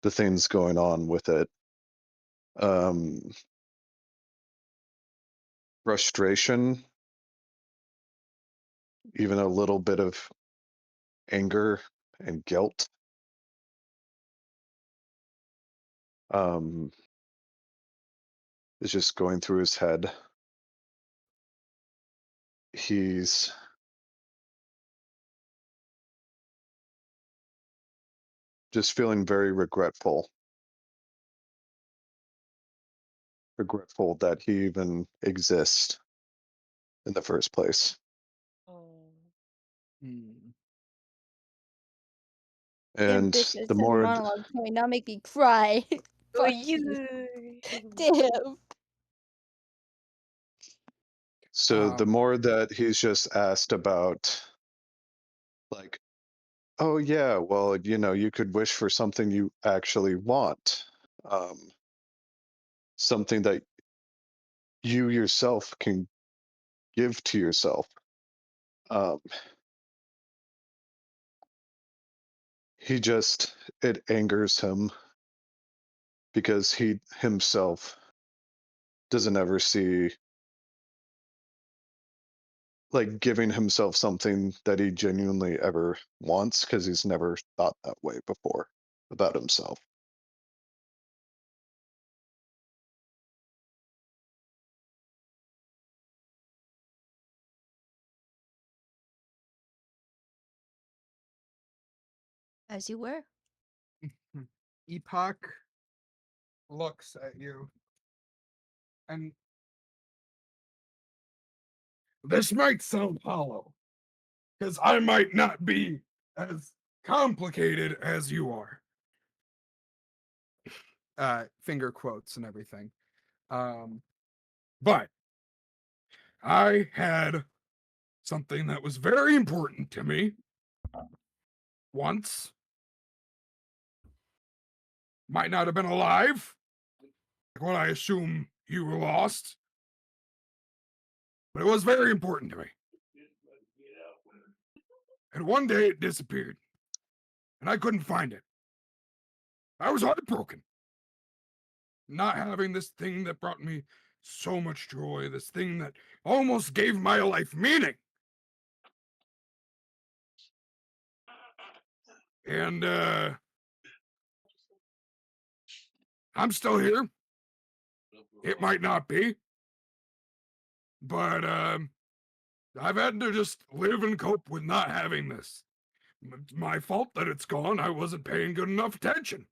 the things going on with it. Um, Frustration, even a little bit of anger and guilt. Um, is just going through his head. He's just feeling very regretful that he even exists in the first place. Oh. Hmm. And Ambitious the inner more, monologue. Can we now make me cry? Oh, Fuck you. you. Damn. so the Um, more that he's just asked about, like, oh yeah, well, you could wish for something you actually want, um, something that you yourself can give to yourself. Um, it angers him because he himself doesn't ever see like giving himself something that he genuinely ever wants because he's never thought that way before about himself. As you were. Epoch looks at you and This might sound hollow, because I might not be as complicated as you are. finger quotes and everything. But I had something that was very important to me once. Might not have been alive, like what I assume you were lost, but it was very important to me. And one day it disappeared, and I couldn't find it. I was heartbroken, not having this thing that brought me so much joy, this thing that almost gave my life meaning. And I'm still here. It might not be, but I've had to just live and cope with not having this. It's my fault that it's gone. I wasn't paying good enough attention.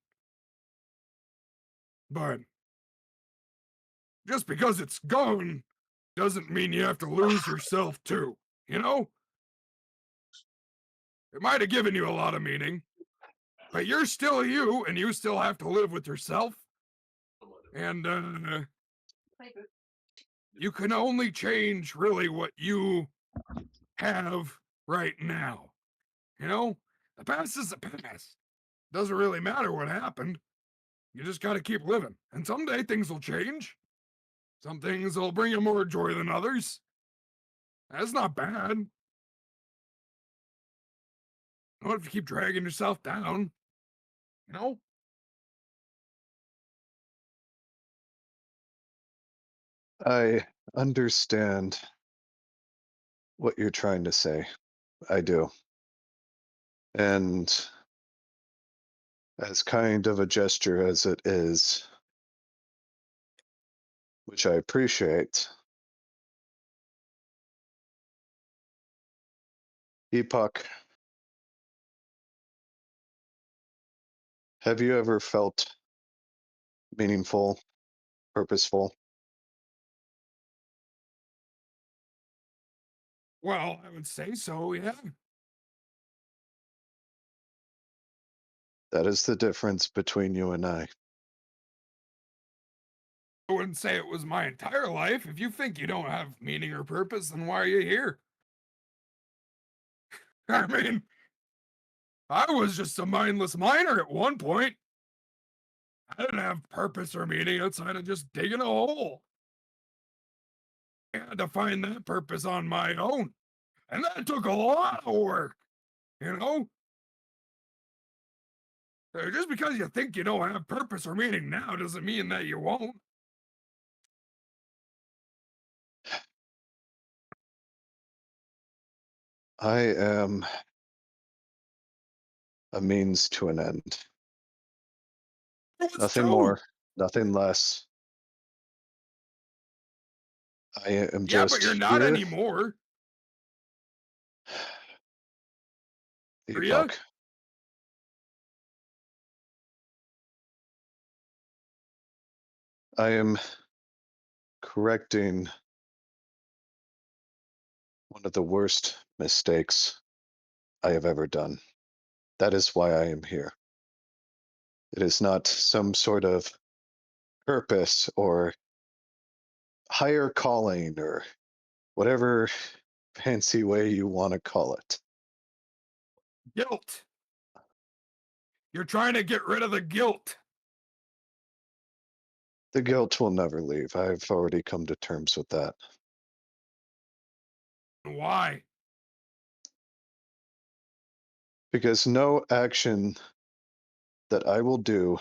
But just because it's gone doesn't mean you have to lose yourself too, you know? It might have given you a lot of meaning, but you're still you, and you still have to live with yourself. And you can only change really what you have right now. You know, the past is the past. Doesn't really matter what happened. You just got to keep living. And someday things will change. Some things will bring you more joy than others. That's not bad. Not if you keep dragging yourself down. You know? I understand what you're trying to say. I do. And as kind of a gesture as it is, which I appreciate, Epoch, have you ever felt meaningful, purposeful? Well, I would say so, yeah. That is the difference between you and I. I wouldn't say it was my entire life. If you think you don't have meaning or purpose, then why are you here? I mean, I was just a mindless miner at one point. I didn't have purpose or meaning outside of just digging a hole. I had to find that purpose on my own. And that took a lot of work, you know? Just because you think you don't have purpose or meaning now doesn't mean that you won't. I am a means to an end. Well, it's Nothing true. more, nothing less. I am Yeah, but you're just not here. anymore. Are you? Epoch. I am correcting one of the worst mistakes I have ever done. That is why I am here. It is not some sort of purpose or higher calling or whatever fancy way you want to call it. Guilt. You're trying to get rid of the guilt. The guilt will never leave. I've already come to terms with that. Why? Because no action that I will do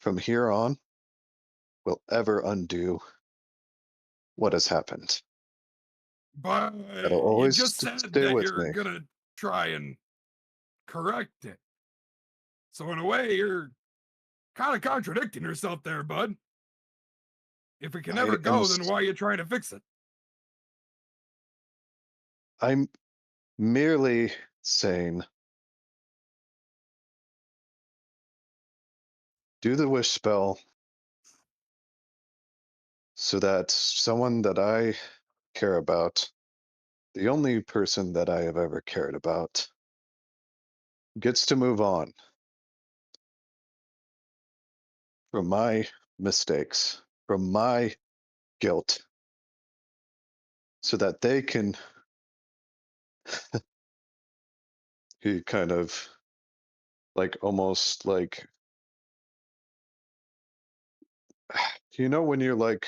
from here on will ever undo what has happened. But That'll you always just said stay that with you're me. gonna try and correct it. So in a way, you're kind of contradicting yourself there, bud. If it can I never am go, then why are you trying to fix it? I'm merely saying do the wish spell so that someone that I care about, the only person that I have ever cared about, gets to move on from my mistakes, from my guilt, so that they can he kind of like almost like when you're like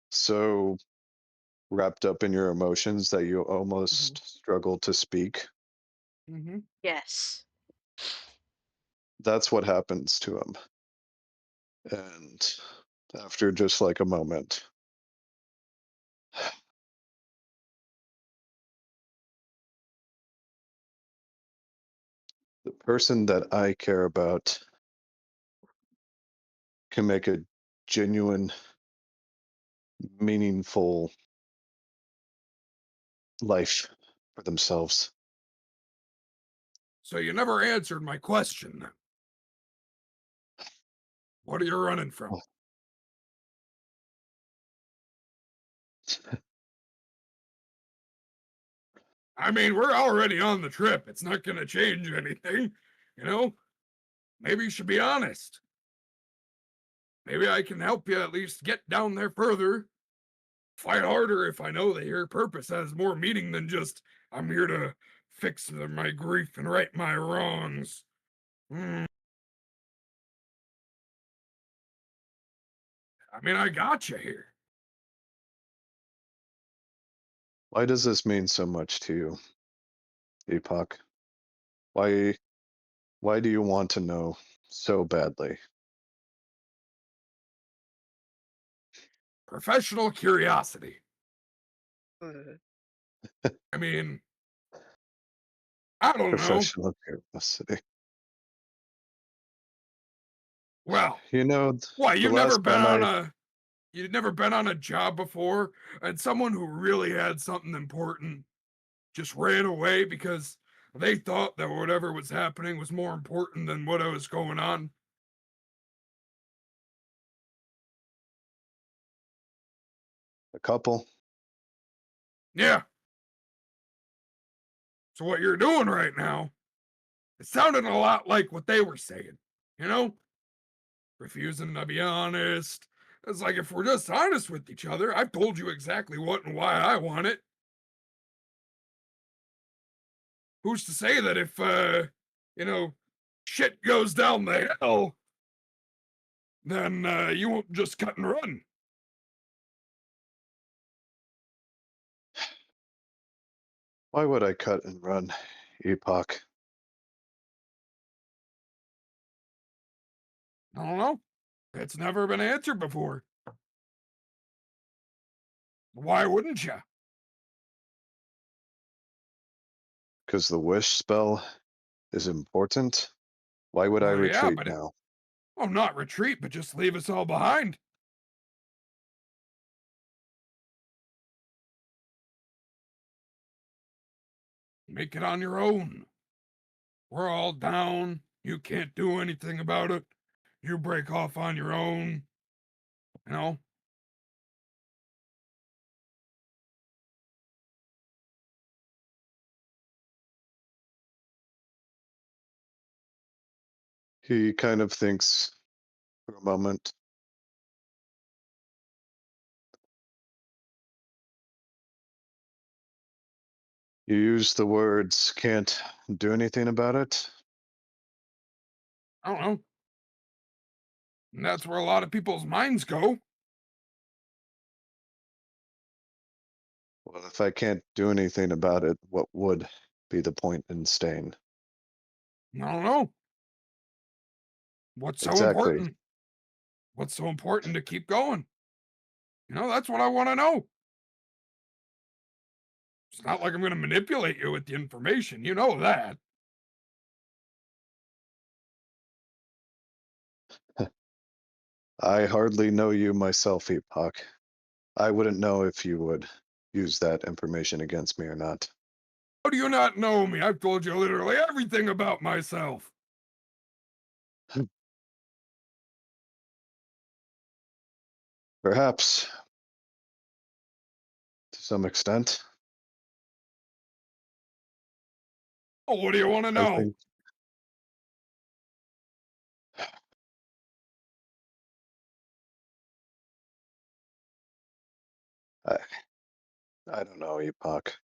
so wrapped up in your emotions that you Mm-hmm. almost struggle to speak. Mm-hmm. Yes. That's what happens to him. And after just like a moment, the person that I care about can make a genuine, meaningful life for themselves. So you never answered my question. What are you running from? Well, I mean, we're already on the trip. It's not going to change anything. You know, maybe you should be honest. Maybe I can help you at least get down there further. Fight harder if I know that your purpose has more meaning than just I'm here to fix my grief and right my wrongs. Hmm. I mean, I got you here. why does this mean so much to you, Epoch? Why why do you want to know so badly? Professional curiosity. Mhm. I mean, I don't know. Professional curiosity. Well, You know, what, the last time I you'd never been on a job before and someone who really had something important just ran away because they thought that whatever was happening was more important than what was going on. a couple, Yeah. So what you're doing right now, it sounded a lot like what they were saying, you know? Refusing to be honest. It's like if we're just honest with each other, I've told you exactly what and why I want it. who's to say that if you know, shit goes down the hill, then you won't just cut and run. Why would I cut and run, Epoch? I don't know. It's never been answered before. Why wouldn't you? Because the wish spell is important? Why would I Well, yeah, retreat but now? oh, not retreat, but just leave us all behind. Make it on your own. We're all down. You can't do anything about it. You break off on your own. You know, He kind of thinks for a moment. You use the words can't do anything about it. I don't know. And that's where a lot of people's minds go. Well, if I can't do anything about it, what would be the point in staying? I don't know. What's so Exactly. important? What's so important to keep going? That's what I want to know. It's not like I'm going to manipulate you with the information. You know that. I hardly know you myself, Epoch. I wouldn't know if you would use that information against me or not. How do you not know me? I've told you literally everything about myself. Perhaps, to some extent. Oh, what do you want to I know? think I, I don't know, Epoch.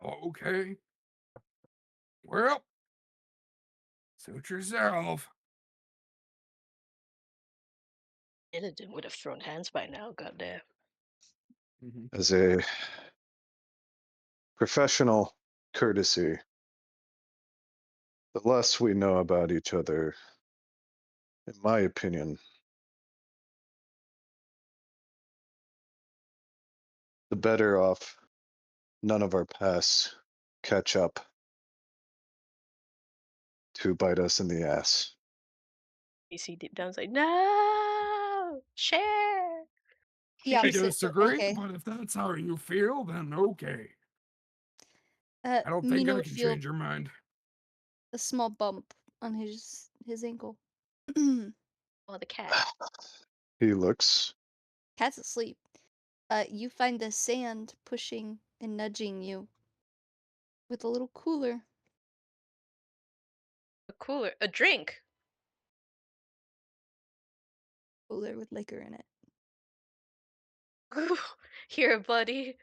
Okay. Well, suit yourself. Illidan would have thrown hands by now, goddamn. As a professional courtesy, the less we know about each other, in my opinion, the better off none of our pasts catch up to bite us in the ass. You see deep down, it's like, no, share. The I opposite, but disagree, okay. but if that's how you feel, then okay. I don't think Mino I would can feel change your mind. a small bump on his ankle. Oh, the cat. He looks. Cat's asleep. You find the sand pushing and nudging you with a little cooler. A cooler, a drink. Cooler with liquor in it. Here, buddy.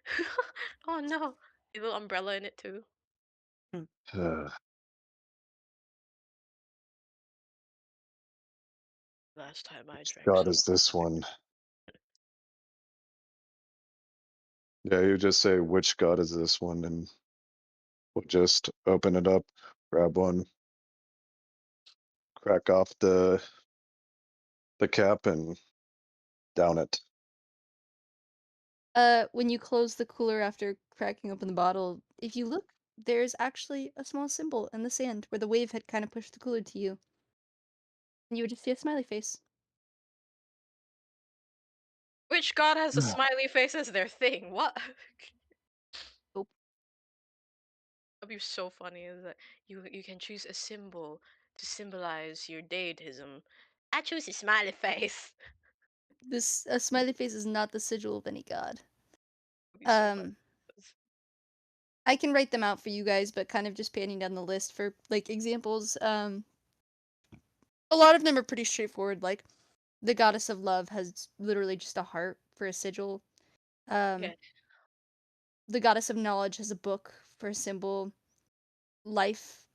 Oh no, a little umbrella in it too. Uh, Last time I drank God some. is this one? Yeah, you just say which God is this one, and we'll just open it up, grab one, crack off the cap, and down it. When you close the cooler after cracking open the bottle, if you look, there's actually a small symbol in the sand where the wave had kind of pushed the cooler to you. And you would just see a smiley face. Which god has a smiley face as their thing? What? Oh, That'd be so funny. Is that you can choose a symbol to symbolize your deism. I choose a smiley face. this a smiley face is not the sigil of any god. That'd be so funny. Um, I can write them out for you guys, but kind of just panning down the list for like examples. A lot of them are pretty straightforward. Like the goddess of love has literally just a heart for a sigil. Um, Okay. the goddess of knowledge has a book for a symbol. Life,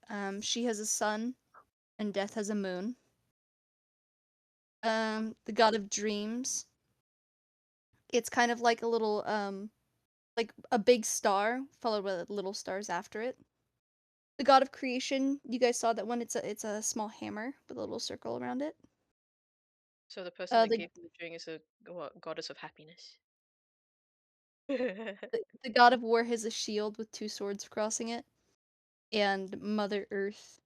she has a sun, and death has a moon. The god of dreams, it's kind of like a little like a big star followed by little stars after it. The god of creation, you guys saw that one. It's a small hammer with a little circle around it. So the person that The gave me the drink is a what, goddess of happiness. the god of war has a shield with two swords crossing it, and Mother Earth,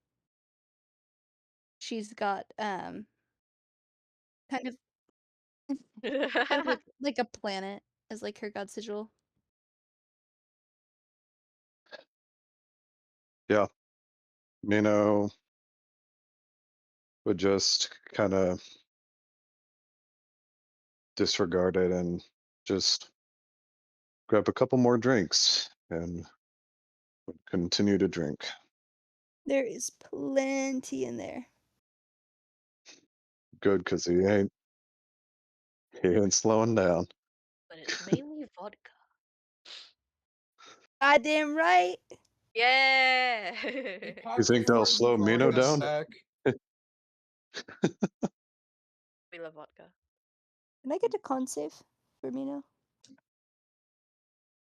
she's got kind of kind of like a planet as like her god sigil. Yeah, Mino would just kind of disregard it and just grab a couple more drinks and would continue to drink. There is plenty in there. Good, because he ain't slowing down. But it's mainly vodka. Goddamn right. Yeah. Epoch, You think they'll before you slow join Mino us down? back, We love vodka. Can I get a con save for Mino?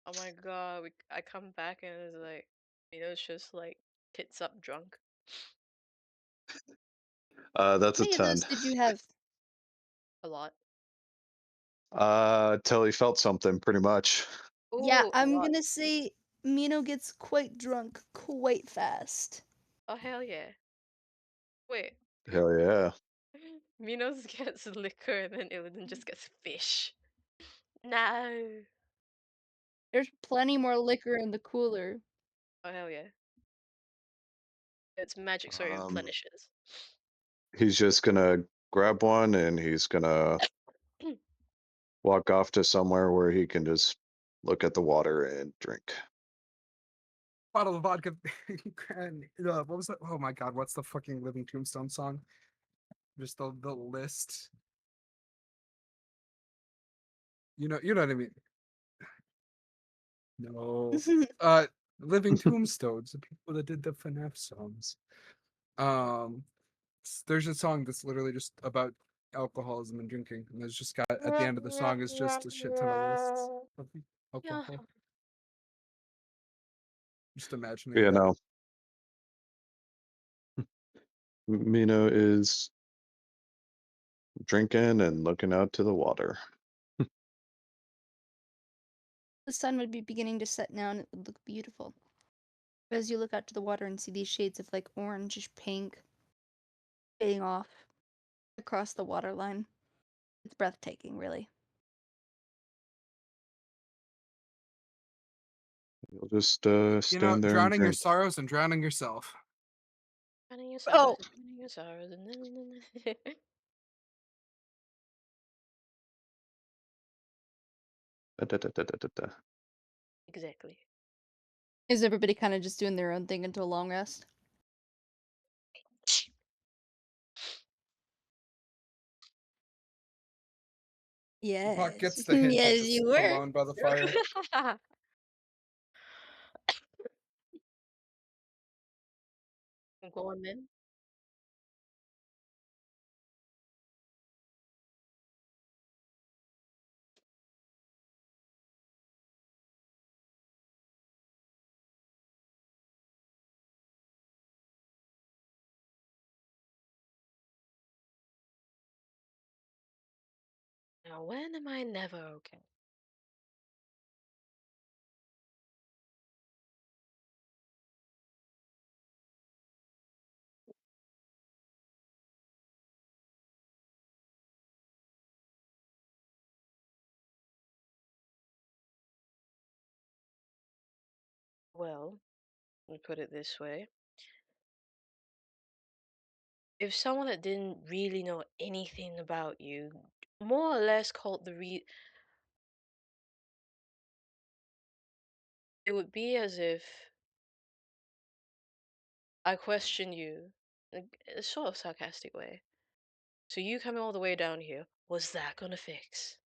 Oh my god, I come back and it's like, it's just like tits up drunk. That's How a many of those 10. did you have? A lot. Till he felt something, pretty much. Yeah, Ooh, a I'm lot. gonna say Mino gets quite drunk quite fast. Oh hell yeah. Wait. Hell yeah. Minos gets liquor and then Illidan just gets fish. No. There's plenty more liquor in the cooler. Oh hell yeah. It's magic so it Um, replenishes. he's just gonna grab one and he's gonna walk off to somewhere where he can just look at the water and drink. bottle of vodka, and what was that? Oh my god, what's the fucking Living Tombstone song? Just the list. You know what I mean. No, uh, Living Tombstones, the people that did the FNAF songs. Um, there's a song that's literally just about alcoholism and drinking, and there's just got at the end of the song is just a shit ton of lists of Yeah. alcohol. Just imagining You that. know, Mino is drinking and looking out to the water. The sun would be beginning to set now and it would look beautiful. As you look out to the water and see these shades of like orangish pink fading off across the waterline. It's breathtaking, really. You'll just stand there and Drowning your drink. sorrows and drowning yourself. Drowning your Oh, sorrows, drowning your sorrows. Da, da, da, da, da, da, da. Exactly. is everybody kind of just doing their own thing until long rest? Puck Yes. gets the hint to Yes, just you sit were. alone by the fire. Go on then. Now, when am I never okay? Well, let me put it this way. If someone that didn't really know anything about you, more or less called it would be as if I question you, like, in a sort of sarcastic way. So you coming all the way down here, was that gonna fix?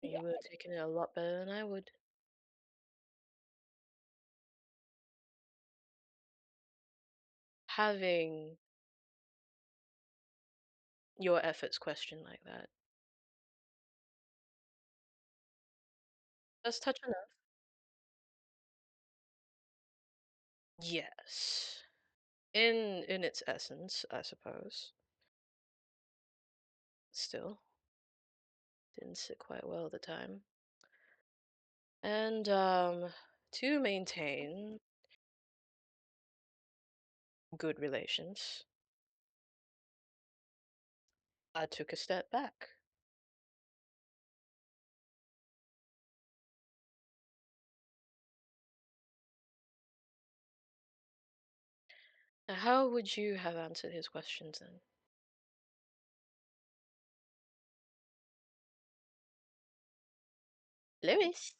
You would have taken it a lot better than I would. Having your efforts questioned like that. That's touch enough. Yes. In its essence, I suppose. Still, didn't sit quite well at the time. And to maintain good relations, I took a step back. Now, how would you have answered his questions then? Lewis.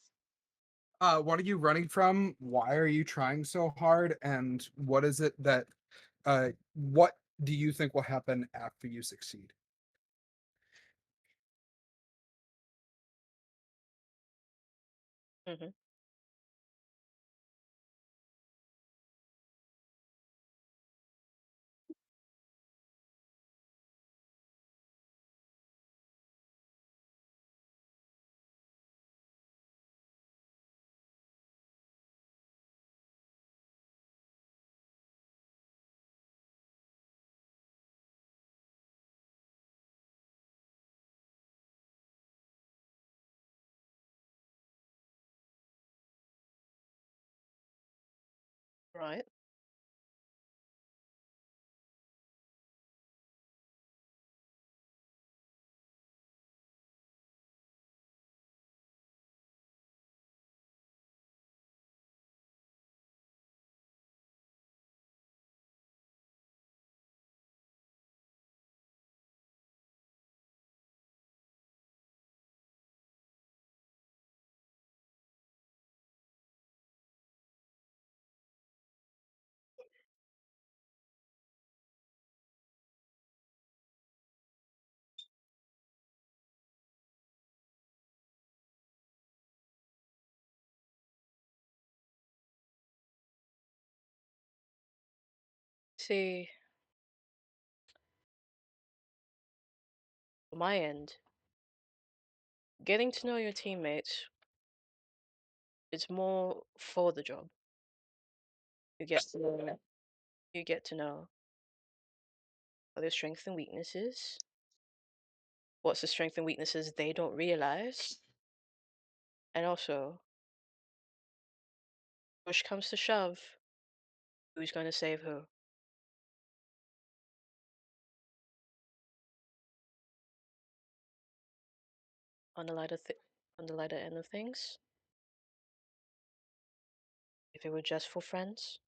What are you running from? Why are you trying so hard? And what is it that what do you think will happen after you succeed? Hmm. Right. See, on my end, getting to know your teammates is more for the job. You get to know, you get to know what their strengths and weaknesses. What's the strengths and weaknesses they don't realize, and also, push comes to shove, who's going to save who? On the on the lighter end of things, if it were just for friends,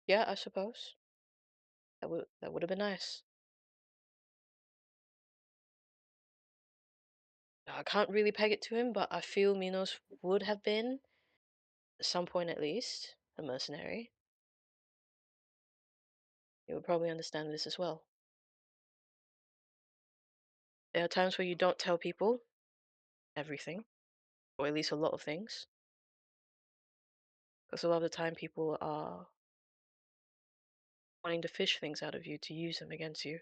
yeah, I suppose that would have been nice. I can't really peg it to him, but I feel Minos would have been, at some point at least, a mercenary. He would probably understand this as well. There are times where you don't tell people everything, or at least a lot of things, because a lot of the time people are wanting to fish things out of you to use them against you.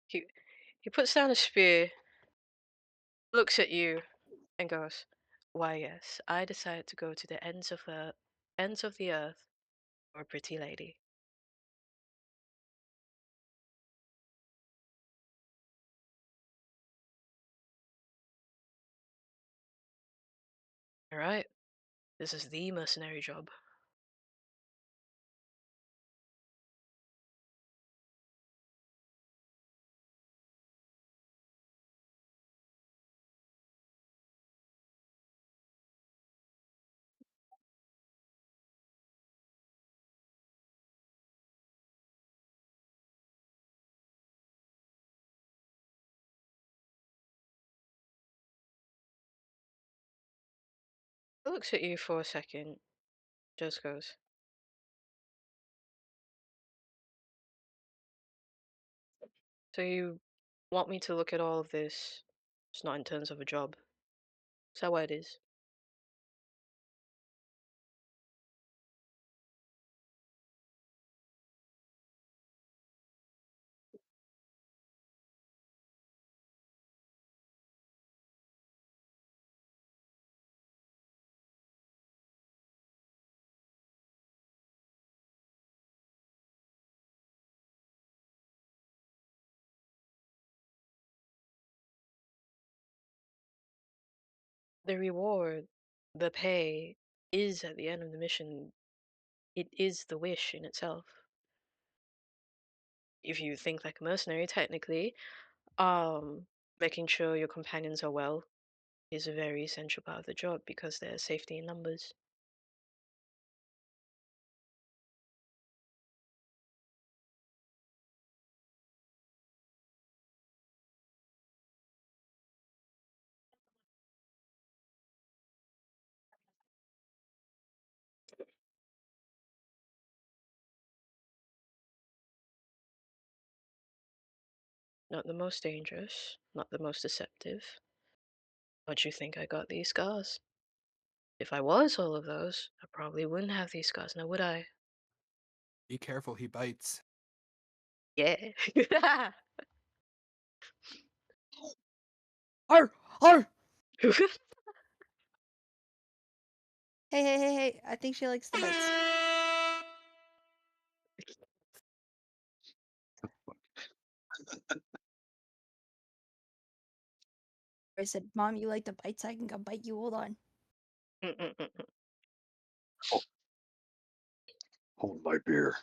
He he puts down a spear looks at you and goes, "Why, yes, I decided to go to the ends of the earth for a pretty lady." All right, this is the mercenary job. He looks at you for a second, just goes, "So you want me to look at all of this, just not in terms of a job? Is that what it is?" The reward, the pay, is at the end of the mission. It is the wish in itself. If you think like a mercenary, technically, making sure your companions are well is a very essential part of the job because there's safety in numbers. Not the most dangerous, not the most deceptive. But you think I got these scars? If I was all of those, I probably wouldn't have these scars now, would I? Be careful, he bites. Yeah. Arr! Arr! Hey, hey, hey, hey! I think she likes the bites. I said, "Mom, you like the bites? I can come bite you. Hold on." Oh, hold my beer.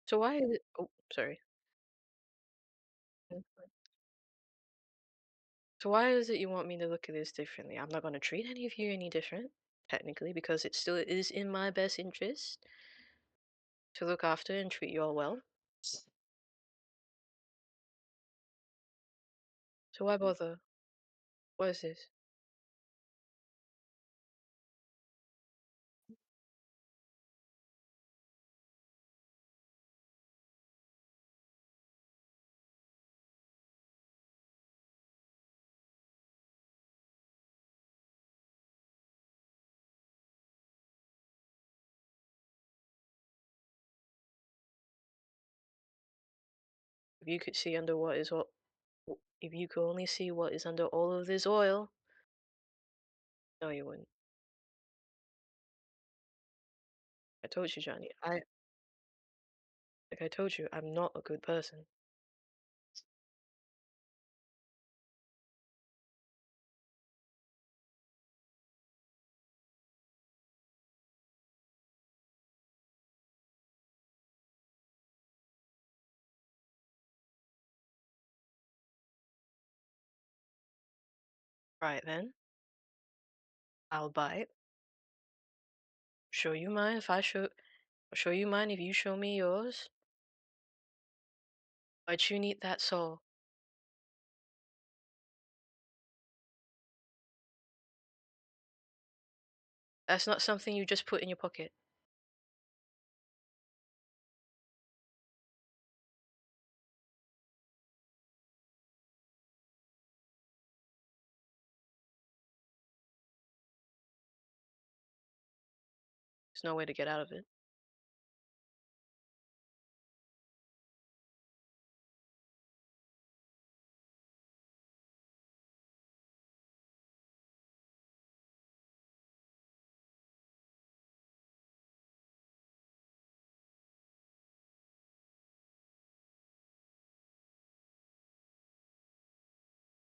So why is it? Oh, sorry. So why is it you want me to look at this differently? I'm not going to treat any of you any different, technically, because it still is in my best interest to look after and treat you all well. So why bother? What is this? If you could see under what is all, if you could only see what is under all of this oil, no, you wouldn't. I told you, Johnny. Like I told you, I'm not a good person. Right then, I'll bite. Show you mine if I'll show you mine if you show me yours. But you need that soul. That's not something you just put in your pocket. There's no way to get out of it.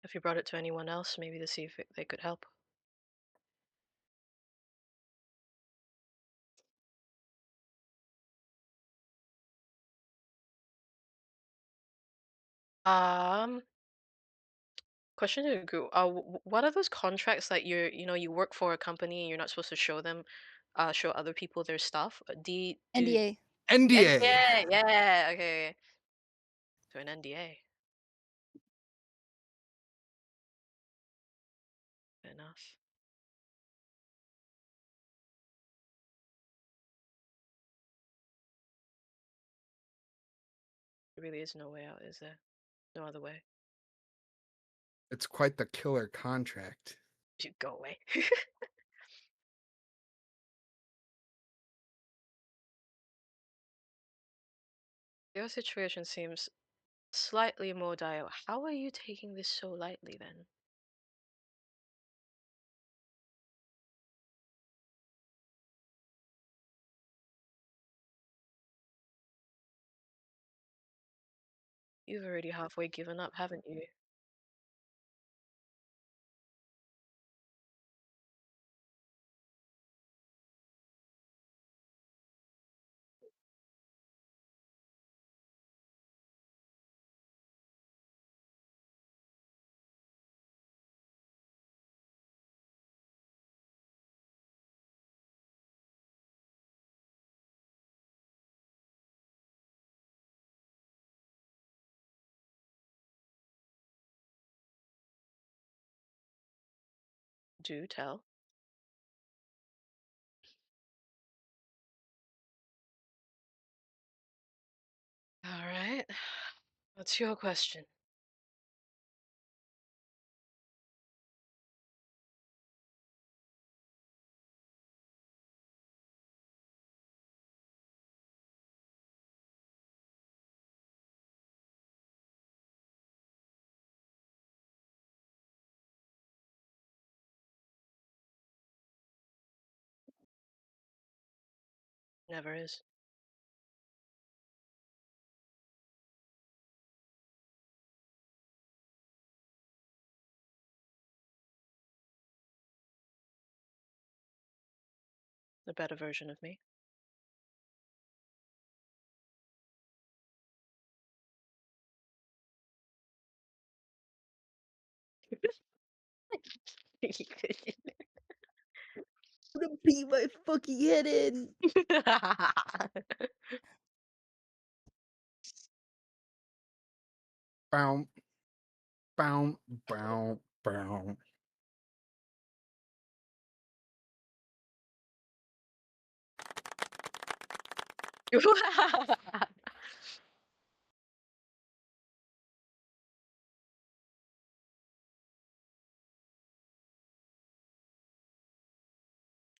If you brought it to anyone else, maybe to see if they could help. Um, Question to the group. What are those contracts that you work for a company and you're not supposed to show them, show other people their stuff? Do NDA. NDA. NDA? Yeah, okay. So an NDA. Fair enough. There really is no way out, is there? No other way. It's quite the killer contract. You go away. Your situation seems slightly more dire. How are you taking this so lightly then? You've already halfway given up, haven't you? Do tell. All right. What's your question? Never is. The better version of me. I'm gonna beat my fucking head in. Bow, bow, bow, bow.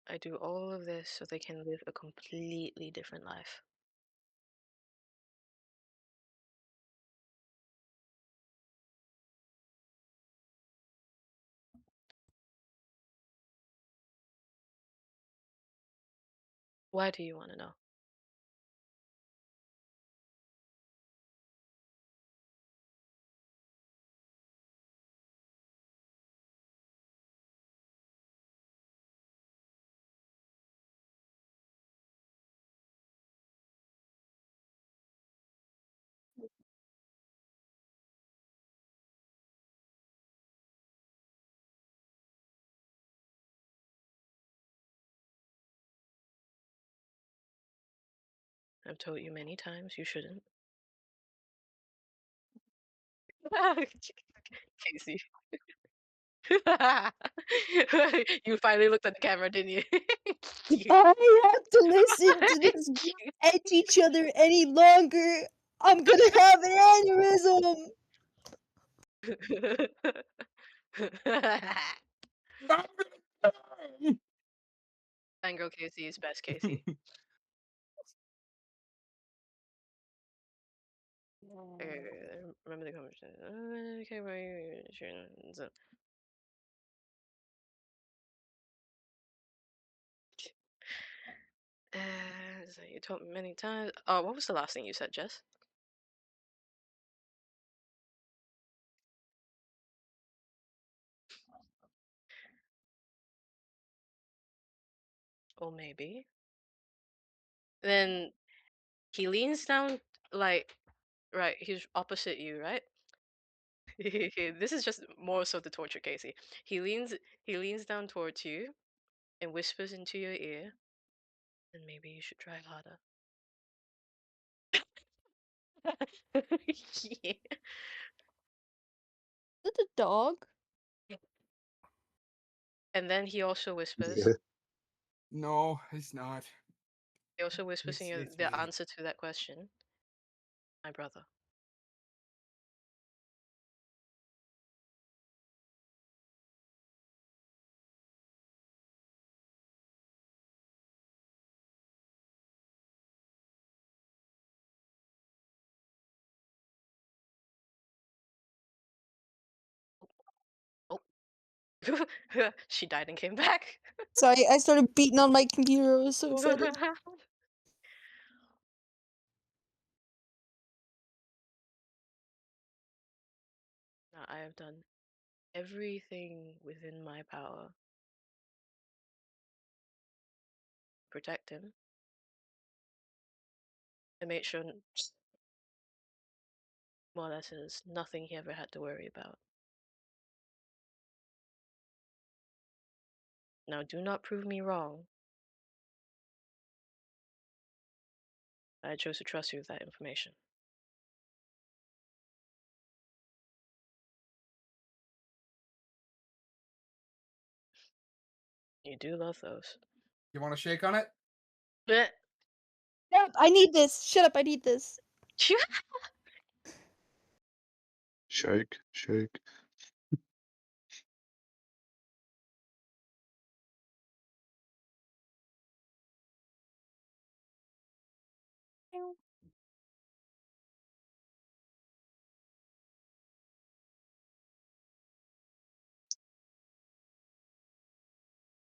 I do all of this so they can live a completely different life. Why do you want to know? I've told you many times you shouldn't. Casey. You finally looked at the camera, didn't you? I have to listen to this edge each other any longer. I'm gonna have an aneurysm. I'm gonna die. Fangirl Casey is best Casey. Remember the conversation. Okay, right. So you told me many times. Oh, what was the last thing you said, Jess? Or maybe. Then he leans down, like, right, he's opposite you, right? This is just more so the torture Casey. He leans down towards you and whispers into your ear, and maybe you should try harder. Yeah. Is it a dog? And then he also whispers. Yeah. No, it's not. He also whispers in your It's the me. answer to that question. My brother. Oh, she died and came back. Sorry, I started beating on my computer. I was so excited. Now, I have done everything within my power to protect him and make sure more or less there's nothing he ever had to worry about. Now, do not prove me wrong. I chose to trust you with that information. You do love those. You want to shake on it? Blech. Shut up, I need this. Shut up, I need this. Shake, shake.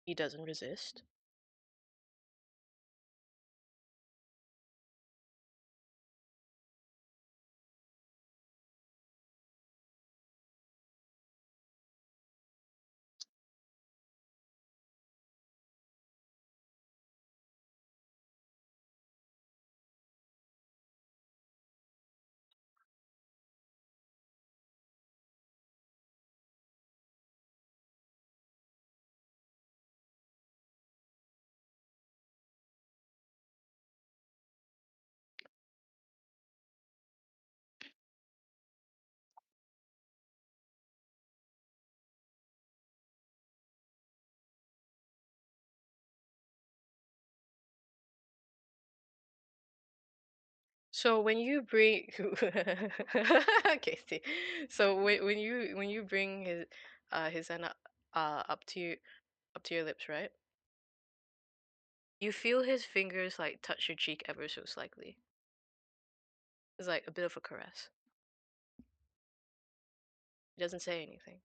He doesn't resist. So when you bring okay, see. So when you bring his hand up to your lips, right? You feel his fingers like touch your cheek ever so slightly. It's like a bit of a caress. He doesn't say anything.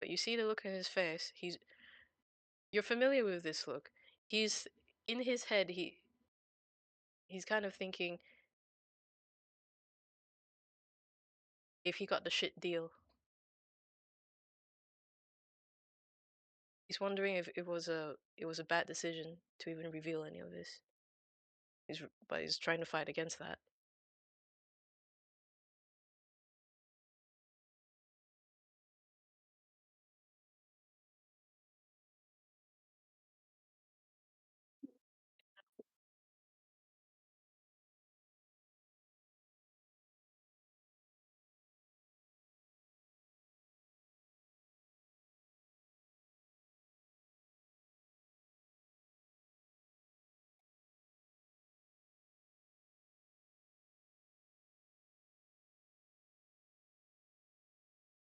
But you see the look in his face. You're familiar with this look. He's in his head, he's kind of thinking if he got the shit deal. He's wondering if it was a bad decision to even reveal any of this. But he's trying to fight against that.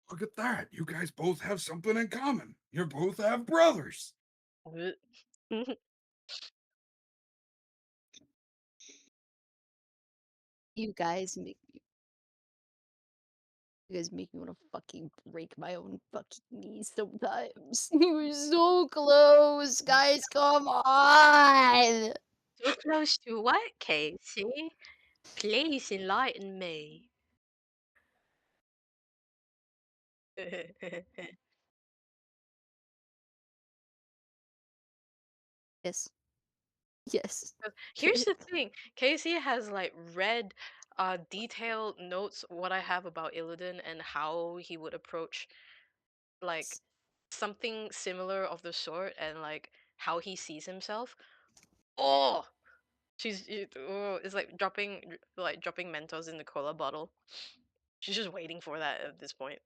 Look at that. You guys both have something in common. You both have brothers. You guys make You guys make me want to fucking break my own fucking knees sometimes. You were so close, guys. Come on. So close to what, Casey? Please enlighten me. Yes. Yes. Here's the thing, Casey has like read detailed notes what I have about Illidan and how he would approach like something similar of the sort and like how he sees himself. Oh, it's like dropping Mentos in the cola bottle. She's just waiting for that at this point.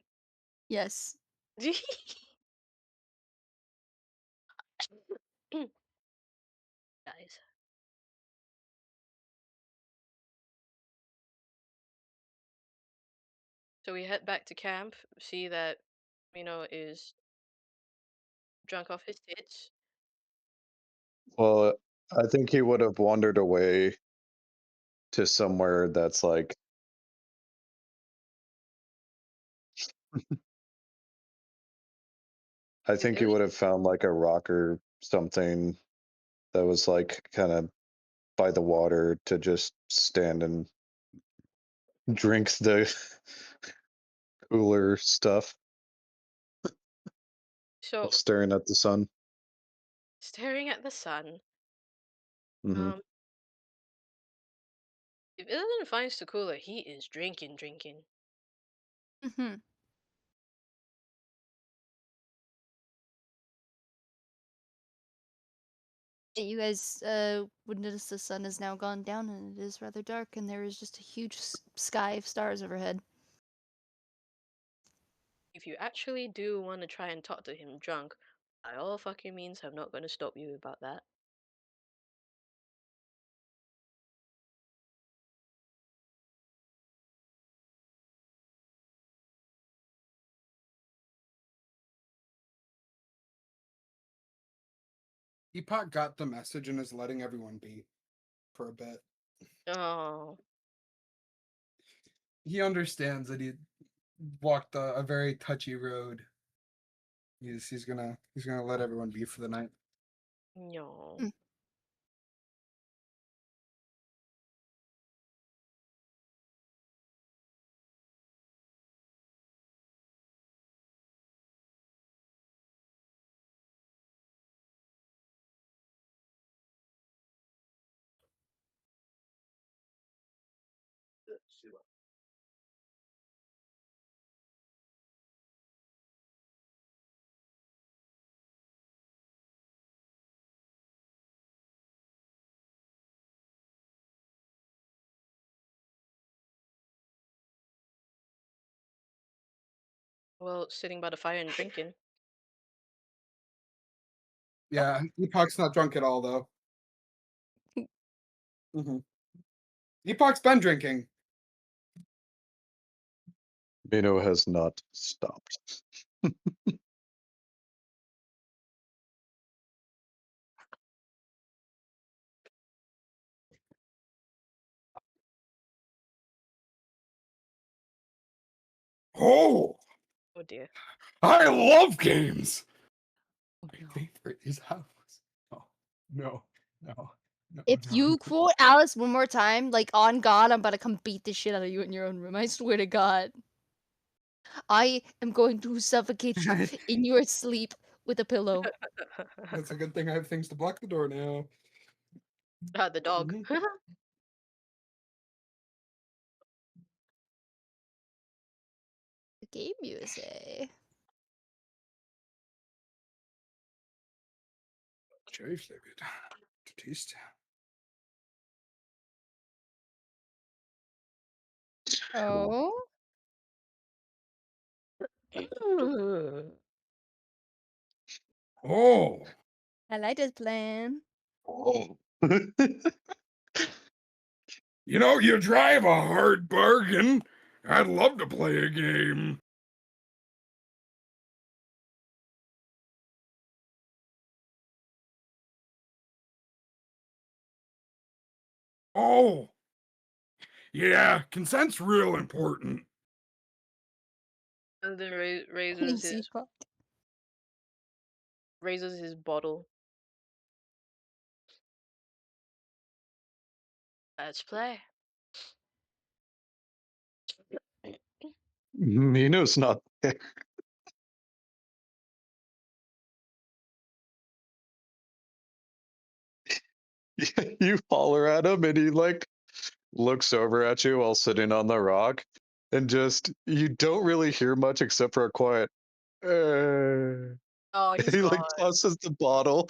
Yes. Guys. So we head back to camp, see that Mino is drunk off his tits. Well, I think he would have wandered away to somewhere that's like I Is think he Illidan would have found like a rock or something that was like kind of by the water to just stand and drink the cooler stuff while so staring at the sun. staring at the sun. Hmm. Um, if Illidan finds the cooler, he is drinking. Mm-hmm. You guys would notice the sun has now gone down and it is rather dark, and there is just a huge sky of stars overhead. If you actually do want to try and talk to him drunk, by all fucking means, I'm not going to stop you about that. Epoch got the message and is letting everyone be for a bit. Oh, He understands that he walked a very touchy road. He's gonna let everyone be for the night. no. Mm. Well, sitting by the fire and drinking. Yeah, Epoch's not drunk at all though. Hmm. Epoch's been drinking. Mino has not stopped. Oh, Oh dear. I love games. My No. favorite is house. Oh, no, no, no, If no, you quote Alice one more time, like on God, I'm about to come beat the shit out of you in your own room. I swear to God. I am going to suffocate you in your sleep with a pillow. That's a good thing I have things to block the door now. The dog. Mhm. Game USA. Cherry flavored to taste. Oh? Oh, I like this plan. Oh. you know, you drive a hard bargain. I'd love to play a game. Oh, yeah, consent's real important. And then Easy fuck. raises his bottle. Let's play. Mino's not there. You holler at him and he like looks over at you while sitting on the rock and just you don't really hear much except for a quiet Oh, he's he gone. like tosses the bottle.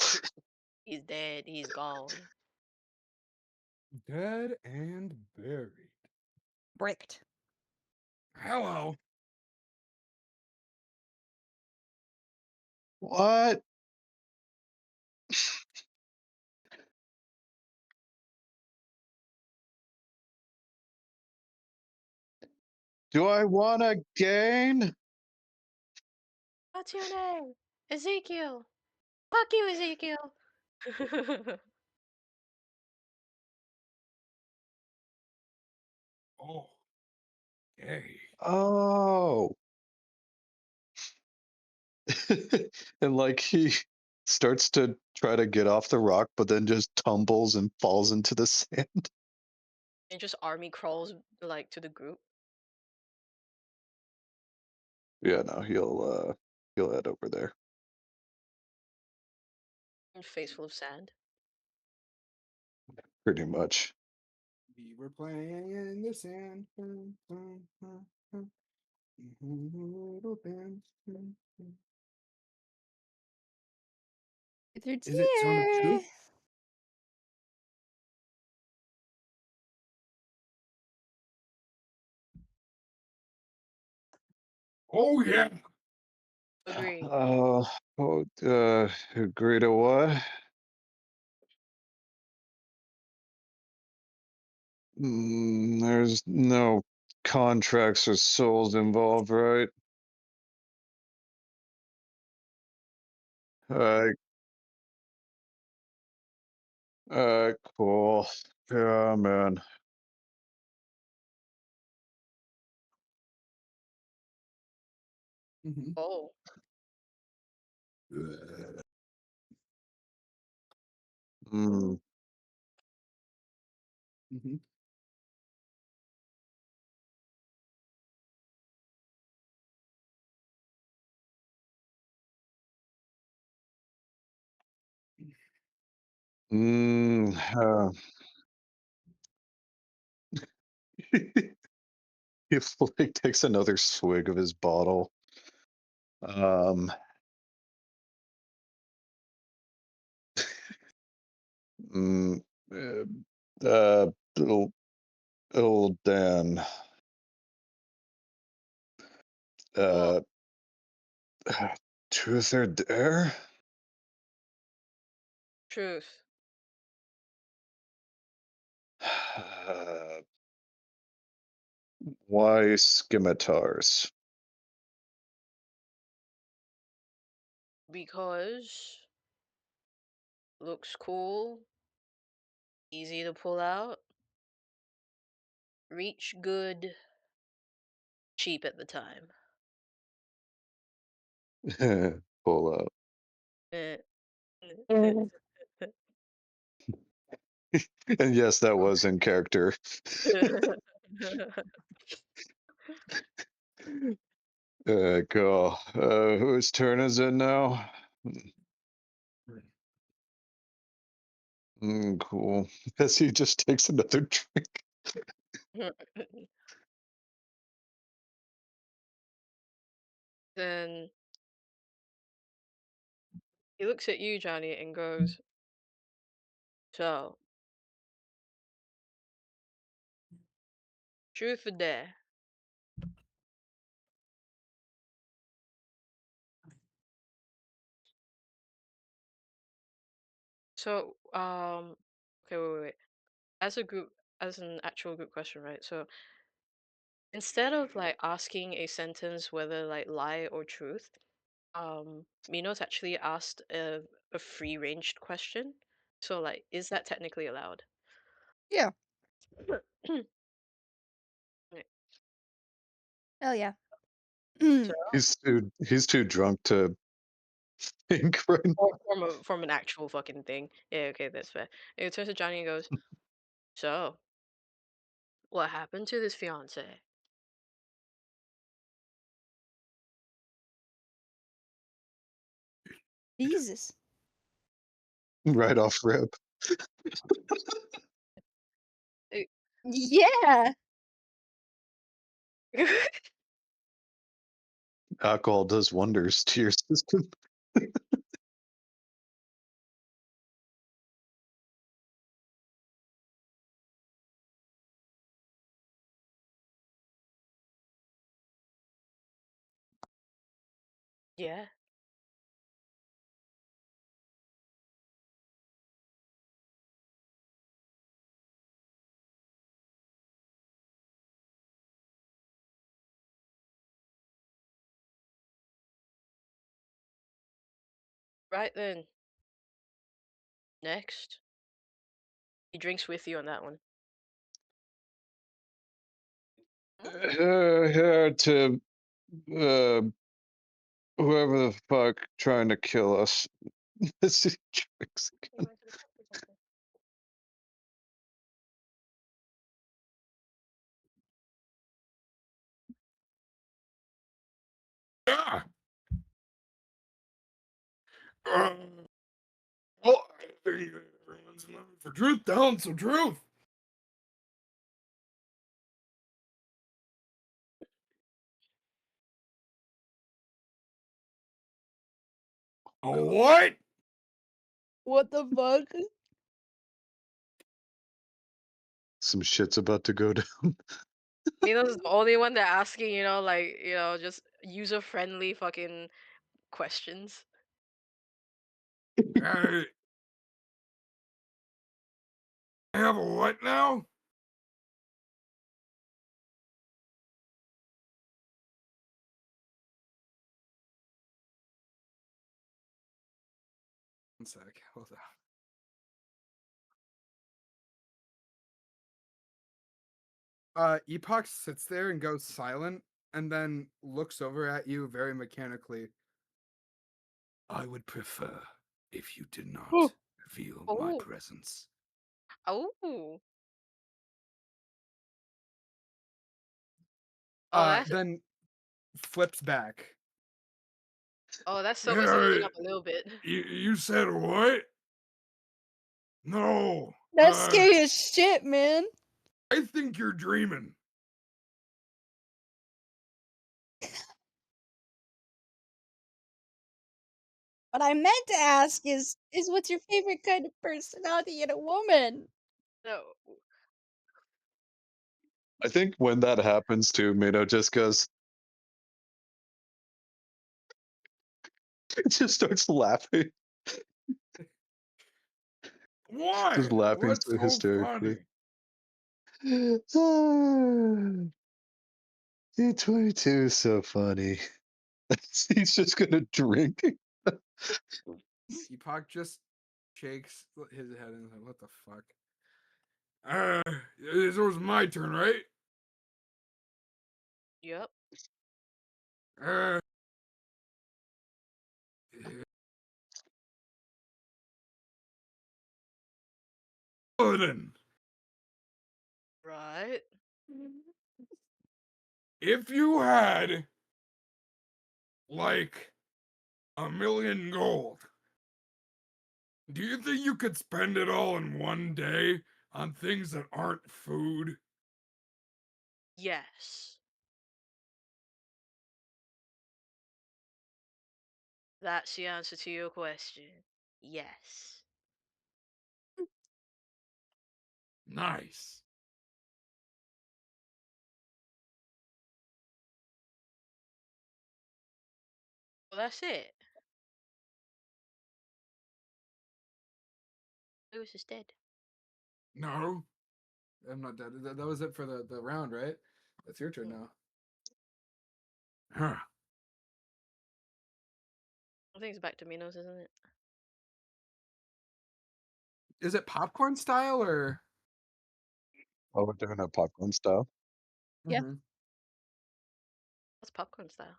He's dead. He's gone. Dead and buried. Bricked. Hello. What? Do I want to gain? What's your name? Ezekiel. Fuck you, Ezekiel. Oh, gay. Oh. And like he starts to try to get off the rock, but then just tumbles and falls into the sand. And just army crawls like to the group Yeah, no, he'll head over there. and face full of sand. Pretty much. We were playing in the sand. Little band. Through Is it Son of deer. Truth? Oh yeah. Agree. Oh, agree to what? There's no contracts or souls involved, right? Uh, cool. Yeah, man. Mm-hmm. Oh, Mm, Mm-hmm. mm, he like takes another swig of his bottle. Um, mm, little Dan. what? Uh, truth or dare? Truth. Why scimitars? Because looks cool, easy to pull out, reach good, cheap at the time. Pull out. Eh. And yes, that was in character. Cool. Whose turn is it now? Cool. As he just takes another drink. Then he looks at you, Johnny, and goes, "So, truth or dare?" So, okay, wait. As a group, as an actual group question, right? So, instead of like asking a sentence whether like lie or truth, Minos actually asked a free ranged question. So, like, is that technically allowed? Yeah. Right. Hell yeah. So, He's too drunk to think right now. or from an actual fucking thing. Yeah, okay, that's fair. And he turns to Johnny and goes, "So, what happened to this fiance?" Jesus. Right off rip. Yeah. Alcohol does wonders to your system. Yeah. Right then. Next. He drinks with you on that one. Here to uh, whoever the fuck trying to kill us. This is drinks again. Yeah. Uh, well, I think everyone's looking for truth. Telling some truth. A what? What the fuck? Some shit's about to go down. Mino's the only one that asking, like, just user-friendly fucking questions. I have a what now? One sec. Hold on. Epoch sits there and goes silent and then looks over at you very mechanically. I would prefer if you did not feel my Oh. presence. Oh. Oh, that's Then flips back. sober Yeah, it up a little bit. you said what? No. That's scary as shit, man. I think you're dreaming. What I meant to ask is what's your favorite kind of personality in a woman? No. I think when that happens too, Mino just goes, just starts laughing. Just Why? laughing What's so so hysterically. funny? E22 is so funny. He's just gonna drink. Epoch just shakes his head and is like, what the fuck? It was my turn, right? Yep. Uh, then, Right. if you had like 1,000,000 gold, do you think you could spend it all in one day on things that aren't food? Yes. That's the answer to your question. Yes. Nice. Well, that's it. Lewis is dead. No. I'm not dead. That was it for the round, right? That's your turn now. Huh. I think it's back to Minos, isn't it? Is it popcorn style or? Oh, we're doing a popcorn style. Yeah. Mhm. What's popcorn style?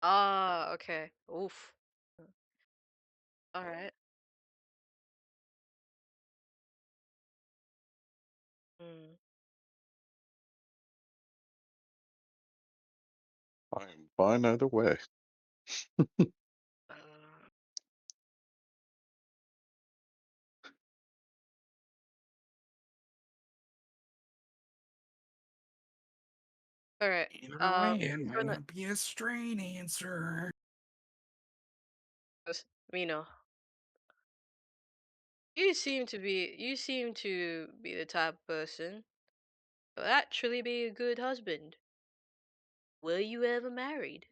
Ah, okay. Oof. All right. Mm. I am fine either way. Uh, all right. Either way, it What's might your not be a straight answer. next? Mino, you seem to be the type of person who'll actually be a good husband. Were you ever married?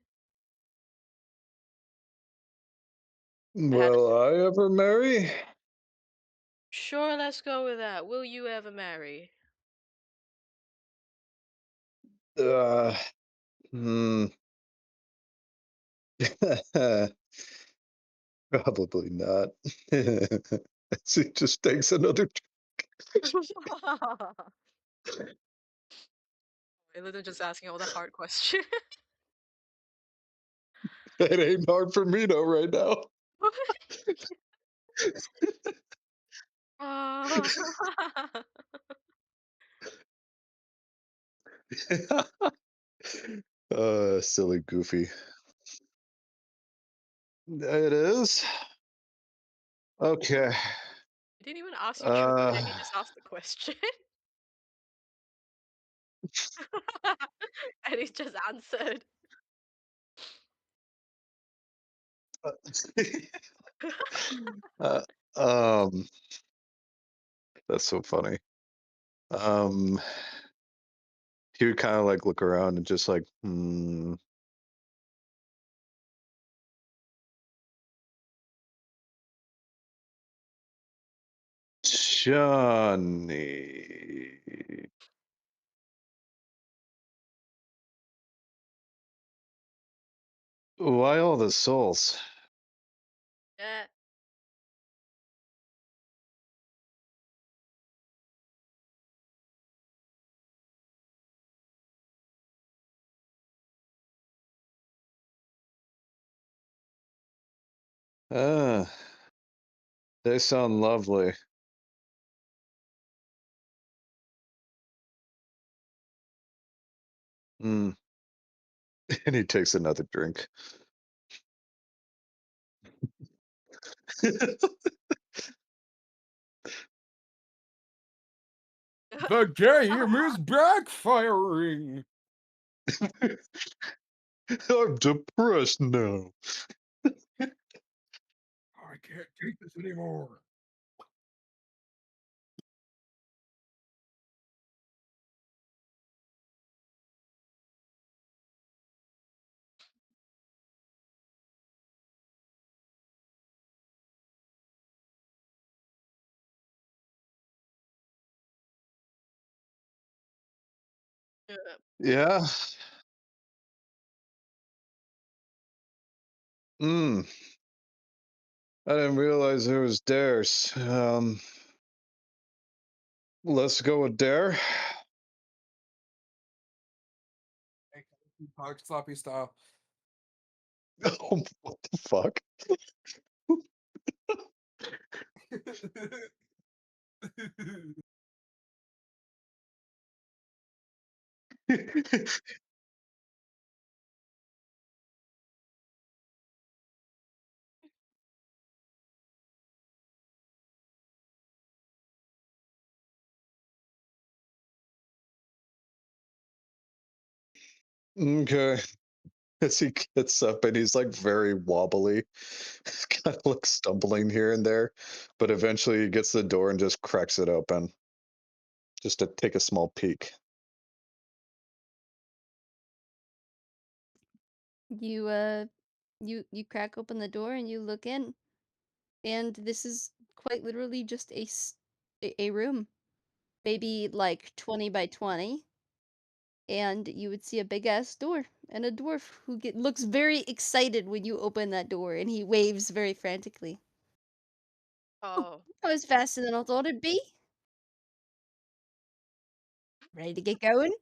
I had a Will I ever marry? sure. Let's go with that. Will you ever marry? Uh, hmm. Probably not. As he just takes another. I literally just asking all the hard questions. It ain't hard for me though right now. Ah. Silly goofy. It is. Okay. He didn't even ask you trivia. Uh, He just asked the question, and he just answered. uh, um, that's so funny. Um, he would kind of like look around and just like, Johnny. Why all the souls? Yeah. Ah, they sound lovely. Hmm. And he takes another drink. The game is backfiring. I'm depressed now. I can't take this anymore. Yeah. Yeah. Hmm. I didn't realize there was dares. Let's go with dare. Park sloppy style. Oh, what the fuck? Okay. As he gets up and he's like very wobbly, kind of like stumbling here and there, but eventually he gets the door and just cracks it open just to take a small peek. You you crack open the door and you look in, and this is quite literally just a room, maybe like 20 by 20, and you would see a big ass door and a dwarf who looks very excited when you open that door, and he waves very frantically. Oh, Oh. that was faster than I thought it'd be. Ready to get going?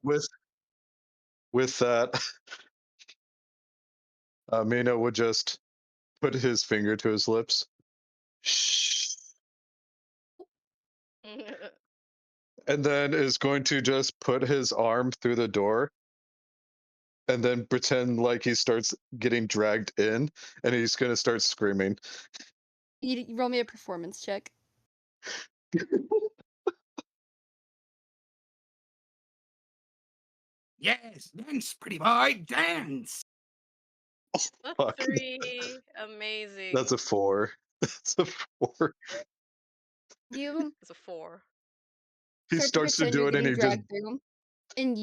With that, Mino would just put his finger to his lips. Shh. And then is going to just put his arm through the door and then pretend like he starts getting dragged in, and he's gonna start screaming. You roll me a performance check. Yes, dance, pretty boy, dance. A Fuck. 3. Amazing. That's a 4. That's a 4. You It's a 4. He start to starts to pretend you're do it, and getting he just dragged through, and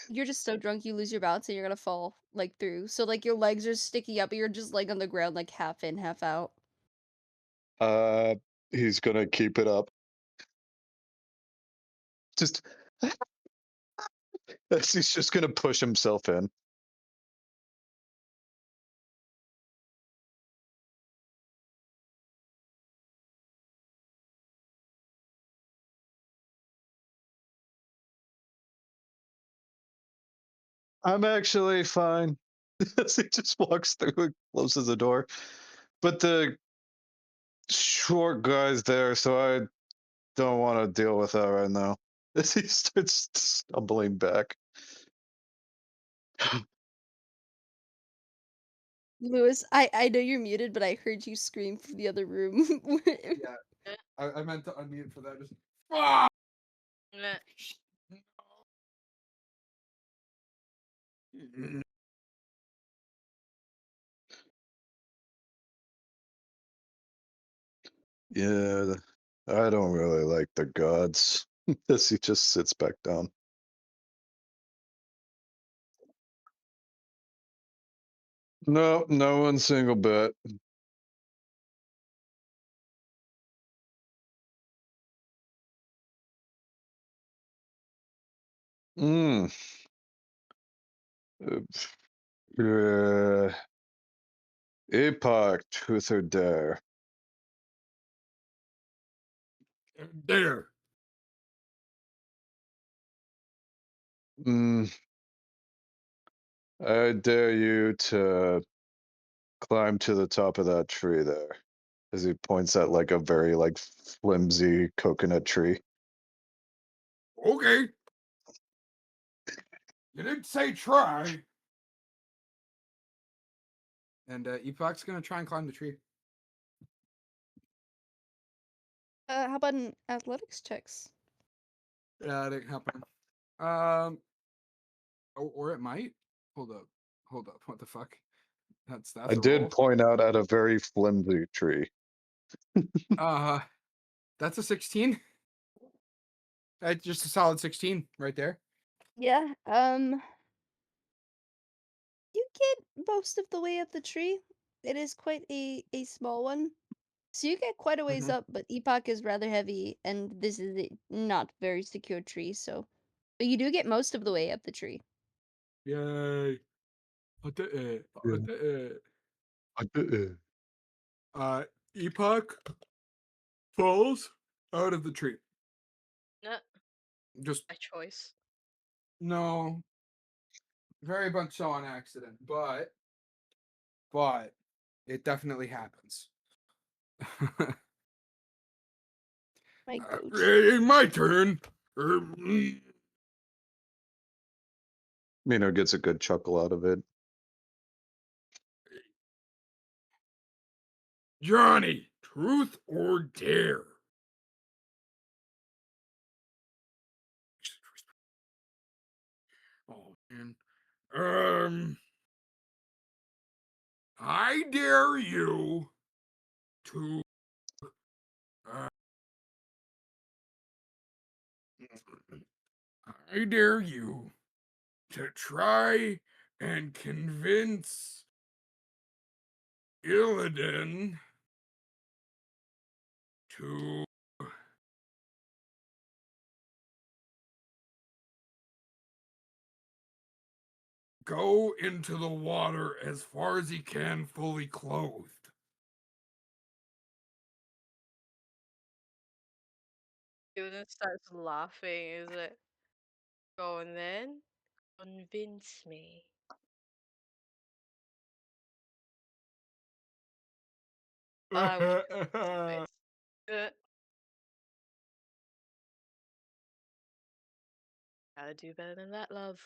you're just so drunk you lose your balance and you're gonna fall, like, through. So, like, your legs are sticking up, but you're just, like, on the ground, like, half in, half out. uh he's gonna keep it up. Just he's just gonna push himself in. I'm actually fine. As he just walks through and closes the door. But the short guy's there, so I don't want to deal with that right now. As he starts stumbling back. Lewis, I know you're muted, but I heard you scream from the other room. Yeah, Eh, I meant to unmute for that. Just fuck. eh. Yeah, I don't really like the gods. As he just sits back down. No, no one single bit. Mm. Uh, Epoch, truth or dare? There. Mm, I dare you to climb to the top of that tree there. As he points at like a very like flimsy coconut tree. Okay. You didn't say try. And Epoc's gonna try and climb the tree. How about an athletics checks? That didn't happen. Or it might. Hold up. Hold up. What the fuck? I That's a did roll. point out at a very flimsy tree. Uh, that's a 16. That's just a solid 16 right there. Yeah, you get most of the way up the tree. It is quite a small one. So you get quite a ways Mhm. up, but Epoch is rather heavy, and this is a not very secure tree, so but you do get most of the way up the tree. Yay. I did it. I Yeah. did it. I- Epoch falls out of the tree. Nah, Just by choice. no, very much so on accident, but it definitely happens. My goat. My turn. Mino gets a good chuckle out of it. Johnny, truth or dare? Oh man. I dare you to uh, I dare you to try and convince Illidan to go into the water as far as he can fully clothed. Student starts laughing. Is it? Go and then convince me. I wish I could see his face. Uh, Gotta do better than that, love.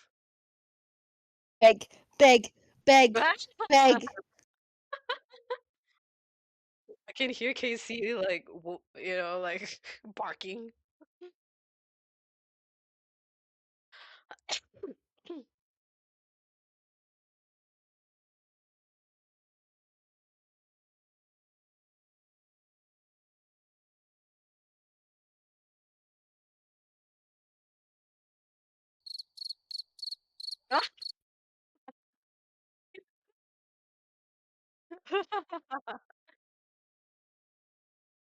Beg, beg, beg, beg. I can hear Casey like like barking.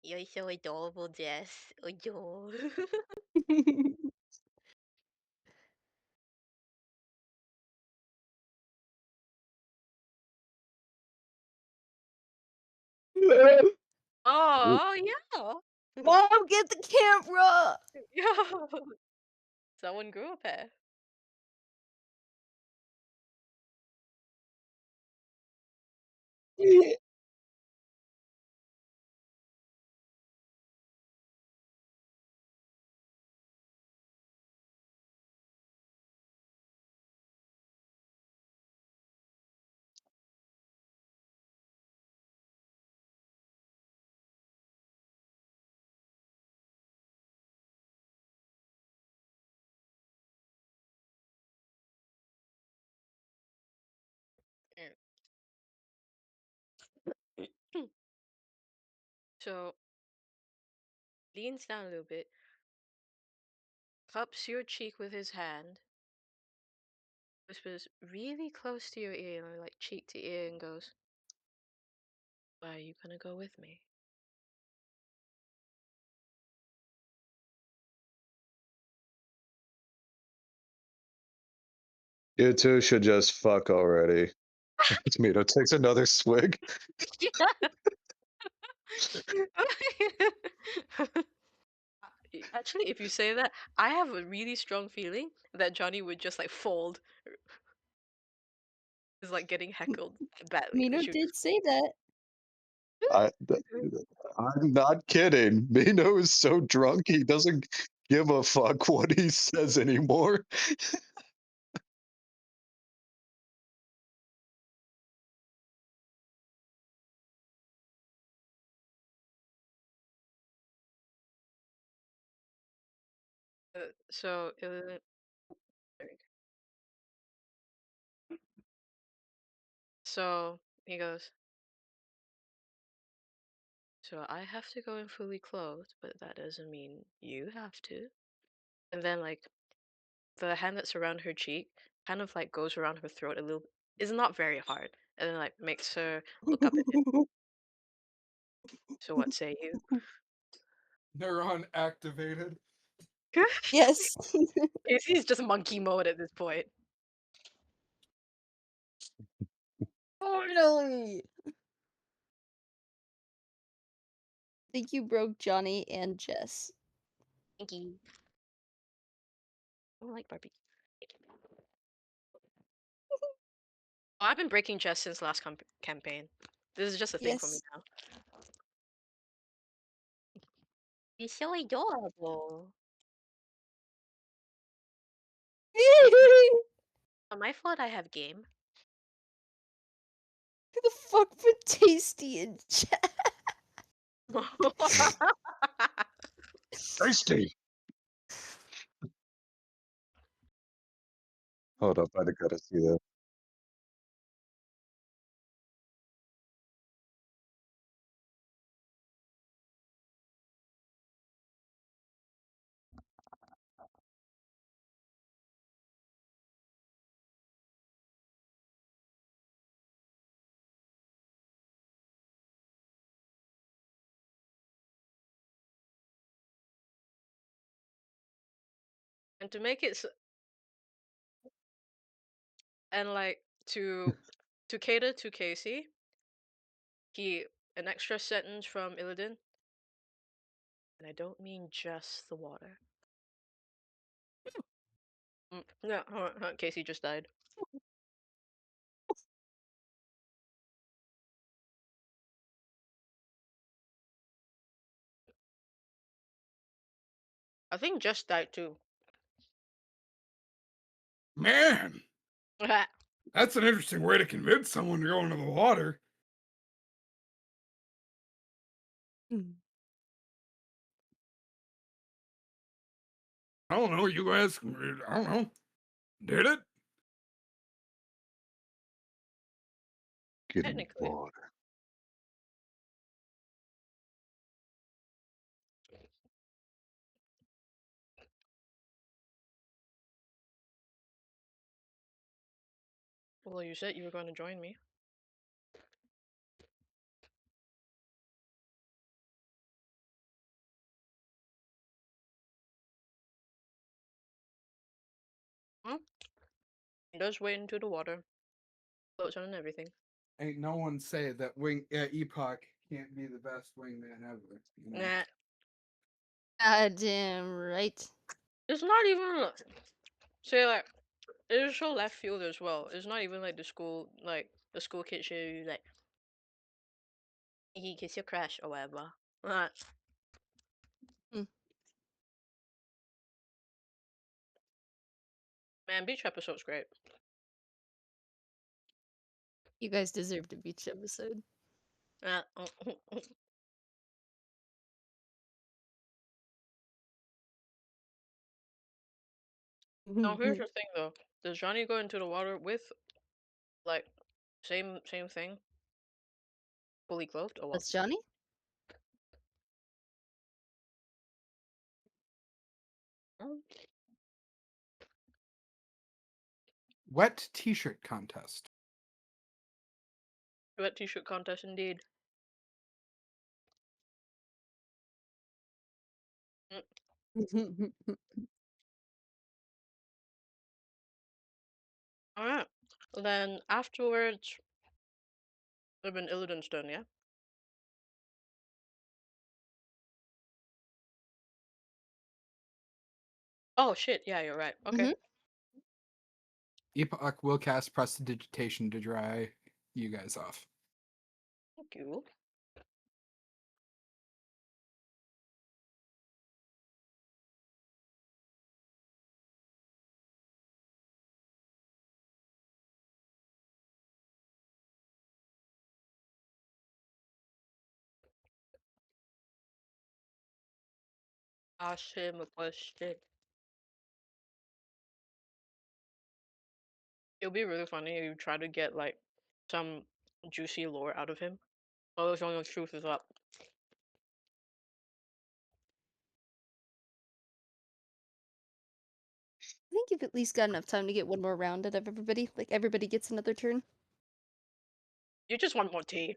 You're so adorable, Jess. Adore. Oh yeah. Mom, get the camera! Yo. Someone grew a pair. So leans down a little bit, cups your cheek with his hand, whispers really close to your ear, like cheek to ear, and goes, "Why are you gonna go with me?" You two should just fuck already. Mino takes another swig. Actually, if you say that, I have a really strong feeling that Johnny would just like fold. Is like getting heckled badly. Mino She would did say that. I, I'm not kidding. Mino is so drunk he doesn't give a fuck what he says anymore. so so he goes. So I have to go in fully clothed, but that doesn't mean you have to. And then like the hand that's around her cheek kind of like goes around her throat a little. Is not very hard, and then like makes her look up at him. So what say you? Neuron activated. Yes. Casey's just monkey mode at this point. Totally. Think you broke Johnny and Jess. Thank you. I don't like Barbie. Oh, I've been breaking chess since last campaign. This is just a thing for me Yes. now. He's so adorable. Who On my fault, I have game. the fuck put Tasty in chat? Tasty. Hold up, I gotta see that. And to make it and like to cater to Casey, he an extra sentence from Illidan, and I don't mean just the water. No, hold on, Casey just died. I think just died too. Man, That's an interesting way to convince someone to go into the water. Mm. I don't know. You guys, I don't know. Did it? Get in the Technically. water. Well, you said you were going to join me. Well, just wade into the water. Floats on and everything. Ain't no one say that Epoch can't be the best wingman ever. You know. Nah. Goddamn right. It's not even say like it's so left field as well. It's not even like the school kid shit you like he kiss your crush or whatever. Like, Mm. man, beach episode's great. You guys deserved a beach episode. Uh, now here's the thing though. Does Johnny go into the water with like same thing? Fully clothed or what? That's Johnny? Oh, Wet T-shirt contest. wet t-shirt contest indeed. Mm, alright. Then afterwards would have been Illidan's turn, yeah? Oh shit, yeah, you're right. Okay. Mhm. Epoch will cast prestidigitation to dry you guys off. Thank you. Ask him a question. It'll be really funny if you try to get like some juicy lore out of him. Oh, the only truth is up. I think you've at least got enough time to get one more round out of everybody. Like everybody gets another turn. You just want more tea.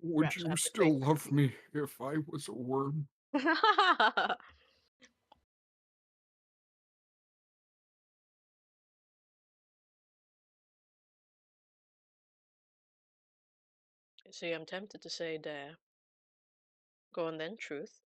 Would Raps you have to still love me if I was a worm? think. See, I'm tempted to say dare. Go on then, truth.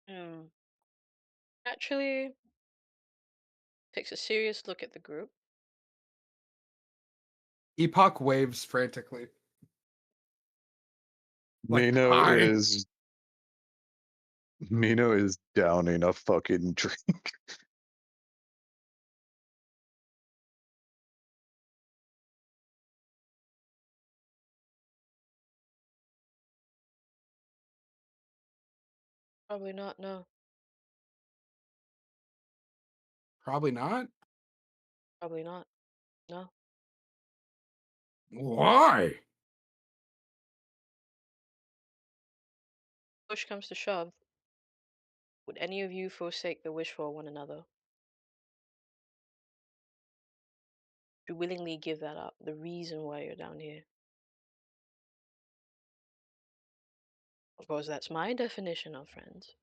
Hmm. Actually, takes a serious look at the group. Epoch waves frantically. Like, Hi. Mino is downing a fucking drink. Probably not, no. probably not. Probably not. No. Why? Push comes to shove, would any of you forsake the wish for one another? You willingly give that up, the reason why you're down here. Of course, that's my definition of friends.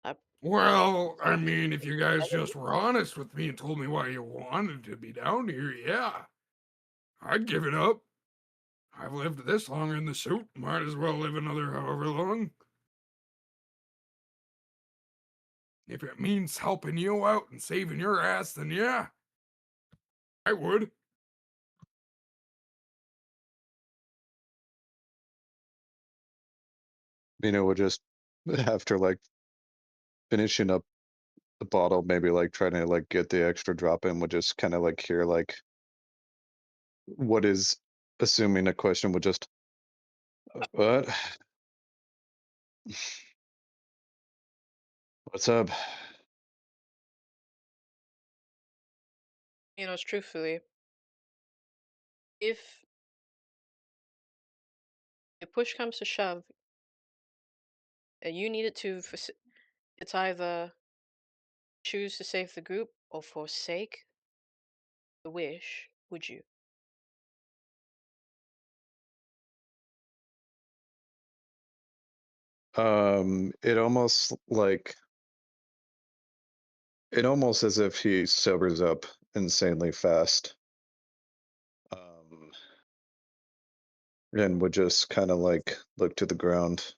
I Well, I mean, if you guys just were honest with me and told me why you wanted to be down here, yeah, I'd give it up. I've lived this long in the suit, might as well live another however long. If it means helping you out and saving your ass, then yeah, I would. Mino would just, after like finishing up the bottle, maybe like trying to like get the extra drop in, would just kind of like hear like what is assuming a question would just, what? What's up? truthfully, if push comes to shove, and you needed to, it's either choose to save the group or forsake the wish, would you? It almost like it almost as if he sobers up insanely fast. And would just kind of like look to the ground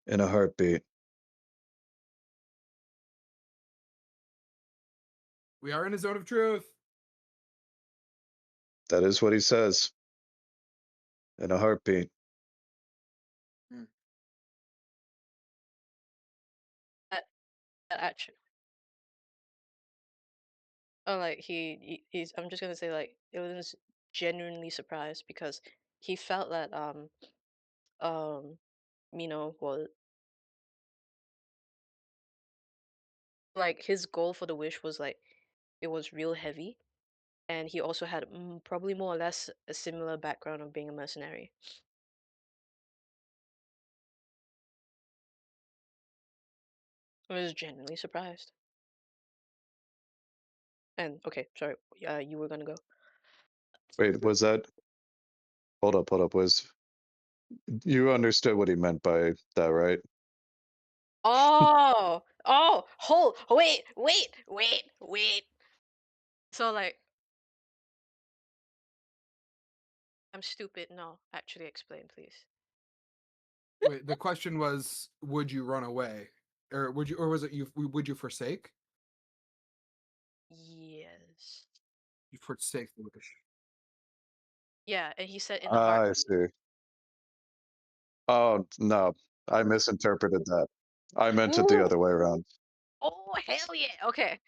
in a heartbeat. We are in a zone of truth. That is what he says. In a heartbeat. That, that actually, oh, like he's. I'm just gonna say like it was genuinely surprised because he felt that um Mino was like his goal for the wish was like it was real heavy, and he also had probably more or less a similar background of being a mercenary. I was genuinely surprised. And okay, sorry, you were gonna go. Wait, was that? Hold up. Was you understood what he meant by that, right? Oh, wait. So like, I'm stupid. No, actually, explain, please. Wait, the question was, would you run away, or would you, or was it you? Would you forsake? Yes. You forsake the wish. Yeah, and he said in a Ah, I heartbeat. see. Oh no, I misinterpreted that. I meant it the Ooh, other way around. oh hell yeah. Okay.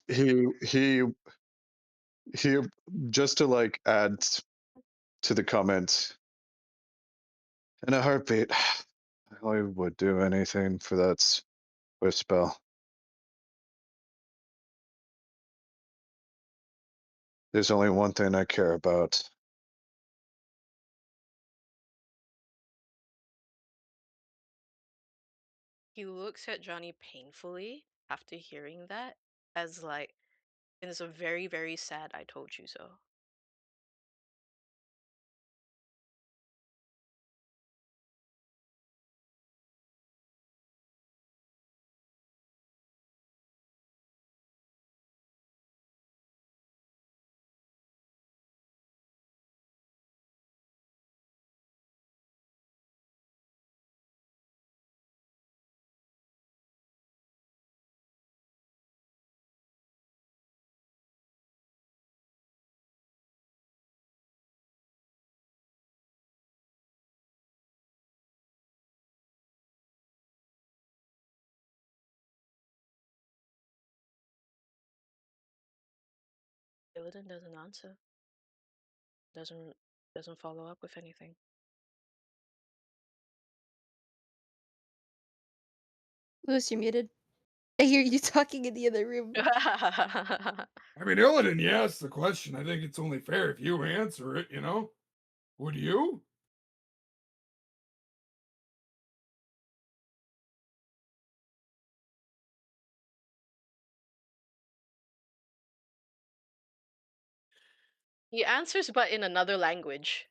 He he he just to like add to the comment in a heartbeat. I would do anything for that wish spell. There's only one thing I care about. He looks at Johnny painfully after hearing that, as like, and it's a very, very sad I told you so. Illidan doesn't answer. Doesn't doesn't follow up with anything. Lewis, you're muted. I hear you talking in the other room. I mean, Illidan, you asked the question. I think it's only fair if you answer it, you know? Would you? He answers, but in another language.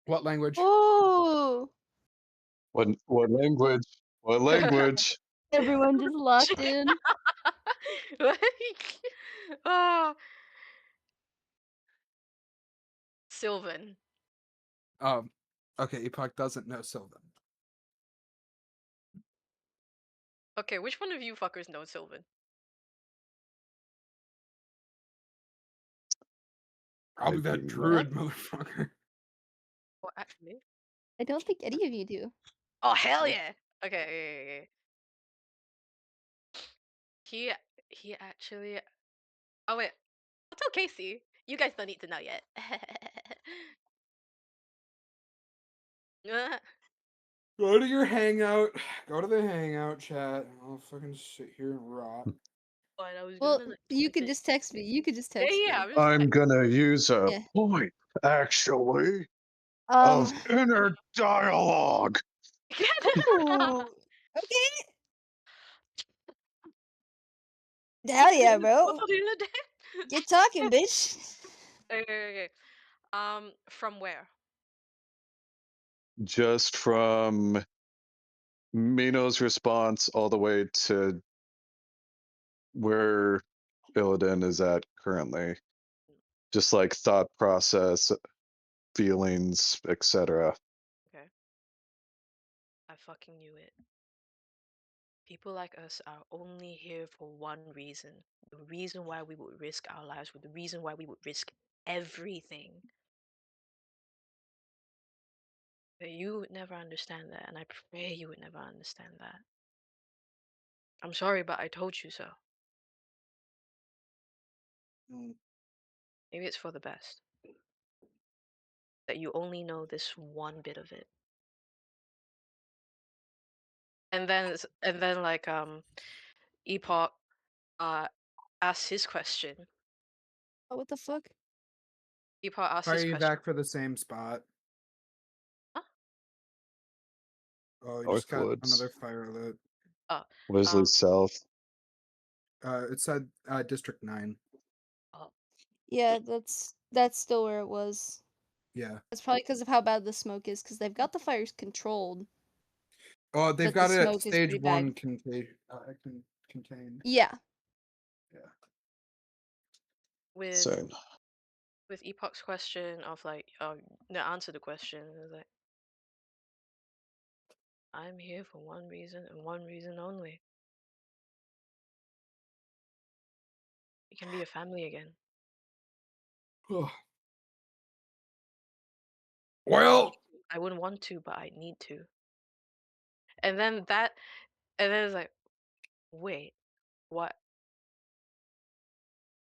What language? Oh, What language? What language? everyone just locked in. Like, oh, Sylvan. Okay, Epoch doesn't know Sylvan. Okay, which one of you fuckers knows Sylvan? Probably I do that not. druid motherfucker. Oh, actually. I don't think any of you do. Oh, hell Nope. yeah! Okay, okay. He he actually. Oh wait, I'll tell Casey. You guys don't need to know yet. Go to your hangout. Go to the hangout chat. I'll fucking sit here and rot. But I was Well, gonna like you type could it. just text me. You could just Yeah, text yeah. me. I'm just I'm gonna use a Yeah. point, actually, Um. of inner dialogue. Ooh. Okay. Hell yeah, bro. Get talking, bitch. Okay. From where? Just from Mino's response all the way to where Illidan is at currently. Just like thought process, feelings, etc. Okay. I fucking knew it. People like us are only here for one reason. The reason why we would risk our lives, the reason why we would risk everything. But you would never understand that, and I pray you would never understand that. I'm sorry, but I told you so. Mm. Maybe it's for the best. That you only know this one bit of it. And then like Epoch asks his question. Oh, what the fuck? Epoch asks Fire his you question. back for the same spot. Huh? Oh, you just got Northwoods, another fire alert. Oh, Wesley um, South. It said District 9. oh, Yeah, that's still where it was. Yeah. That's probably because of how bad the smoke is, because they've got the fires controlled, Oh, they've but the got it at smoke is stage pretty bad. 1 contained. Yeah. Yeah. with Same. Epoch's question of like, the answer to the question is like, I'm here for one reason and one reason only. We can be a family again. Well, I wouldn't want to, but I need to. And then it's like, wait, what?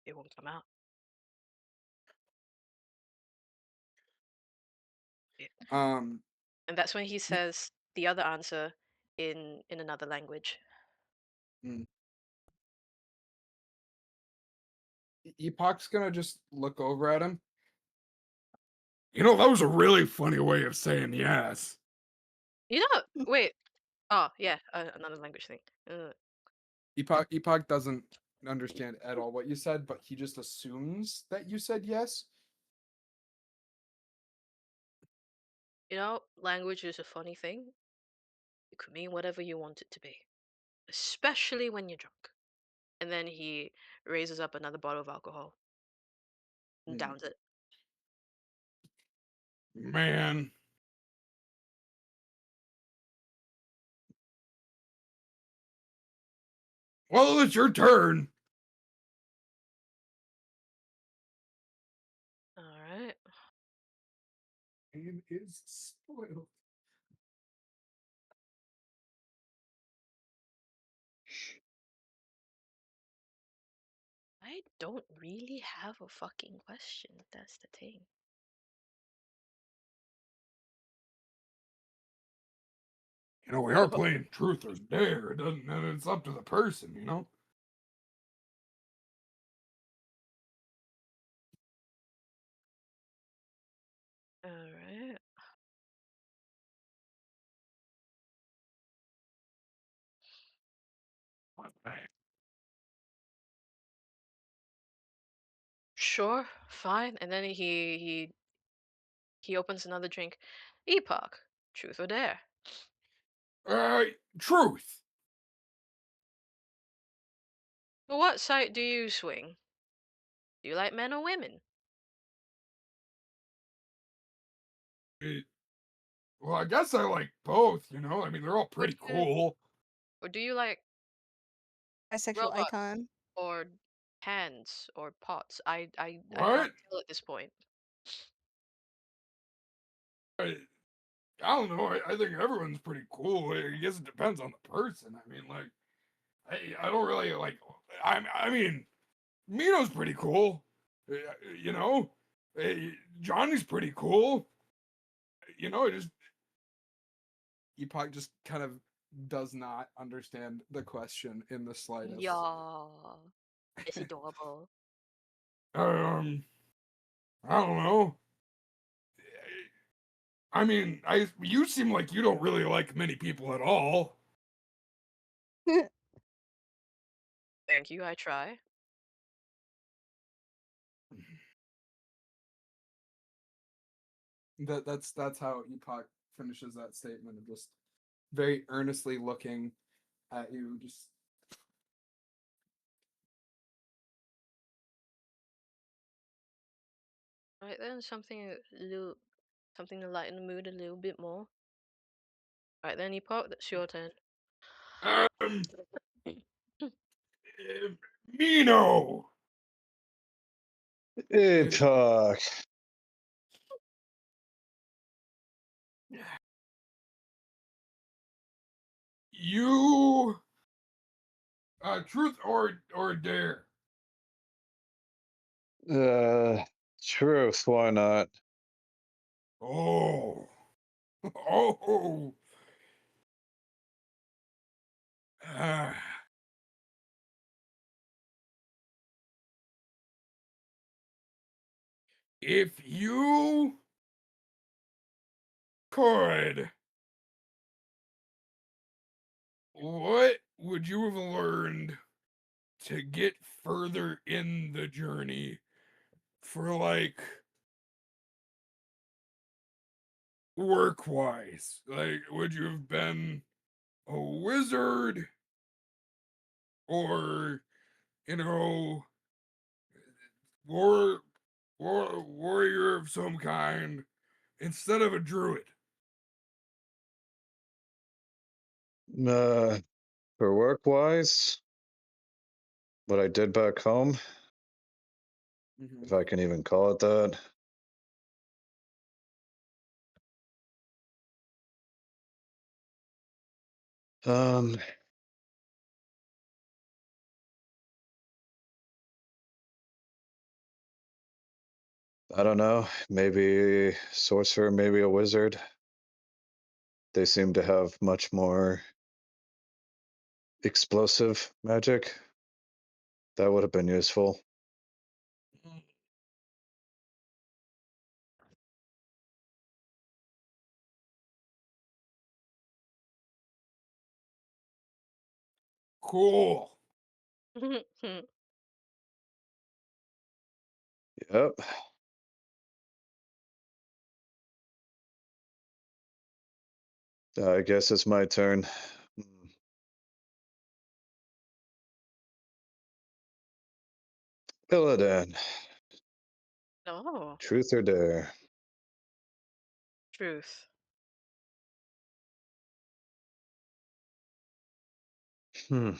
It won't come out. um, And that's when he says the other answer in another language. mm. Epoch's gonna just look over at him. you know, that was a really funny way of saying yes. You know, wait. Oh, yeah, another language thing. Epoch doesn't understand at all what you said, but he just assumes that you said yes. You know, language is a funny thing. It could mean whatever you want it to be, especially when you're drunk. And then he raises up another bottle of alcohol and Mm. downs it. Man. Well, it's your turn. All right. And is spoiled. I don't really have a fucking question. That's the thing. we are playing truth or dare. It doesn't. And it's up to the person, you know. All right. Sure, fine. And then he opens another drink. Epoch, truth or dare? Truth. But what side do you swing? Do you like men or women? It, well, I guess I like both. You know, I mean, they're all Would pretty you, cool. or do you like Bisexual robots icon. or hands or pots? I can't What? tell at this point. I, I don't know. I think everyone's pretty cool. I guess it depends on the person. I mean, like, I don't really like. I mean, Mino's pretty cool. Uh, You know, Johnny's pretty cool. You know, it just Epoch just kind of does not understand the question in the slightest. Yeah, it's adorable. um, I don't know. I mean, you seem like you don't really like many people at all. Thank you. I try. That's how Epoch finishes that statement of just very earnestly looking at you, just Right then, something to lighten the mood a little bit more. Right then, Epoch, that's your turn. Um, Mino. Uh, Epoch. You truth or dare? Uh, truth. Why not? Oh. Oh. Ah. If you could, what would you have learned to get further in the journey for like work wise? Like, would you have been a wizard or, you know, war, warrior of some kind instead of a druid? Uh, for work wise, what I did back home, mhm. if I can even call it that. Um, I don't know. Maybe sorcerer, maybe a wizard. They seem to have much more explosive magic. That would have been useful. Cool. Yep. I guess it's my turn. Illidan, Oh, truth or dare? truth. Hmm.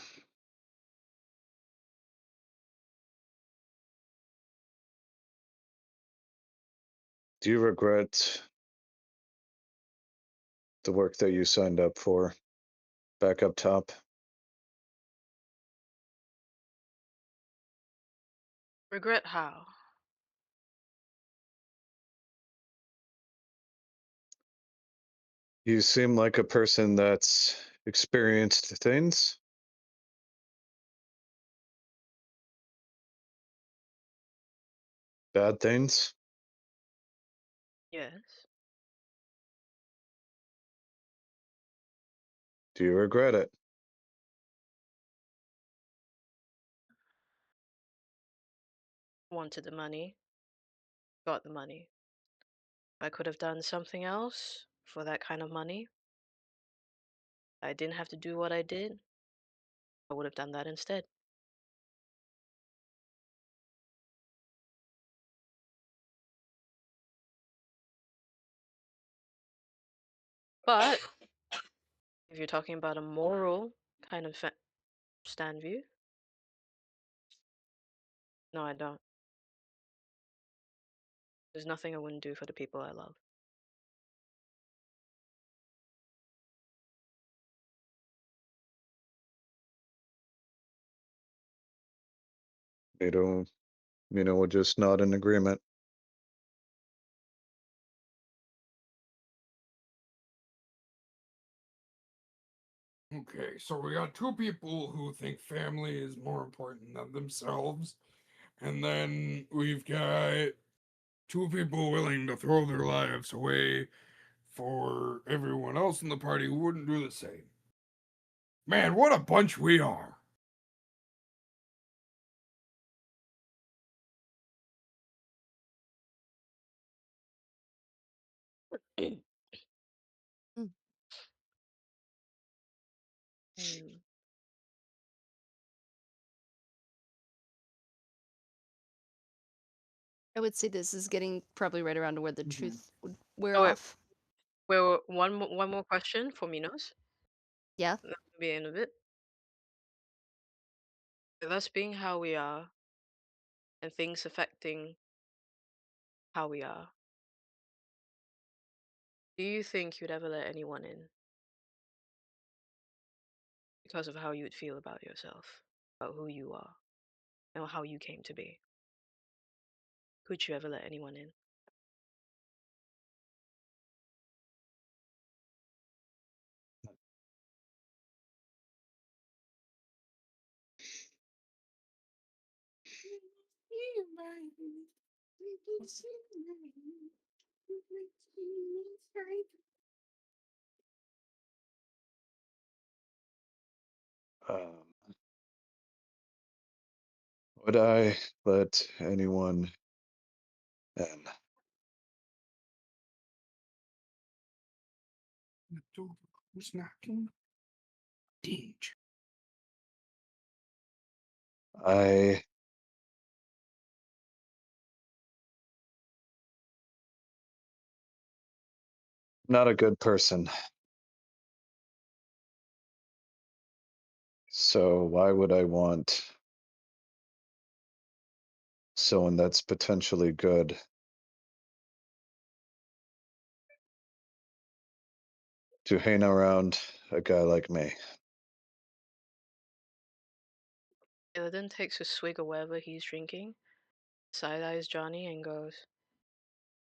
Do you regret the work that you signed up for back up top? Regret how? You seem like a person that's experienced things. Bad things. Yes. Do you regret it? Wanted the money, got the money. I could have done something else for that kind of money. I didn't have to do what I did. I would have done that instead. But if you're talking about a moral kind of stand view, no, I don't. There's nothing I wouldn't do for the people I love. Mino, Mino would just nod in agreement. Okay, so we got two people who think family is more important than themselves, and then we've got two people willing to throw their lives away for everyone else in the party who wouldn't do the same. Man, what a bunch we are. Hmm. I would say this is getting probably right around to where the truth would wear Oh wait, off. one more question for Minos. Yeah. That will be the end of it. With us being how we are and things affecting how we are, do you think you'd ever let anyone in because of how you would feel about yourself, about who you are, and how you came to be? Could you ever let anyone in? Um, would I let anyone in? The door was knocking. Dinge. I not a good person. So why would I want someone that's potentially good to hang around a guy like me? Illidan takes a swig of whatever he's drinking, side eyes Johnny, and goes,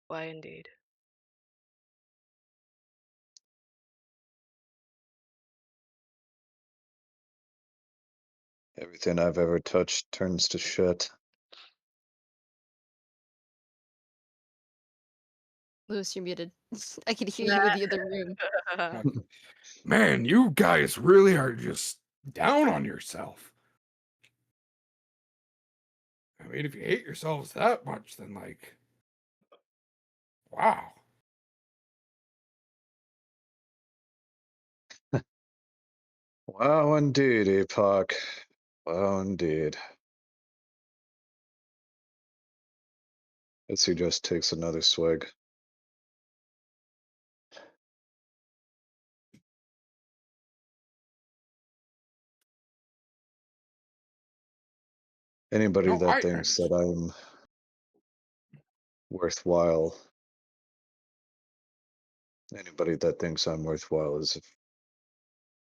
"Why indeed?" Everything I've ever touched turns to shit. Lewis, you're muted. I could hear you in the other room. Man, you guys really are just down on yourself. I mean, if you hate yourselves that much, then like, wow. Wow, indeed, Epoch. Wow, indeed. As he just takes another swig. Anybody No, that I thinks that I'm worthwhile, anybody that thinks I'm worthwhile is a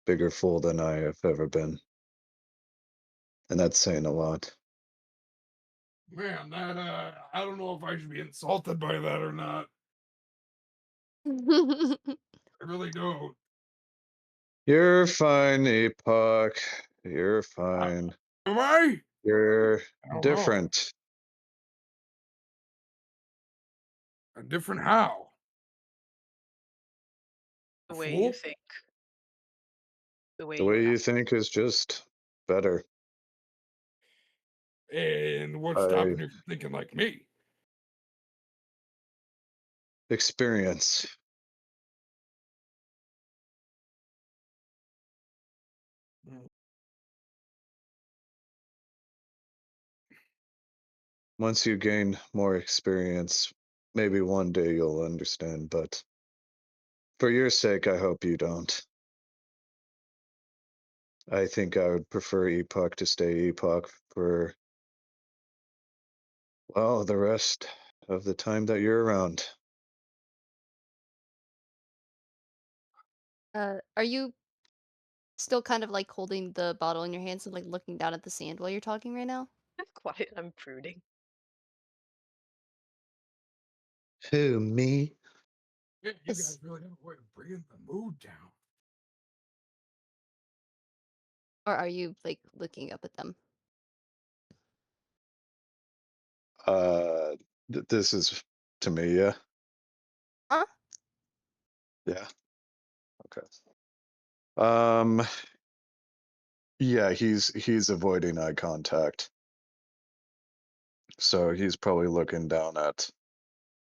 bigger fool than I have ever been. And that's saying a lot. man, that I don't know if I should be insulted by that or not. I really don't. You're fine, Epoch. You're Uh, fine. Am I? You're I don't know. different. A different how? The A way you fool? think, the way The you way you act. think is just better. And what's I stopping you from thinking like me? experience. Mm. Once you gain more experience, maybe one day you'll understand, but for your sake, I hope you don't. I think I would prefer Epoch to stay Epoch for, well, the rest of the time that you're around. Are you still kind of like holding the bottle in your hands and like looking down at the sand while you're talking right now? Quiet, I'm brooding. Who, me? Yeah, you Yes. guys really have a way of bringing the mood down. Or are you like looking up at them? Uh, this is to me, yeah? Huh? Yeah, okay. Um, yeah, he's avoiding eye contact. So he's probably looking down at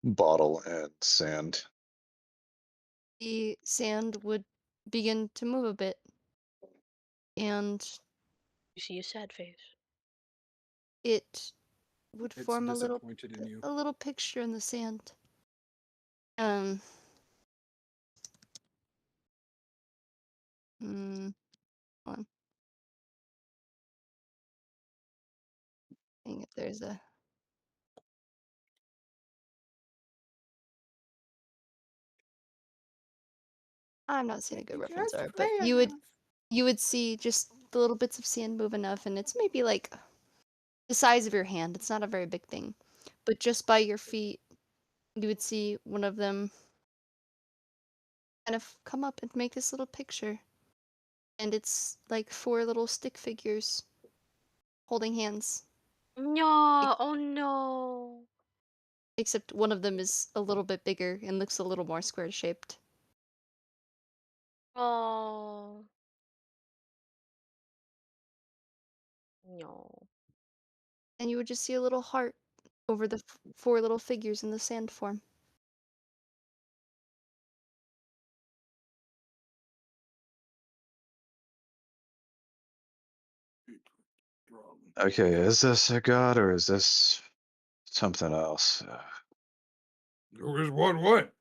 bottle and sand. The sand would begin to move a bit, and You see a sad face. it would It's form disappointed in you. a little picture in the sand. Um, hold on. Dang it, there's a. I'm not seeing a good You reference just art, but play enough. you would see just the little bits of sand move enough, and it's maybe like the size of your hand. It's not a very big thing, but just by your feet, you would see one of them kind of come up and make this little picture, and it's like four little stick figures holding hands. No, oh no. Except one of them is a little bit bigger and looks a little more square shaped. Oh, no. And you would just see a little heart over the four little figures in the sand form. Okay, is this a god or is this something else? Who is what?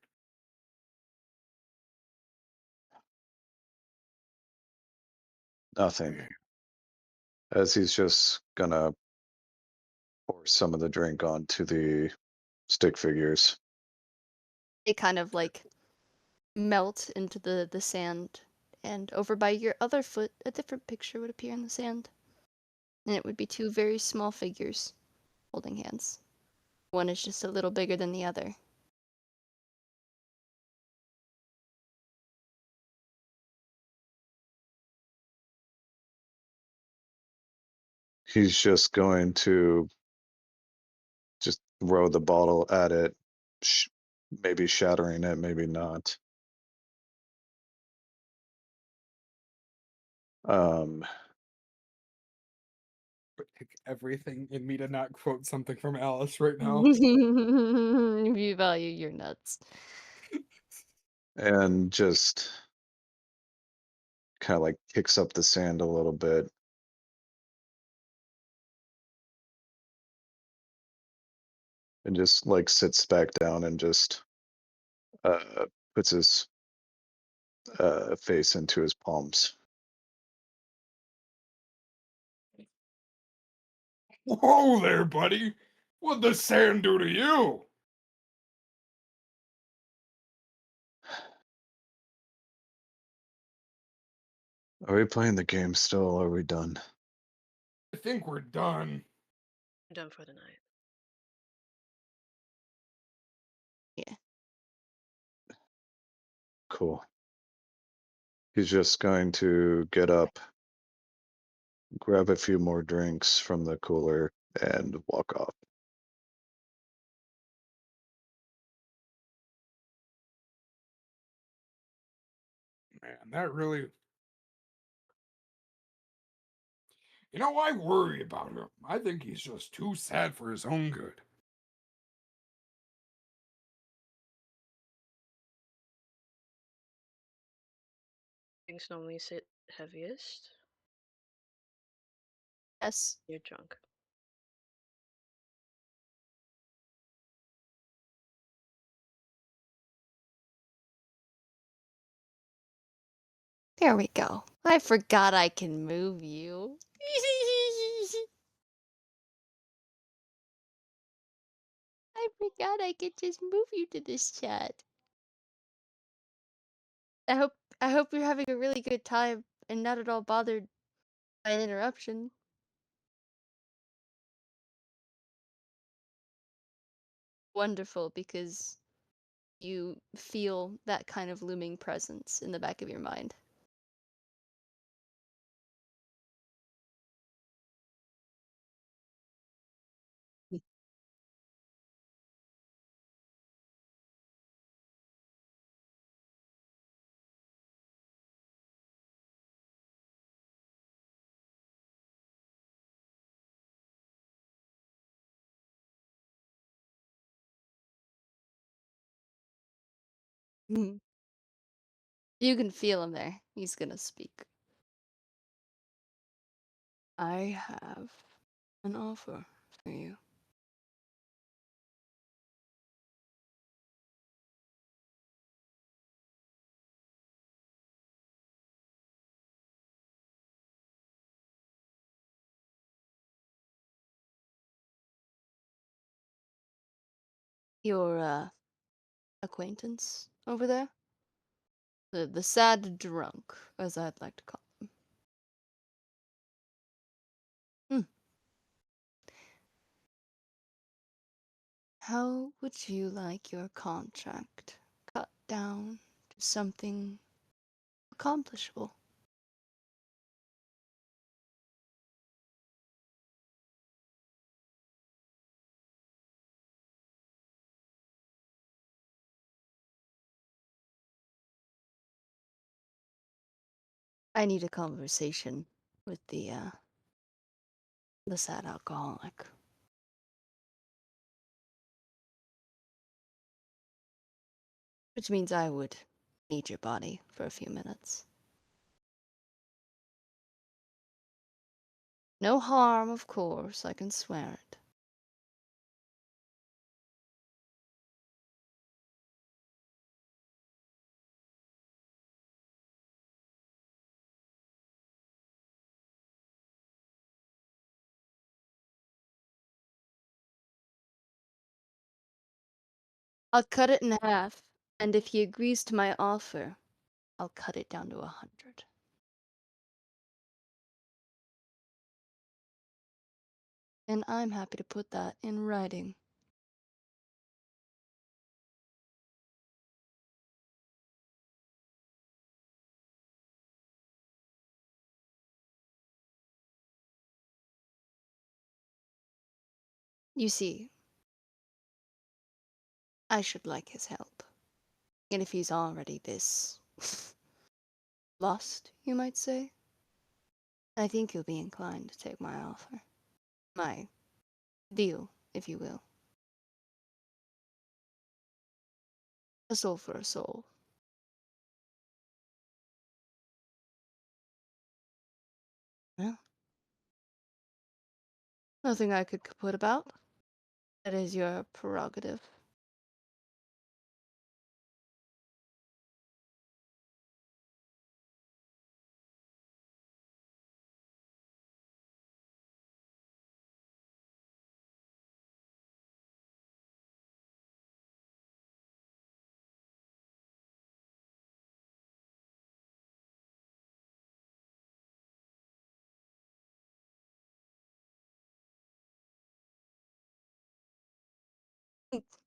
Nothing. As he's just gonna pour some of the drink onto the stick figures. They kind of like melt into the sand, and over by your other foot, a different picture would appear in the sand. And it would be two very small figures holding hands. One is just a little bigger than the other. He's just going to just throw the bottle at it, maybe shattering it, maybe not. Um, But take everything in me to not quote something from Alice right now. If you value your nuts. and just kind of like kicks up the sand a little bit. And just like sits back down and just puts his face into his palms. Whoa there, buddy! What'd the sand do to you? Are we playing the game still or are we done? I think we're done. I'm done for the night. Yeah. Cool. He's just going to get up, grab a few more drinks from the cooler, and walk off. Man, that really. I worry about him. I think he's just too sad for his own good. Things normally sit heaviest. Yes. You're drunk. There we go. I forgot I can move you. I forgot I could just move you to this chat. I hope I hope you're having a really good time and not at all bothered by an interruption. Wonderful, because you feel that kind of looming presence in the back of your mind. Mhm. You can feel him there. He's gonna speak. I have an offer for you. Your acquaintance over there? The sad drunk, as I'd like to call him. Hmm. How would you like your contract cut down to something accomplishable? I need a conversation with the sad alcoholic. Which means I would need your body for a few minutes. No harm, of course, I can swear it. I'll cut it in half, and if he agrees to my offer, I'll cut it down to 100. And I'm happy to put that in writing. You see, I should like his help. And if he's already this lost, you might say, I think he'll be inclined to take my offer. My deal, if you will. A soul for a soul. Well, nothing I could put about. That is your prerogative.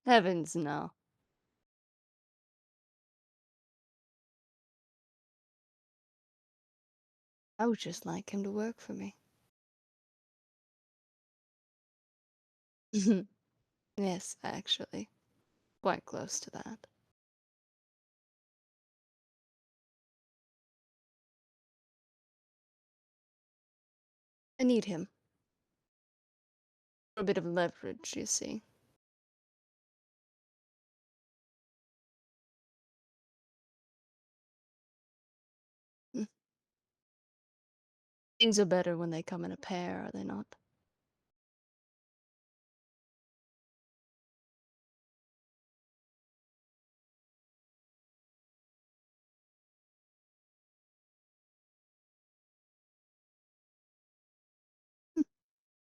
Heavens, no. I would just like him to work for me. Yes, actually. Quite close to that. I need him. A bit of leverage, you see. Mm. Things are better when they come in a pair, are they not?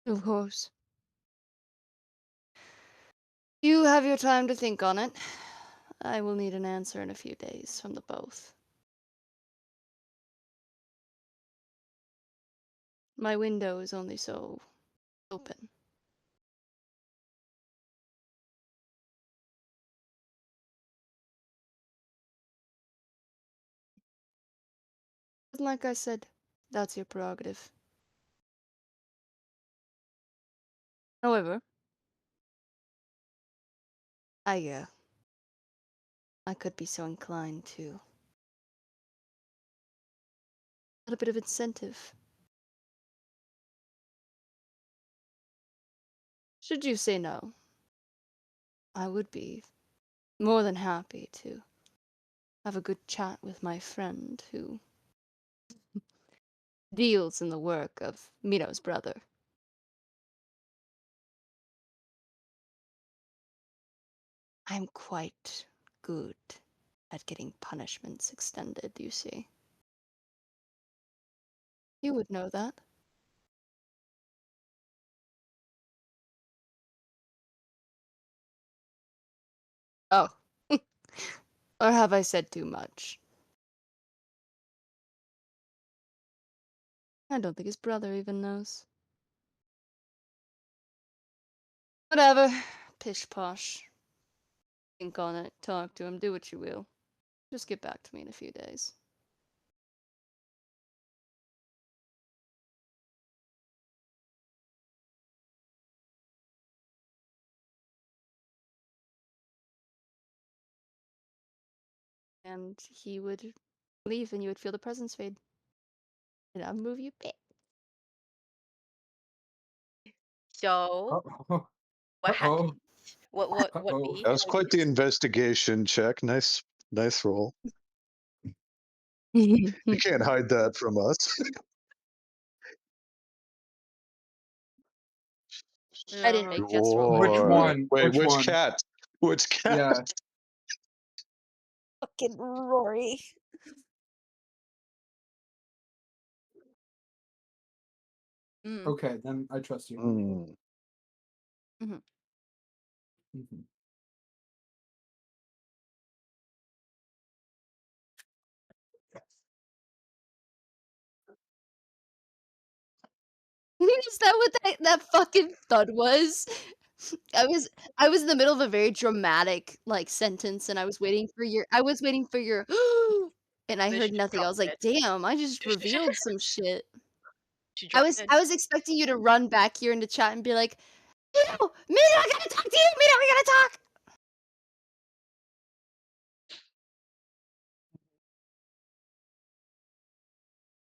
Of course. You have your time to think on it. I will need an answer in a few days from the both. My window is only so open. But like I said, that's your prerogative. However, I could be so inclined to add a bit of incentive. Should you say no, I would be more than happy to have a good chat with my friend who deals in the work of Mino's brother. I'm quite good at getting punishments extended, you see. You would know that. Oh. Or have I said too much? I don't think his brother even knows. Whatever. Pish posh. Think on it, talk to him, do what you will. Just get back to me in a few days. And he would leave and you would feel the presence fade. And I'll move you back. So, Uh-oh. what Uh-oh. happened? What Uh-oh. beef? That was quite the investigation check. Nice roll. I You can't hide that from us. didn't No. make Jess roll Which again. Dwarf. one? Wait, Which which one? cat? Which cat? Yeah. Fucking Rory. Mm. Okay, then I trust you. Hmm. Mhm. Mhm. Is that what that fucking thud was? I was I was in the middle of a very dramatic, like, sentence, and I was waiting for your and I Then heard she just nothing. I dropped was like, dead. "Damn, I just revealed some shit." She dropped dead. I was expecting you to run back here into chat and be like, "Mino! Mino, I gotta talk to you! Mino, we gotta talk!"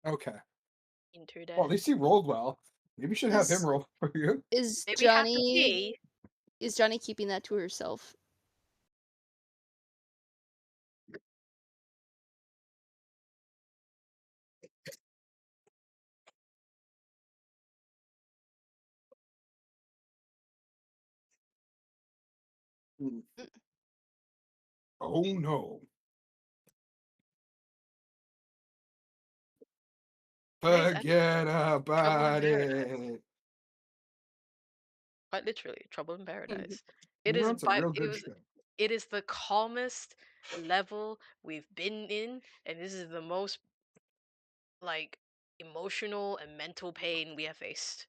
Okay. Into Well, at death. least he rolled well. Maybe you should have him Is roll for you. is Maybe have to Johnny see. is Johnny keeping that to herself? Mm. Mm, Oh no. Nice and Forget trouble in about paradise. it. Quite literally, trouble in mhm. paradise. It You know, is it's a by real it good was show. it is the calmest level we've been in, and this is the most like emotional and mental pain we have faced.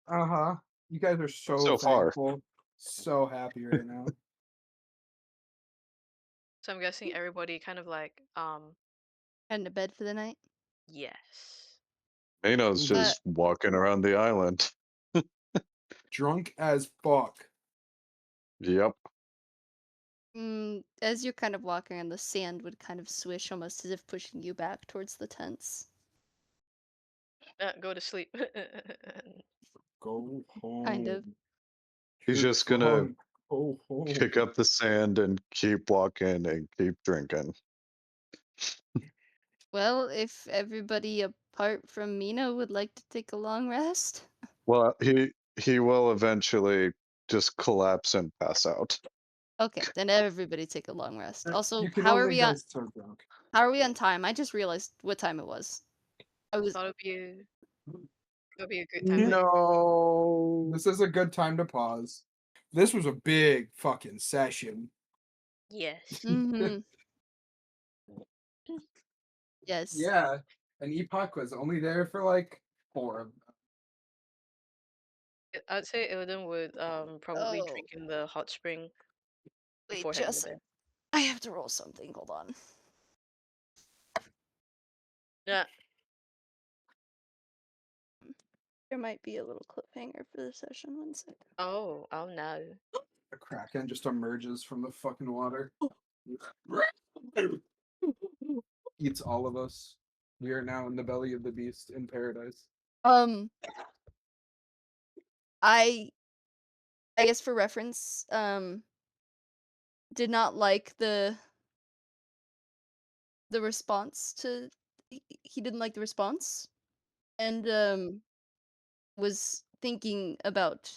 Uh-huh. You guys are so So far. thankful. So happy right now. So I'm guessing everybody kind of like Heading to bed for the night? Yes. Mino's Mhm. Uh, just walking around the island. Drunk as fuck. Yep. as you're kind of walking on the sand would kind of swish almost as if pushing you back towards the tents. Go to sleep. Go Kind of. home. He's You're just gonna drunk. Go home. kick up the sand and keep walking and keep drinking. Well, if everybody apart from Mino would like to take a long rest. Well, he will eventually just collapse and pass out. Okay, then everybody take a long rest. You Also, can only go so drunk. how are we on time? I just realized what time it was. I was Thought it'd be a good time to. No. This is a good time to pause. This was a big fucking session. Yes. Mhm. Yes. Yeah, and Epoch was only there for like 4 of them. I'd say Illidan would probably Oh, drink in the hot spring wait, before heading to just bed. I have to roll something. Hold on. Yeah. There might be a little cliffhanger for the session. One sec. Oh no. The Kraken just emerges from the fucking water. Eats all of us. We are now in the belly of the beast in paradise. Um, I I guess for reference, did not like the response to he didn't like the response and was thinking about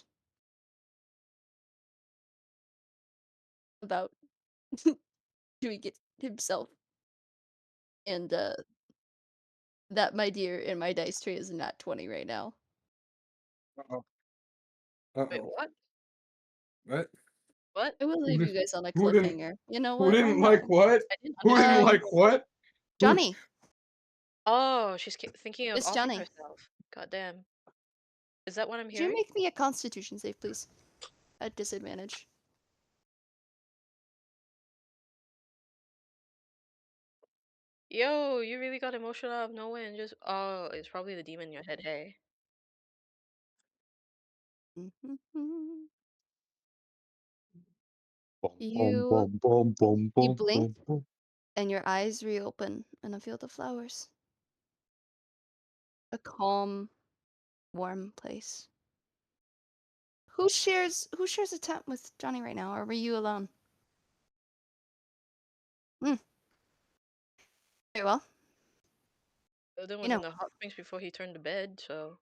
doing it himself and that my dear in my dice tray is a nat 20 right now. Uh-oh. Wait, Uh-oh. what? What? What? I will Who, leave did, you guys on a who didn't cliffhanger. You know who what? Why didn't not? like what? I didn't Who didn't understand. like what? Who Johnny, Oh, she's thinking of it's offing Johnny. herself. God damn. Is that what I'm Could you hearing? make me a constitution save, please? At disadvantage. Yo, you really got emotional out of nowhere and just it's probably the demon in your head, hey. Mhm. Boom, boom, You boom, boom, boom, you boom, blink boom, boom. and your eyes reopen in a field of flowers. A calm, warm place. Who shares a tent with Johnny right now, or were you alone? Hmm. Very well. Illidan You was in know, the hot springs before he turned to bed, so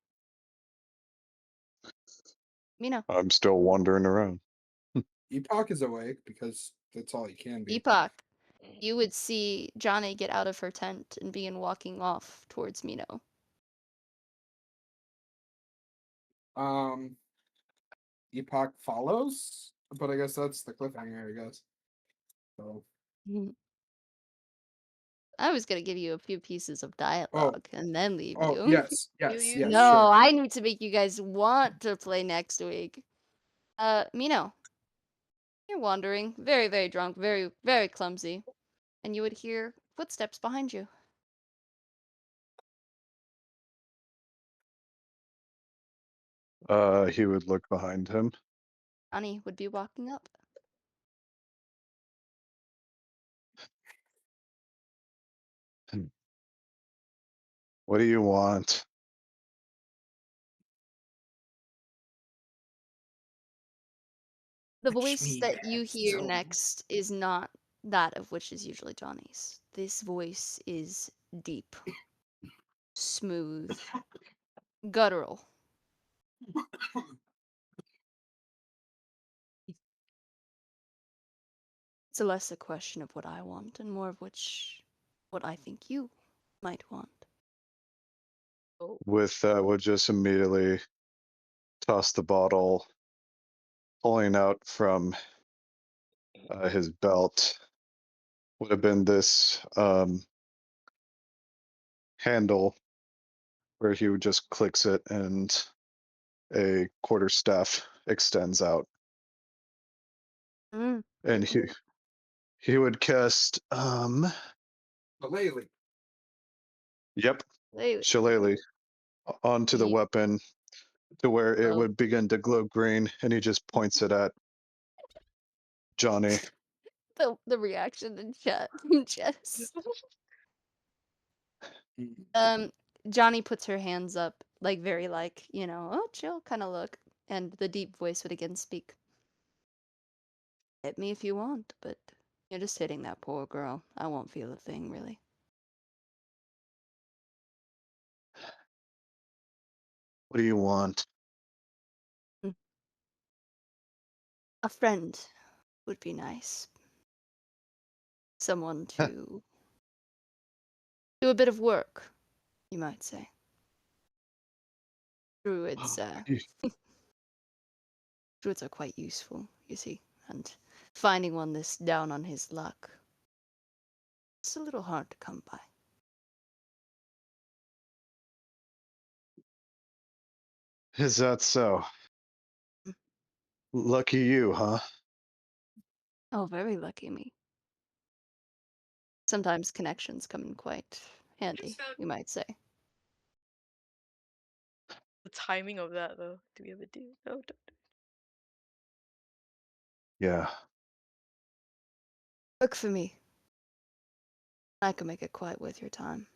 Mino. I'm still wandering around. Epoch is awake because that's all he can be. Epoch. You would see Johnny get out of her tent and begin walking off towards Mino. Um, Epoch follows, but I guess that's the cliffhanger, I guess. So, Mhm. I was gonna give you a few pieces of oh, dialogue and then leave oh, you. yes, you yes, you yes, do. No, sure. I need to make you guys want to play next week. Mino, you're wandering, very, very drunk, very, very clumsy, and you would hear footsteps behind you. He would look behind him. Johnny would be walking up. What do you want? The Touch voice me that you next, hear so next is not that of which is usually Johnny's. This voice is deep, smooth, guttural. It's less a question of what I want and more of what I think you might want. Oh, With that, would just immediately toss the bottle, pulling out from his belt. Would have been this handle where he would just clicks it and a quarter staff extends out, Mm. and he would cast Lately, yep, They Shillelagh onto the Ye weapon to where it oh, would begin to glow green, and he just points it at Johnny. the reaction in chat. Jess. Mm. Johnny puts her hands up, like, very, like, "Oh, chill," kinda look, and the deep voice would again speak. "Hit me if you want, but you're just hitting that poor girl. I won't feel a thing, really." What do you want? Mm. A friend would be nice. Someone to do a bit of work, you might say. Druids, druids are quite useful, you see, and finding one this down on his luck, it's a little hard to come by. Is that so? Mm. Lucky you, huh? Oh, very lucky me. Sometimes connections come in quite handy, you might say. The timing of that though. Do we ever do? No, don't. Yeah. Work for me. I can make it quite worth your time.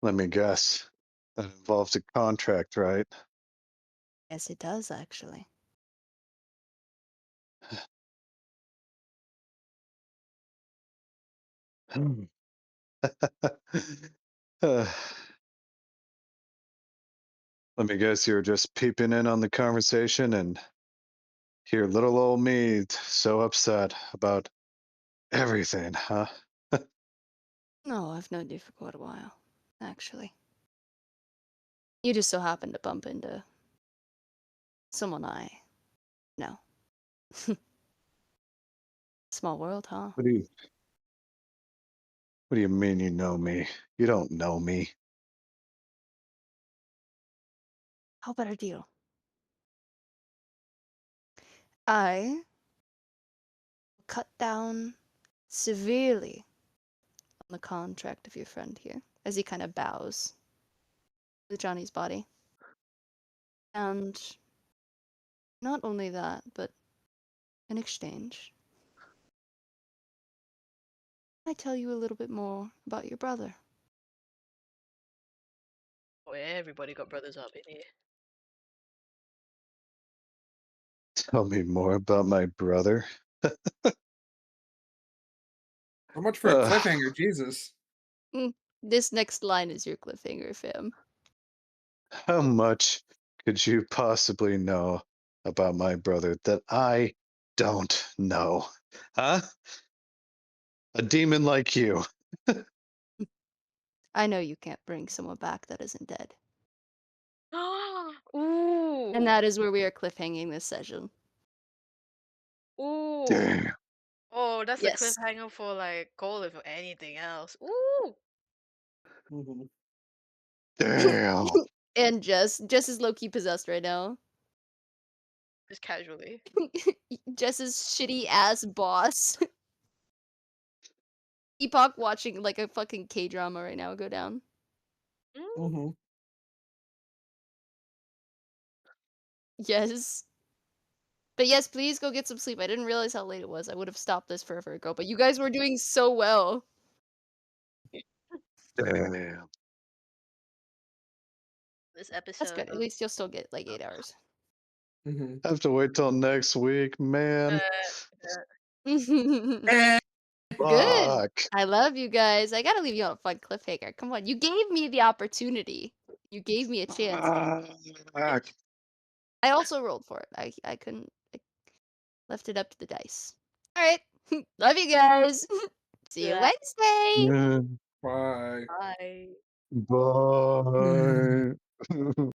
Let me guess. That involves a contract, right? Yes, it does, actually. Uh, Let me guess you're just peeping in on the conversation and hear little old me so upset about everything, huh? No, I've known you for quite a while, actually. You just so happened to bump into someone I know. Small world, huh? What do you what do you mean you know me? You don't know me. How about a deal? I cut down severely on the contract of your friend here, as he kind of bows to Johnny's body. And not only that, but in exchange, I tell you a little bit more about your brother. Oh, everybody got brothers up in here. Tell me more about my brother. How much for a Uh, cliffhanger? Jesus. Mm, this next line is your cliffhanger, fam. how much could you possibly know about my brother that I don't know? Huh? A demon like you. I know you can't bring someone back that isn't dead. And Ooh. that is where we are cliffhanging this session. Ooh. Damn. Oh, that's a Yes. cliffhanger for like Cole if anything else. Ooh. Mhm. Damn. And Jess is low key possessed right now. Just casually. Jess's shitty ass boss. Epoch watching like a fucking K drama right now go down. Mm. Mhm. Yes. But yes, please go get some sleep. I didn't realize how late it was. I would have stopped this forever ago. But you guys were doing so well. Damn. This That's episode good. At of least you'll still get like 8 hours. Mhm. Have to wait till next week, uh, man. Eh. Good. Fuck. I love you guys. I gotta leave you on a fun cliffhanger. Come on. You gave me the opportunity. You gave me a chance. Fuck. I also rolled for it. I couldn't. I left it up to the dice. All right. Love you guys. See you that. Wednesday. Yeah. Bye. Bye. Bye.